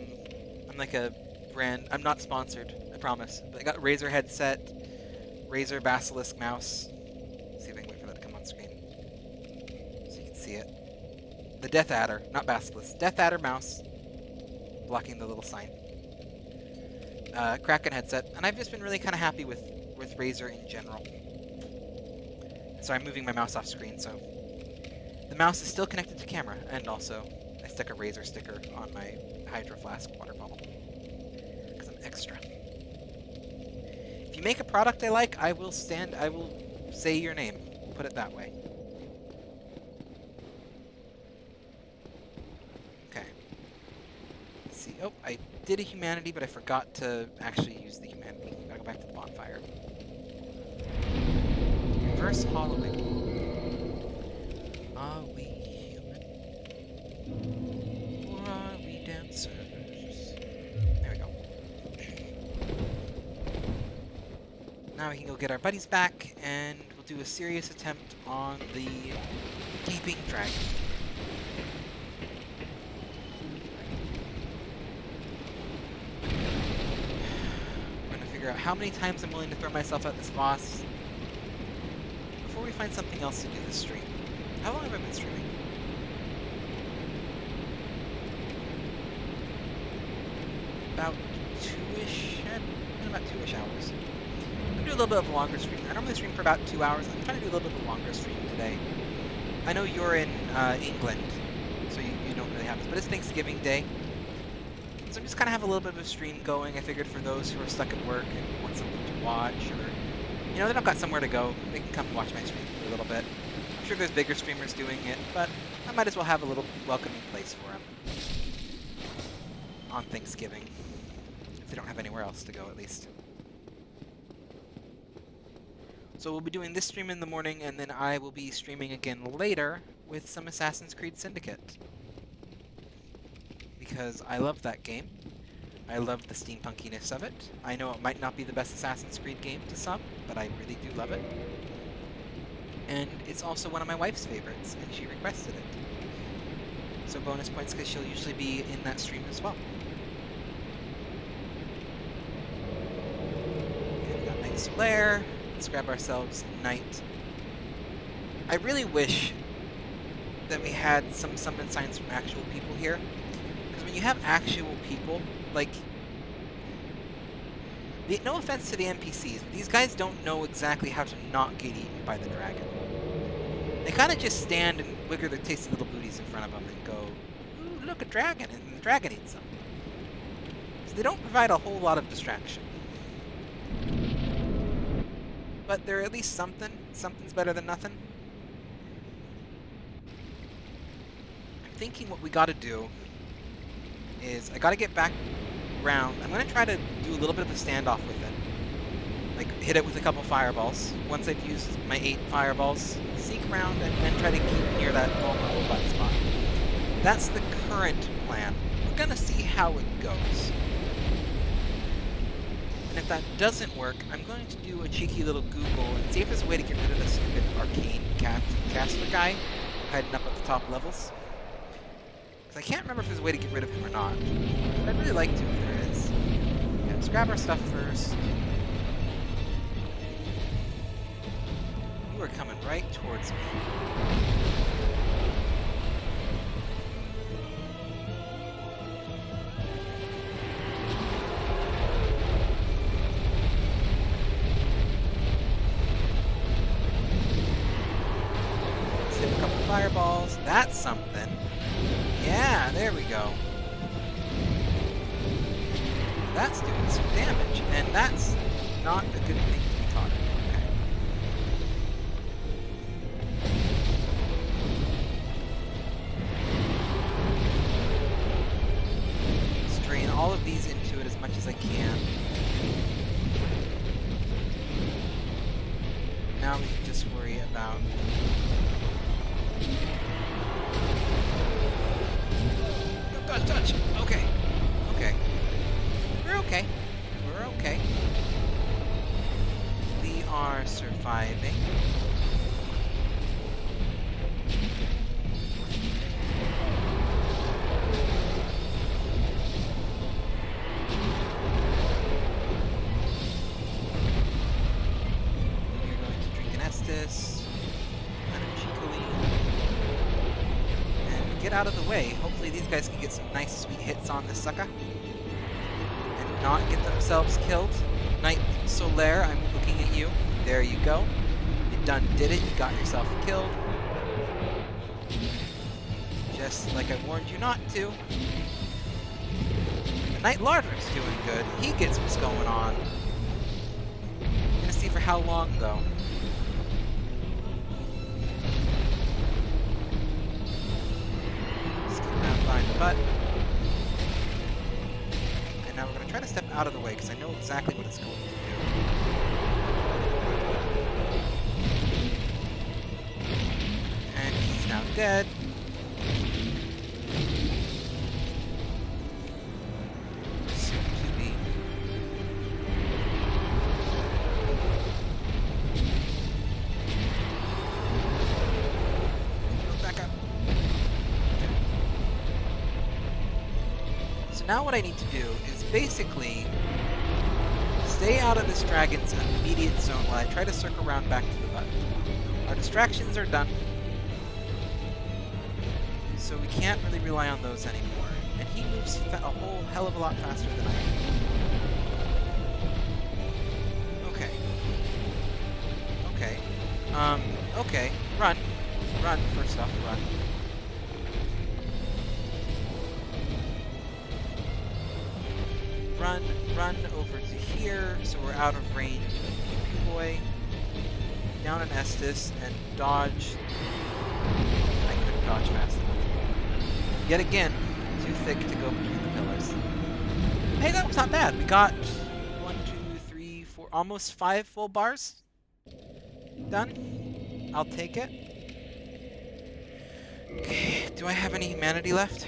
like a brand. I'm not sponsored, I promise. But I got Razer headset, Razer Basilisk mouse. Let's see if I can wait for that to come on screen so you can see it. The Death Adder, not Basilisk. Death Adder mouse, blocking the little sign. Kraken headset, and I've just been really kind of happy with Razer in general. So I'm moving my mouse off screen, so the mouse is still connected to camera, and also I stuck a Razer sticker on my Hydro Flask water bottle because I'm extra. If you make a product I like, I will say your name. Put it that way. Okay. Let's see. Oh, I did a humanity, but I forgot to actually use the humanity. Gotta go back to the bonfire. Reverse hollowing. Are we human? Or are we dancers? There we go. Now we can go get our buddies back, and we'll do a serious attempt on the Gaping Dragon. Figure out how many times I'm willing to throw myself at this boss before we find something else to do this stream. How long have I been streaming? About 2-ish? About 2-ish hours. I'm gonna do a little bit of a longer stream. I normally stream for about 2 hours. I'm trying to do a little bit of a longer stream today. I know you're in England, so you don't really have this, but it's Thanksgiving Day. So I'm just kind of have a little bit of a stream going. I figured for those who are stuck at work and want something to watch, or, you know, they don't got somewhere to go, they can come watch my stream for a little bit. I'm sure there's bigger streamers doing it, but I might as well have a little welcoming place for them. On Thanksgiving. If they don't have anywhere else to go, at least. So we'll be doing this stream in the morning, and then I will be streaming again later with some Assassin's Creed Syndicate. Because I love that game. I love the steampunkiness of it. I know it might not be the best Assassin's Creed game to some, but I really do love it. And it's also one of my wife's favorites, and she requested it. So bonus points because she'll usually be in that stream as well. Okay, we got Knight Solaire. Let's grab ourselves Knight. I really wish that we had some summon signs from actual people here. Because when you have actual people, like... no offense to the NPCs, but these guys don't know exactly how to not get eaten by the dragon. They kind of just stand and wiggle their tasty little booties in front of them and go, ooh, look, a dragon, and the dragon eats them. So they don't provide a whole lot of distraction. But they're at least something. Something's better than nothing. I'm thinking what we gotta do is I gotta get back round. I'm gonna try to do a little bit of a standoff with it. Like, hit it with a couple fireballs. Once I've used my 8 fireballs, sneak around and then try to keep near that vulnerable butt spot. That's the current plan. We're gonna see how it goes. And if that doesn't work, I'm going to do a cheeky little Google and see if there's a way to get rid of the stupid arcane caster guy hiding up at the top levels. Because I can't remember if there's a way to get rid of him or not. But I'd really like to if there is. Yeah, let's grab our stuff first. You are coming right towards me. Save a couple fireballs. That's something. Yeah, there we go. That's doing some damage, and that's not a good thing to be taught. Okay. Strain all of these into it as much as I can. Now we can just worry about... touch. Okay. Okay. We're okay. We're okay. We are surviving. We're going to drink an Estus. Kind of cheekily. Get out of the way. Hopefully these guys can get some nice sweet hits on this sucker. And not get themselves killed. Knight Solaire, I'm looking at you. There you go. You done did it. You got yourself killed. Just like I warned you not to. The Knight Larder's doing good. He gets what's going on. Gonna see for how long though. Behind the butt. And now we're going to try to step out of the way because I know exactly what it's going to do. And he's now dead. Soon to be. Back up. So now what I need to do is basically stay out of this dragon's immediate zone while I try to circle around back to the button. Our distractions are done, so we can't really rely on those anymore. And he moves a whole hell of a lot faster than I do. Okay. Okay. Okay. Run. Run, first off, run. run over to here, so we're out of range of Pew Boy. Down an Estus and dodge. I couldn't dodge fast enough. Yet again, too thick to go between the pillars. Hey, that was not bad. We got 1, 2, 3, 4, almost 5 full bars done. I'll take it. Okay, do I have any humanity left?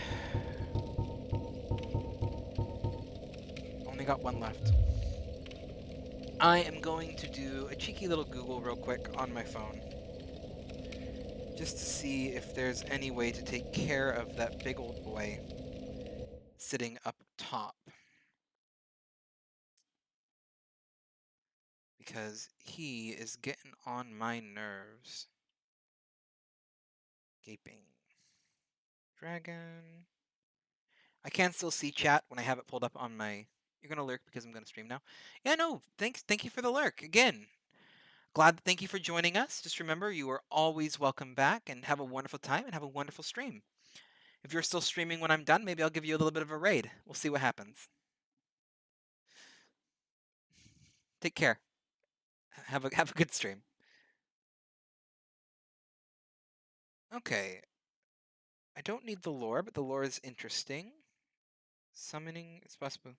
Only got 1 left. I am going to do a cheeky little Google real quick on my phone. Just to see if there's any way to take care of that big old boy sitting up top. Because he is getting on my nerves. Gaping dragon. I can still see chat when I have it pulled up on my... You're gonna lurk because I'm gonna stream now. Yeah, no, thank you for the lurk. Again, thank you for joining us. Just remember, you are always welcome back, and have a wonderful time and have a wonderful stream. If you're still streaming when I'm done, maybe I'll give you a little bit of a raid. We'll see what happens. Take care. Have a good stream. Okay. I don't need the lore, but the lore is interesting. Summoning is possible.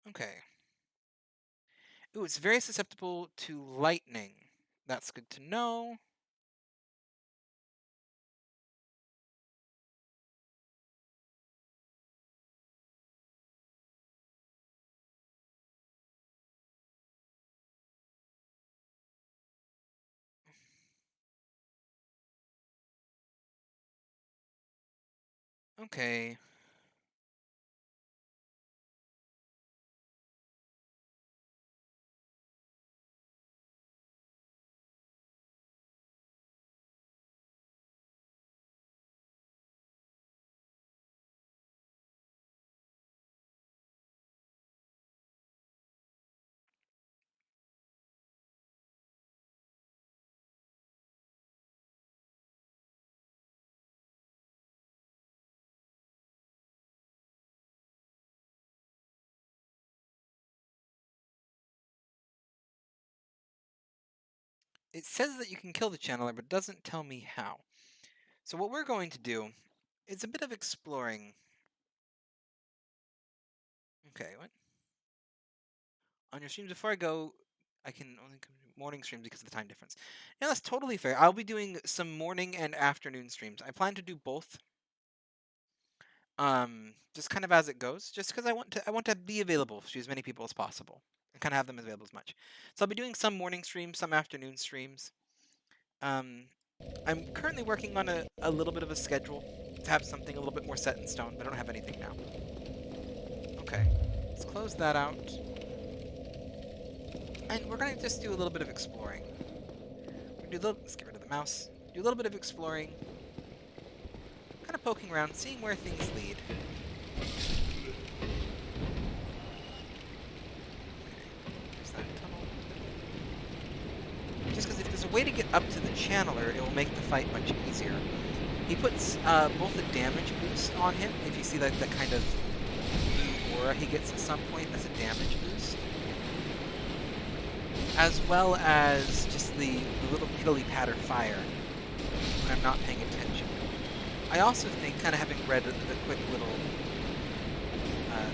Okay. Ooh, it's very susceptible to lightning. That's good to know. Okay. It says that you can kill the channeler, but it doesn't tell me how. So what we're going to do is a bit of exploring. Okay, what? On your streams, before I go, I can only come to morning streams because of the time difference. Yeah, that's totally fair. I'll be doing some morning and afternoon streams. I plan to do both. Just kind of as it goes, just because I want to be available to as many people as possible and kind of have them available as much. So I'll be doing some morning streams, some afternoon streams. I'm currently working on a little bit of a schedule to have something a little bit more set in stone, but I don't have anything now. Okay, let's close that out. And we're going to just do a little bit of exploring. Let's get rid of the mouse. Do a little bit of exploring. Kind of poking around, seeing where things lead. Okay, there's that tunnel. Just because if there's a way to get up to the channeler, it will make the fight much easier. He puts both a damage boost on him, if you see that kind of blue aura he gets at some point, that's a damage boost. As well as just the little piddly-patter fire when I'm not paying attention. I also think, kind of having read the quick little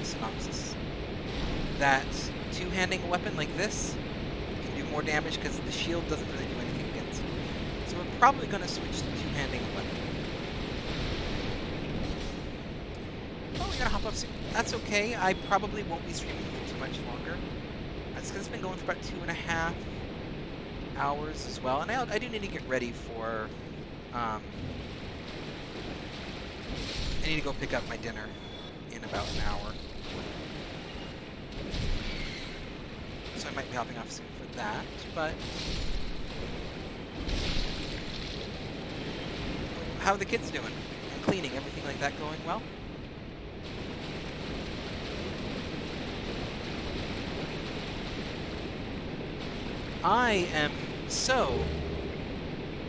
synopsis, that two-handing a weapon like this can do more damage because the shield doesn't really do anything against it. So we're probably going to switch to two-handing a weapon. Oh, we gotta hop off soon. That's okay. I probably won't be streaming for too much longer. That's because it's been going for about 2.5 hours as well. And I do need to get ready for... I need to go pick up my dinner in about an hour. So I might be hopping off soon for that, but... How are the kids doing? And cleaning, everything like that going well? I am so...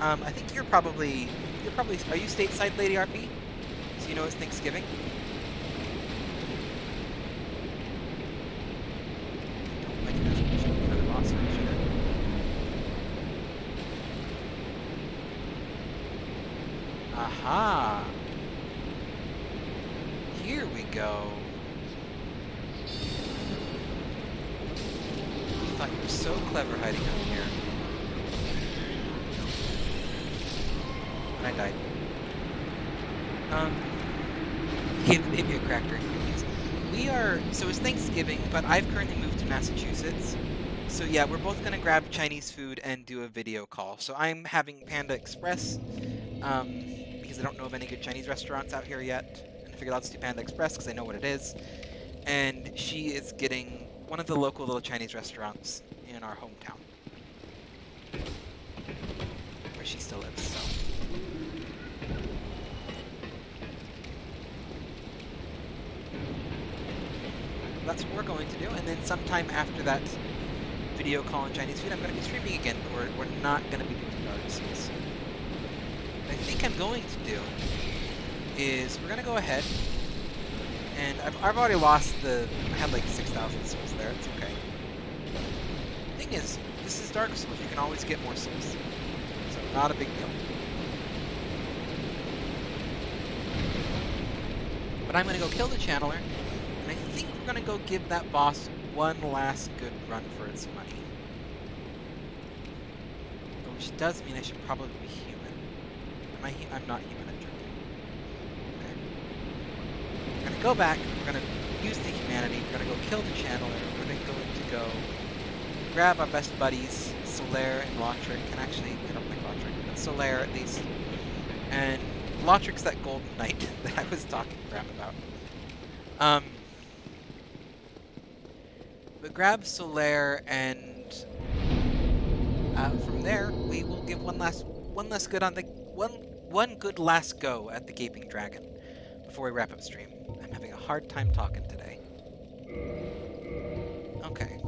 I think you're probably you're probably... Are you stateside, Lady RP? So you know it's Thanksgiving? Don't like this. We should be another boss for sure. Aha! Here we go. You thought you were so clever hiding out here. And I died. Maybe a cracker. We are... So it's Thanksgiving, but I've currently moved to Massachusetts. So yeah, we're both gonna grab Chinese food and do a video call. So I'm having Panda Express, because I don't know of any good Chinese restaurants out here yet. And I figured I'll just do Panda Express because I know what it is. And she is getting one of the local little Chinese restaurants in our hometown. Where she still lives, so... That's what we're going to do, and then sometime after that video call on Chinese food, I'm going to be streaming again, but we're not going to be doing Dark Souls. What I think I'm going to do is we're going to go ahead, and I've already lost I had like 6,000 souls there, it's okay. The thing is, this is Dark Souls, you can always get more souls, so not a big deal. But I'm going to go kill the Channeler, and I think we're going to go give that boss one last good run for its money. Which does mean I should probably be human. I'm not human, I'm joking. Okay. We're going to go back, we're going to use the humanity, we're going to go kill the Channeler, we're then going to go grab our best buddies, Solaire and Lautrec, and actually, I don't like Lautrec, but Solaire at least. And Lautric's that golden knight that I was talking crap about. But grab Solaire, and from there we will give one good last go at the Gaping Dragon before we wrap up stream. I'm having a hard time talking today. Okay.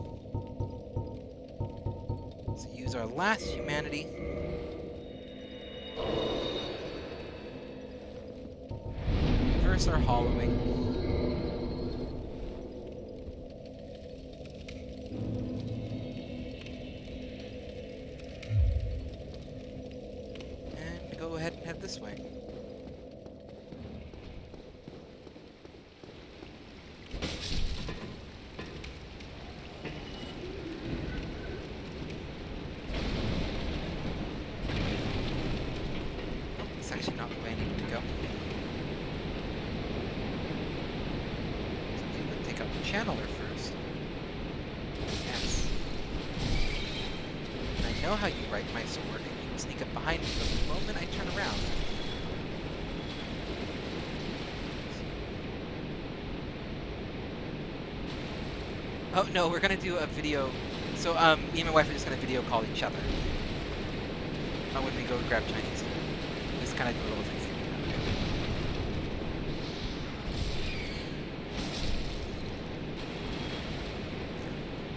So use our last humanity. Reverse our hollowing. And go ahead and head this way. Oh, it's actually not the way I needed to go. Take up the Channeler first. Yes. And I know how you right my sword, and you can sneak up behind me the moment I turn around. Oh no, we're gonna do a video. So me and my wife are just gonna video call each other when we go grab Chinese food. Just kind of do little things like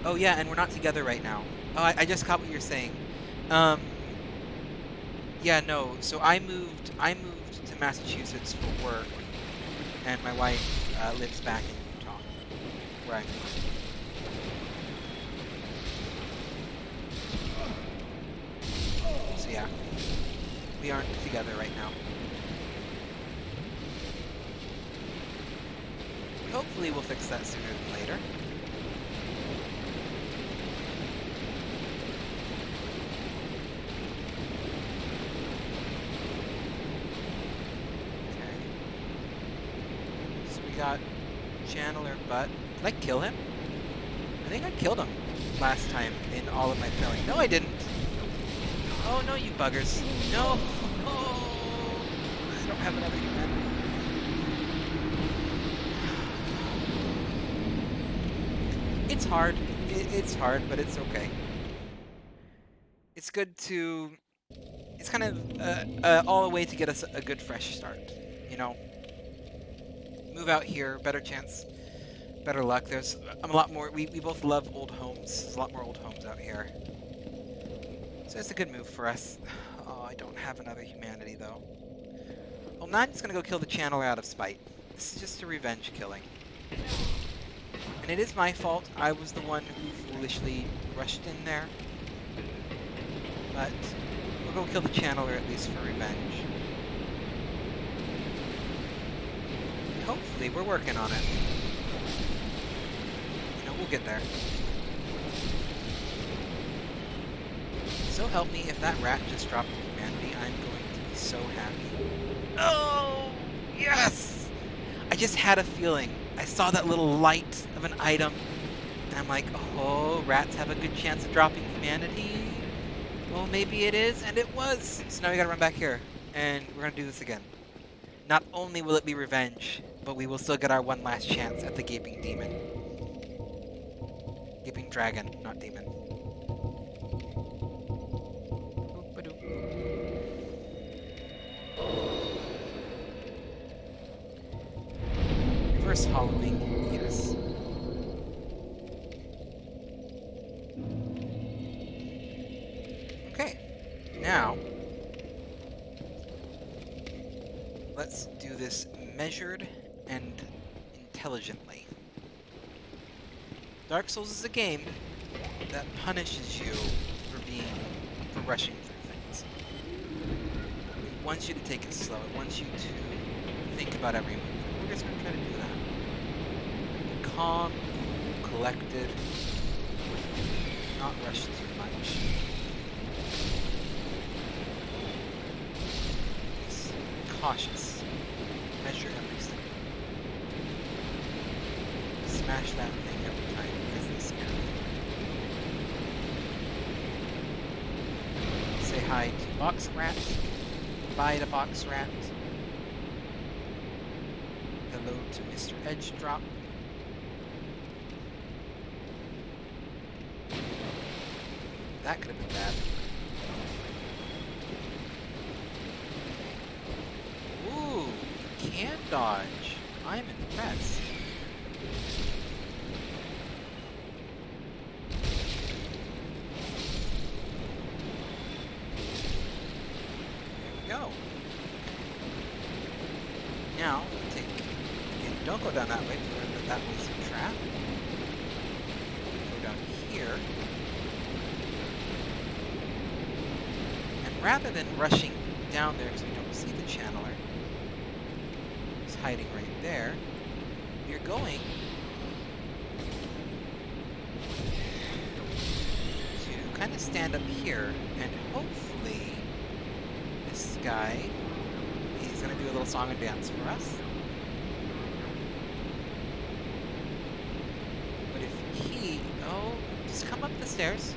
that. Oh yeah, and we're not together right now. Oh, I just caught what you're saying. Yeah, no. So I moved to Massachusetts for work, and my wife lives back in Utah, where I'm from. So yeah, we aren't together right now. Hopefully we'll fix that sooner than later. Got Channeler Butt. Did I kill him? I think I killed him last time in all of my filling. No, I didn't. Oh, no, you buggers. No. Oh, I don't have another humanity. It's hard. It's hard, but it's okay. It's good to... It's kind of all a way to get us a good fresh start, you know? Move out here, better chance, better luck. There's a lot more. We both love old homes. There's a lot more old homes out here. So it's a good move for us. Oh, I don't have another humanity, though. Well, now I'm just gonna go kill the channeler out of spite. This is just a revenge killing. And it is my fault. I was the one who foolishly rushed in there. But we'll go kill the channeler at least for revenge. And hopefully we're working on it. You know, we'll get there. So help me, if that rat just dropped humanity, I'm going to be so happy. Oh, yes! I just had a feeling. I saw that little light of an item, and I'm like, oh, rats have a good chance of dropping humanity. Well, maybe it is, and it was. So now we gotta run back here, and we're gonna do this again. Not only will it be revenge, but we will still get our one last chance at the Gaping Demon. Gaping Dragon, not Demon. Reverse hollowing, yes. Okay, now let's do this measured and intelligently. Dark Souls is a game that punishes you for rushing through things. It wants you to take it slow. It wants you to think about every move. We're just going to try to do that. Be calm, collected, not rush too much. Just cautious. Measure every step. Smash that thing every time because they scare me. Say hi to Box Rat. Bye to Box Rat. Hello to Mr. Edge Drop. That could have been bad. Ooh, can dodge. I'm impressed. There we go. Now, take. Again, don't go down that way. Remember that was a trap. Go down here. And rather than rushing down there because we don't see the channeler, he's hiding right there, you're going to kind of stand up here, and hopefully this guy, he's going to do a little song and dance for us. But if he, just come up the stairs.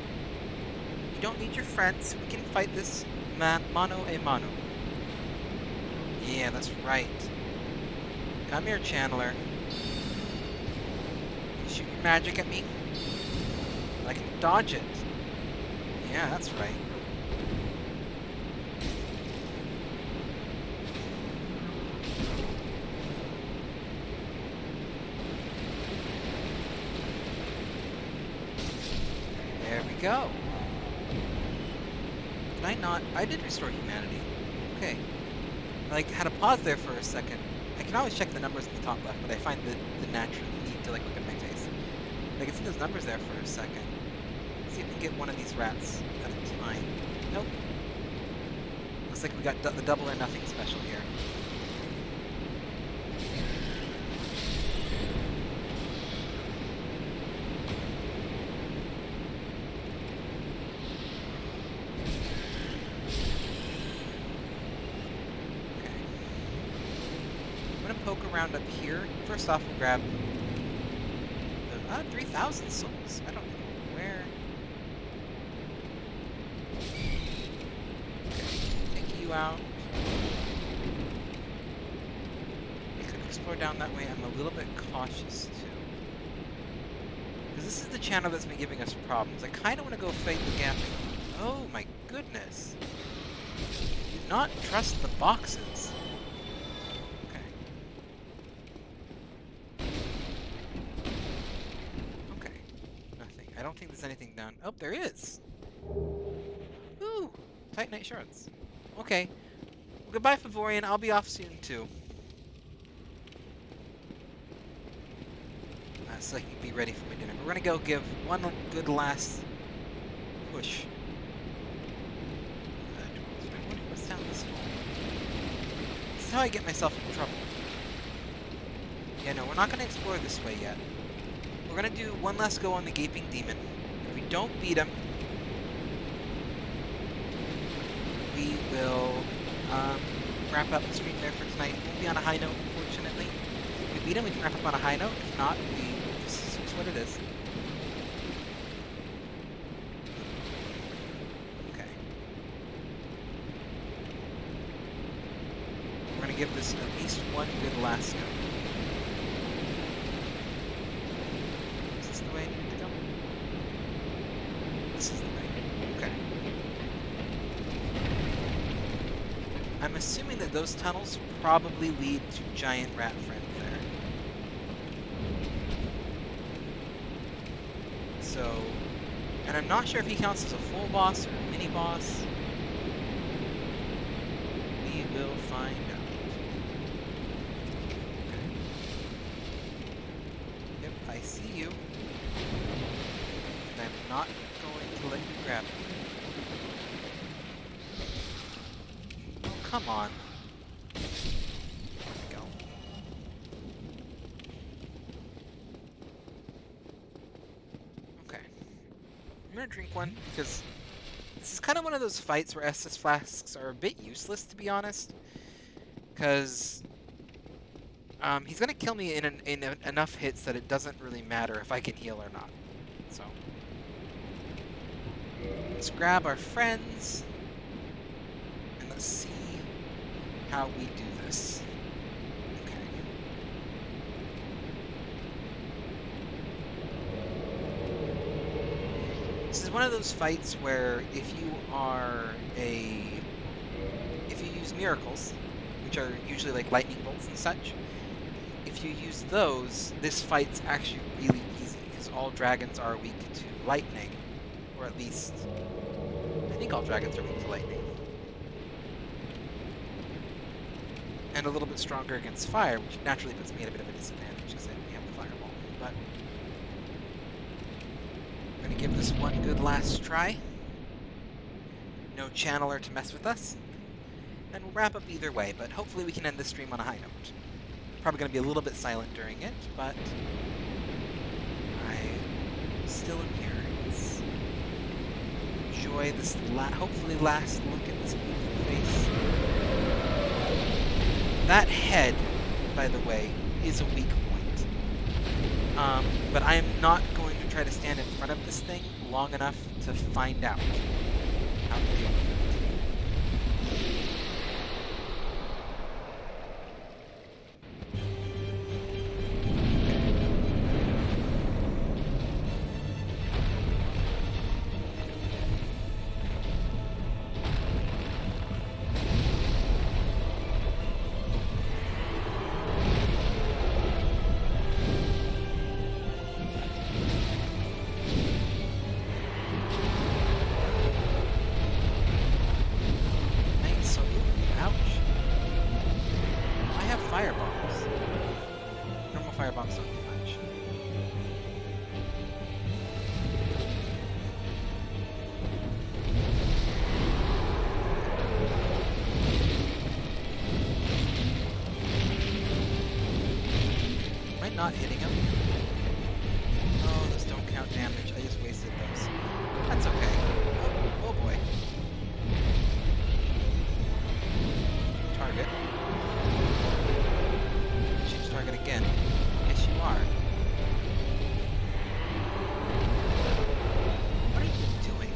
You don't need your friends. We can fight this mano a mano. Yeah, that's right. Come here, channeler. Shoot your magic at me. I can dodge it. Yeah, that's right. There we go. Did I not? I did restore humanity. Okay. I had a pause there for a second. I can always check the numbers in the top left, but I find the natural need to look at my face. I can see those numbers there for a second. Let's see if we can get one of these rats at a time. Nope. Looks like we got the double or nothing special here. Poke around up here. First off, we'll grab the 3,000 souls. I don't know where. Okay, take you out. We could explore down that way. I'm a little bit cautious too, because this is the channel that's been giving us problems. I kind of want to go fight the gap. Oh my goodness! Do not trust the boxes. I don't think there's anything down. Oh, there is! Ooh! Titanite shards. Okay. Well, goodbye, Favorian. I'll be off soon, too. So I can be ready for my dinner. We're gonna go give one good last push. I wonder what's down this hall. This is how I get myself in trouble. Yeah, no, we're not gonna explore this way yet. We're gonna do one last go on the Gaping Demon. If we don't beat him, we will wrap up the stream there for tonight. It won't be on a high note, unfortunately. If we beat him, we can wrap up on a high note. If not, this is what it is. Okay. We're gonna give this at least one good last go. Is this the way I need to go? This is the way. Okay. I'm assuming that those tunnels probably lead to Giant Rat Friend there. So, and I'm not sure if he counts as a full boss or a mini boss. We will find out. Okay. Yep, I see you. And I'm not going to let you grab me. Oh, come on. There we go. Okay. I'm gonna drink one because this is kind of one of those fights where Estus flasks are a bit useless, to be honest. Because he's gonna kill me in enough hits that it doesn't really matter if I can heal or not. So let's grab our friends and let's see how we do this. Okay. This is one of those fights where if you use miracles, which are usually like lightning bolts and such, if you use those, this fight's actually really easy, because all dragons are weak to lightning, or at least, I think all dragons are weak to lightning. And a little bit stronger against fire, which naturally puts me at a bit of a disadvantage, because we have the fireball. But I'm going to give this one good last try. No channeler to mess with us. And we'll wrap up either way, but hopefully we can end this stream on a high note. Probably going to be a little bit silent during it, but I still am here. Let's enjoy this hopefully last look at this beautiful face. That head, by the way, is a weak point. But I am not going to try to stand in front of this thing long enough to find out how to deal with it. Not hitting him. Oh, those don't count damage. I just wasted those. That's okay. Oh boy. Target. Change target again. Yes, you are. What are you doing?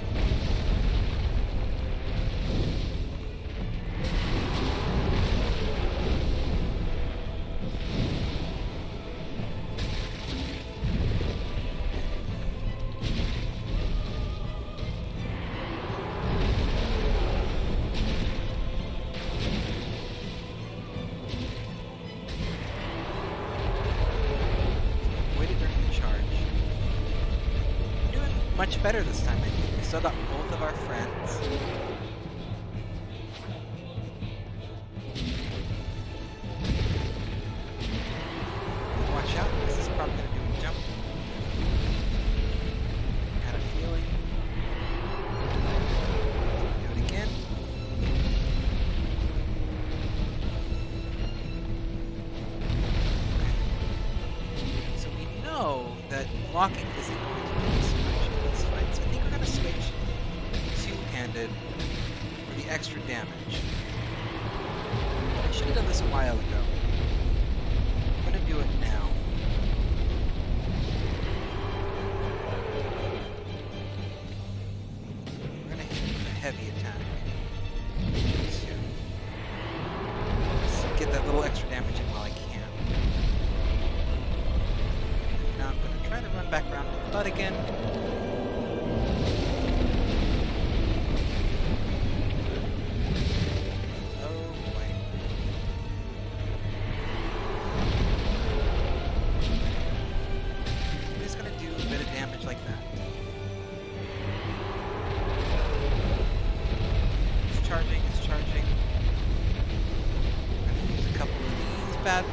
Much better this time, I think. We still got both of our friends. walking isn't going to do so much in this fight, so I think we're going to switch two-handed for the extra damage. I should have done this a while ago. I'm going to do it now. We're going to hit with a heavy attack. Get that little extra damage in while I can. Now I'm going to try to run back around to the butt again. Oh boy. I'm just going to do a bit of damage like that. It's charging, it's charging. A couple of these bad boys.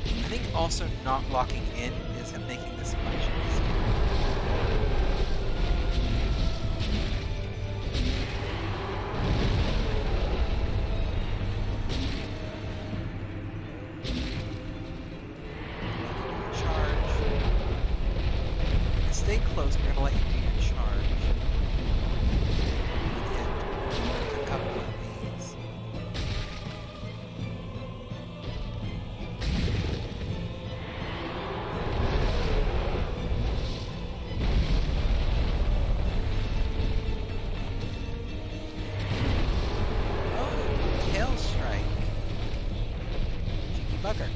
I think also not locking in is making this much easier. Stay close, we're gonna let you do your charge. And hit a couple of these. Oh, tail strike. Cheeky bugger.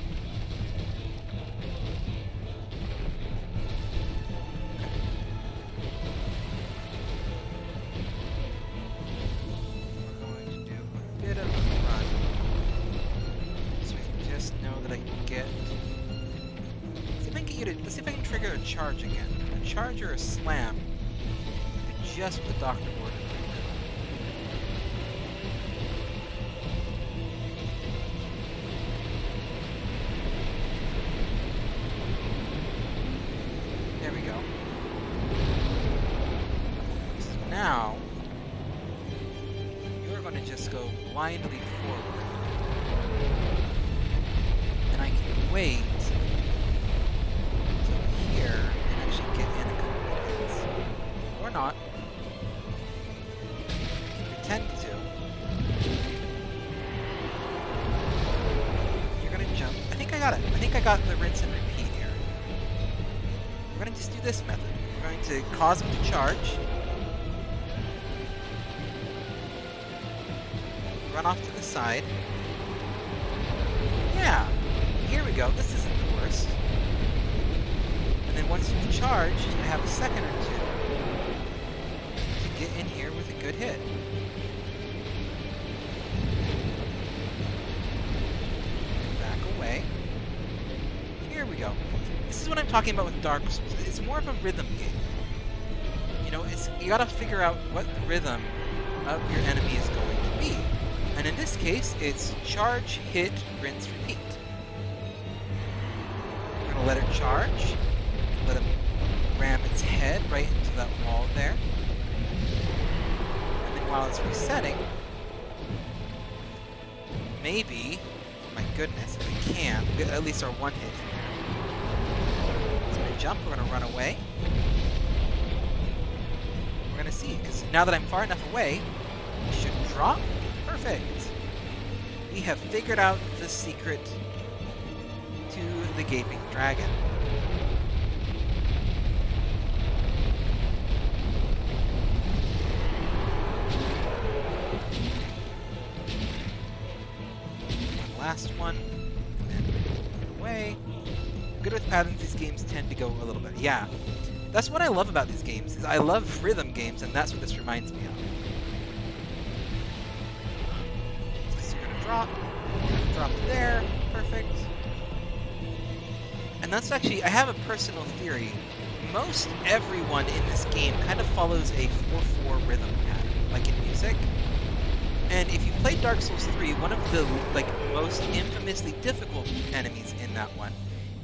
Let's see if I can trigger a charge again. A charge or a slam. Just what the doctor ordered. There we go. So now, you're going to just go blindly forward. And I can wait and actually get in a couple of hits. Or not. Pretend to. You're gonna jump. I think I got it. I think I got the rinse and repeat here. We're gonna just do this method. We're going to cause him to charge. Run off to the side. Yeah. Here we go. This isn't the worst. And then once you've charged, I have a second or two to get in here with a good hit. Back away. Here we go. This is what I'm talking about with Dark Souls. It's more of a rhythm game. You know, you gotta figure out what the rhythm of your enemy is going to be. And in this case, it's charge, hit, rinse, repeat. We're gonna let it charge. Let it ram its head right into that wall there. And then while it's resetting, maybe, my goodness, if we can, we'll get at least our one hit in there. So we're going to jump, we're going to run away. We're going to see, because now that I'm far enough away, it should drop. Perfect. We have figured out the secret to the Gaping Dragon. Last one, and then run away. Good with patterns, these games tend to go a little bit. Yeah, that's what I love about these games, is I love rhythm games, and that's what this reminds me of. So you're gonna drop there, perfect. And that's actually, I have a personal theory. Most everyone in this game kind of follows a 4/4 rhythm pattern, like in music. And if you've played Dark Souls 3, one of the most infamously difficult enemies in that one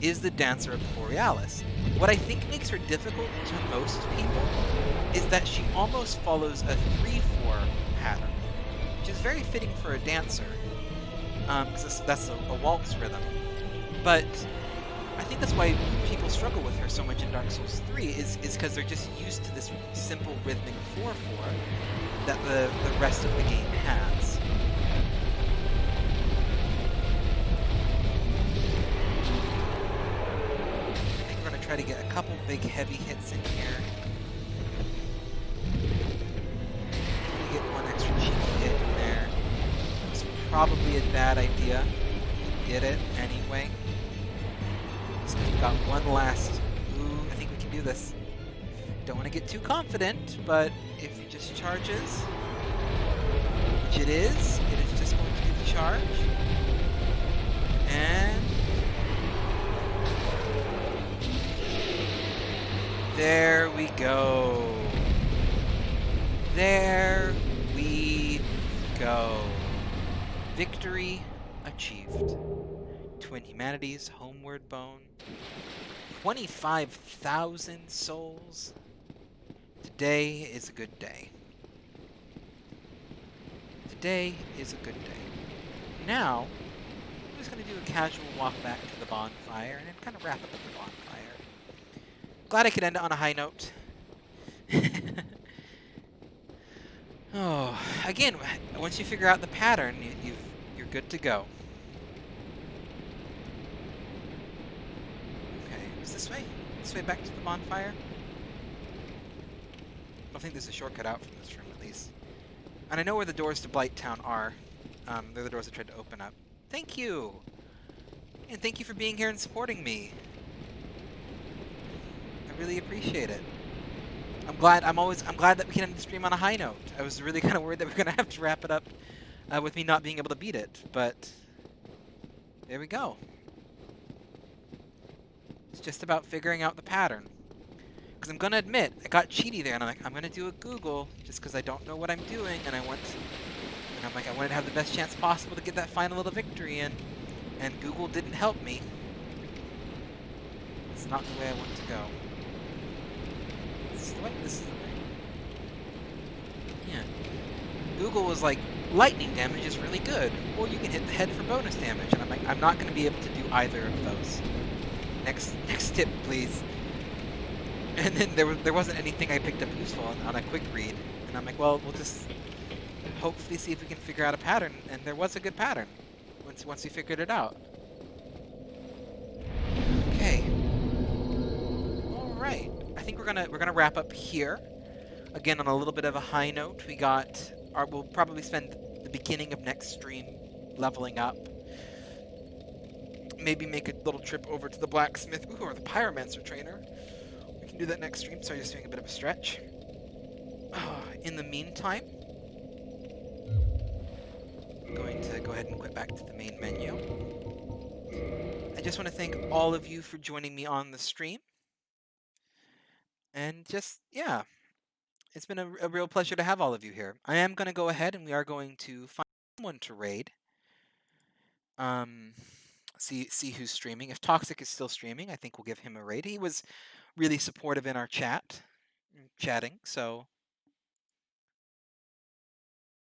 is the Dancer of the Borealis. What I think makes her difficult to most people is that she almost follows a 3/4 pattern, which is very fitting for a dancer, because that's a waltz rhythm. But I think that's why people struggle with her so much in Dark Souls 3 is because they're just used to this simple rhythmic 4/4 that the rest of the game has. I think we're going to try to get a couple big heavy hits in here. Get one extra cheeky hit in there. It's probably a bad idea. Did it anyway. So we've got one last. Ooh, I think we can do this. Don't want to get too confident, but if it just charges, which it is just going to do the charge. And there we go. There we go. Victory achieved. Twin Humanities, Homeward Bone. 25,000 souls. Today is a good day. Today is a good day. Now, I'm just going to do a casual walk back to the bonfire and then kind of wrap up at the bonfire. Glad I could end it on a high note. Oh, again, once you figure out the pattern, you're good to go. Okay, is this way? This way back to the bonfire? I don't think there's a shortcut out from this room, at least. And I know where the doors to Blighttown are. They're the doors I tried to open up. Thank you! And thank you for being here and supporting me. I really appreciate it. I'm glad that we can end the stream on a high note. I was really kind of worried that we're gonna have to wrap it up with me not being able to beat it, but there we go. It's just about figuring out the pattern. Because I'm gonna admit, I got cheaty there, and I'm like, I'm gonna do a Google just because I don't know what I'm doing, and I wanted to have the best chance possible to get that final little victory in, and Google didn't help me. It's not the way I want to go. This is the way. Yeah. Google was like, lightning damage is really good, or you can hit the head for bonus damage. And I'm like, I'm not going to be able to do either of those. Next tip, please. And then there wasn't anything I picked up useful on a quick read. And I'm like, well, we'll just hopefully see if we can figure out a pattern. And there was a good pattern once we figured it out. Okay. All right. I think we're gonna wrap up here. Again, on a little bit of a high note, we'll probably spend the beginning of next stream leveling up. Maybe make a little trip over to the blacksmith or the pyromancer trainer. We can do that next stream. Sorry, just doing a bit of a stretch. In the meantime, I'm going to go ahead and quit back to the main menu. I just want to thank all of you for joining me on the stream. And just, yeah, it's been a real pleasure to have all of you here. I am going to go ahead and we are going to find someone to raid. See who's streaming. If Toxic is still streaming, I think we'll give him a raid. He was really supportive in our chatting, so...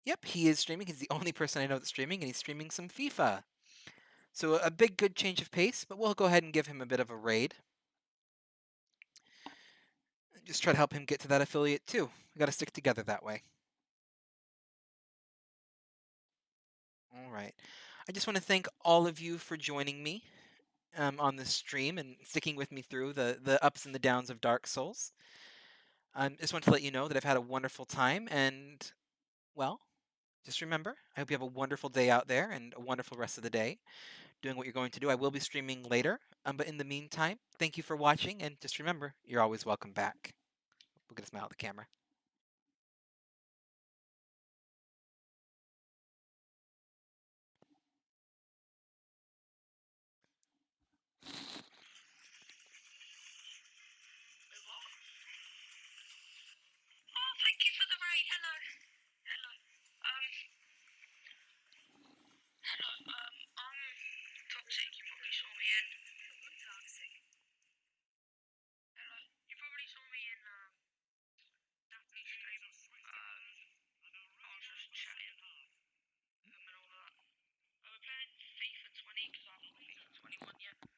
Yep, he is streaming. He's the only person I know that's streaming, and he's streaming some FIFA. So a big, good change of pace, but we'll go ahead and give him a bit of a raid. Just try to help him get to that affiliate too. We got to stick together that way. All right. I just want to thank all of you for joining me on this stream and sticking with me through the ups and the downs of Dark Souls. I just want to let you know that I've had a wonderful time, and, well, just remember, I hope you have a wonderful day out there and a wonderful rest of the day doing what you're going to do. I will be streaming later, but in the meantime, thank you for watching, and just remember, you're always welcome back. We'll get a smile at the camera. Thank you for the raid. Hello. Hello. Hello. I'm Toxic. You probably saw me in. anyone yet.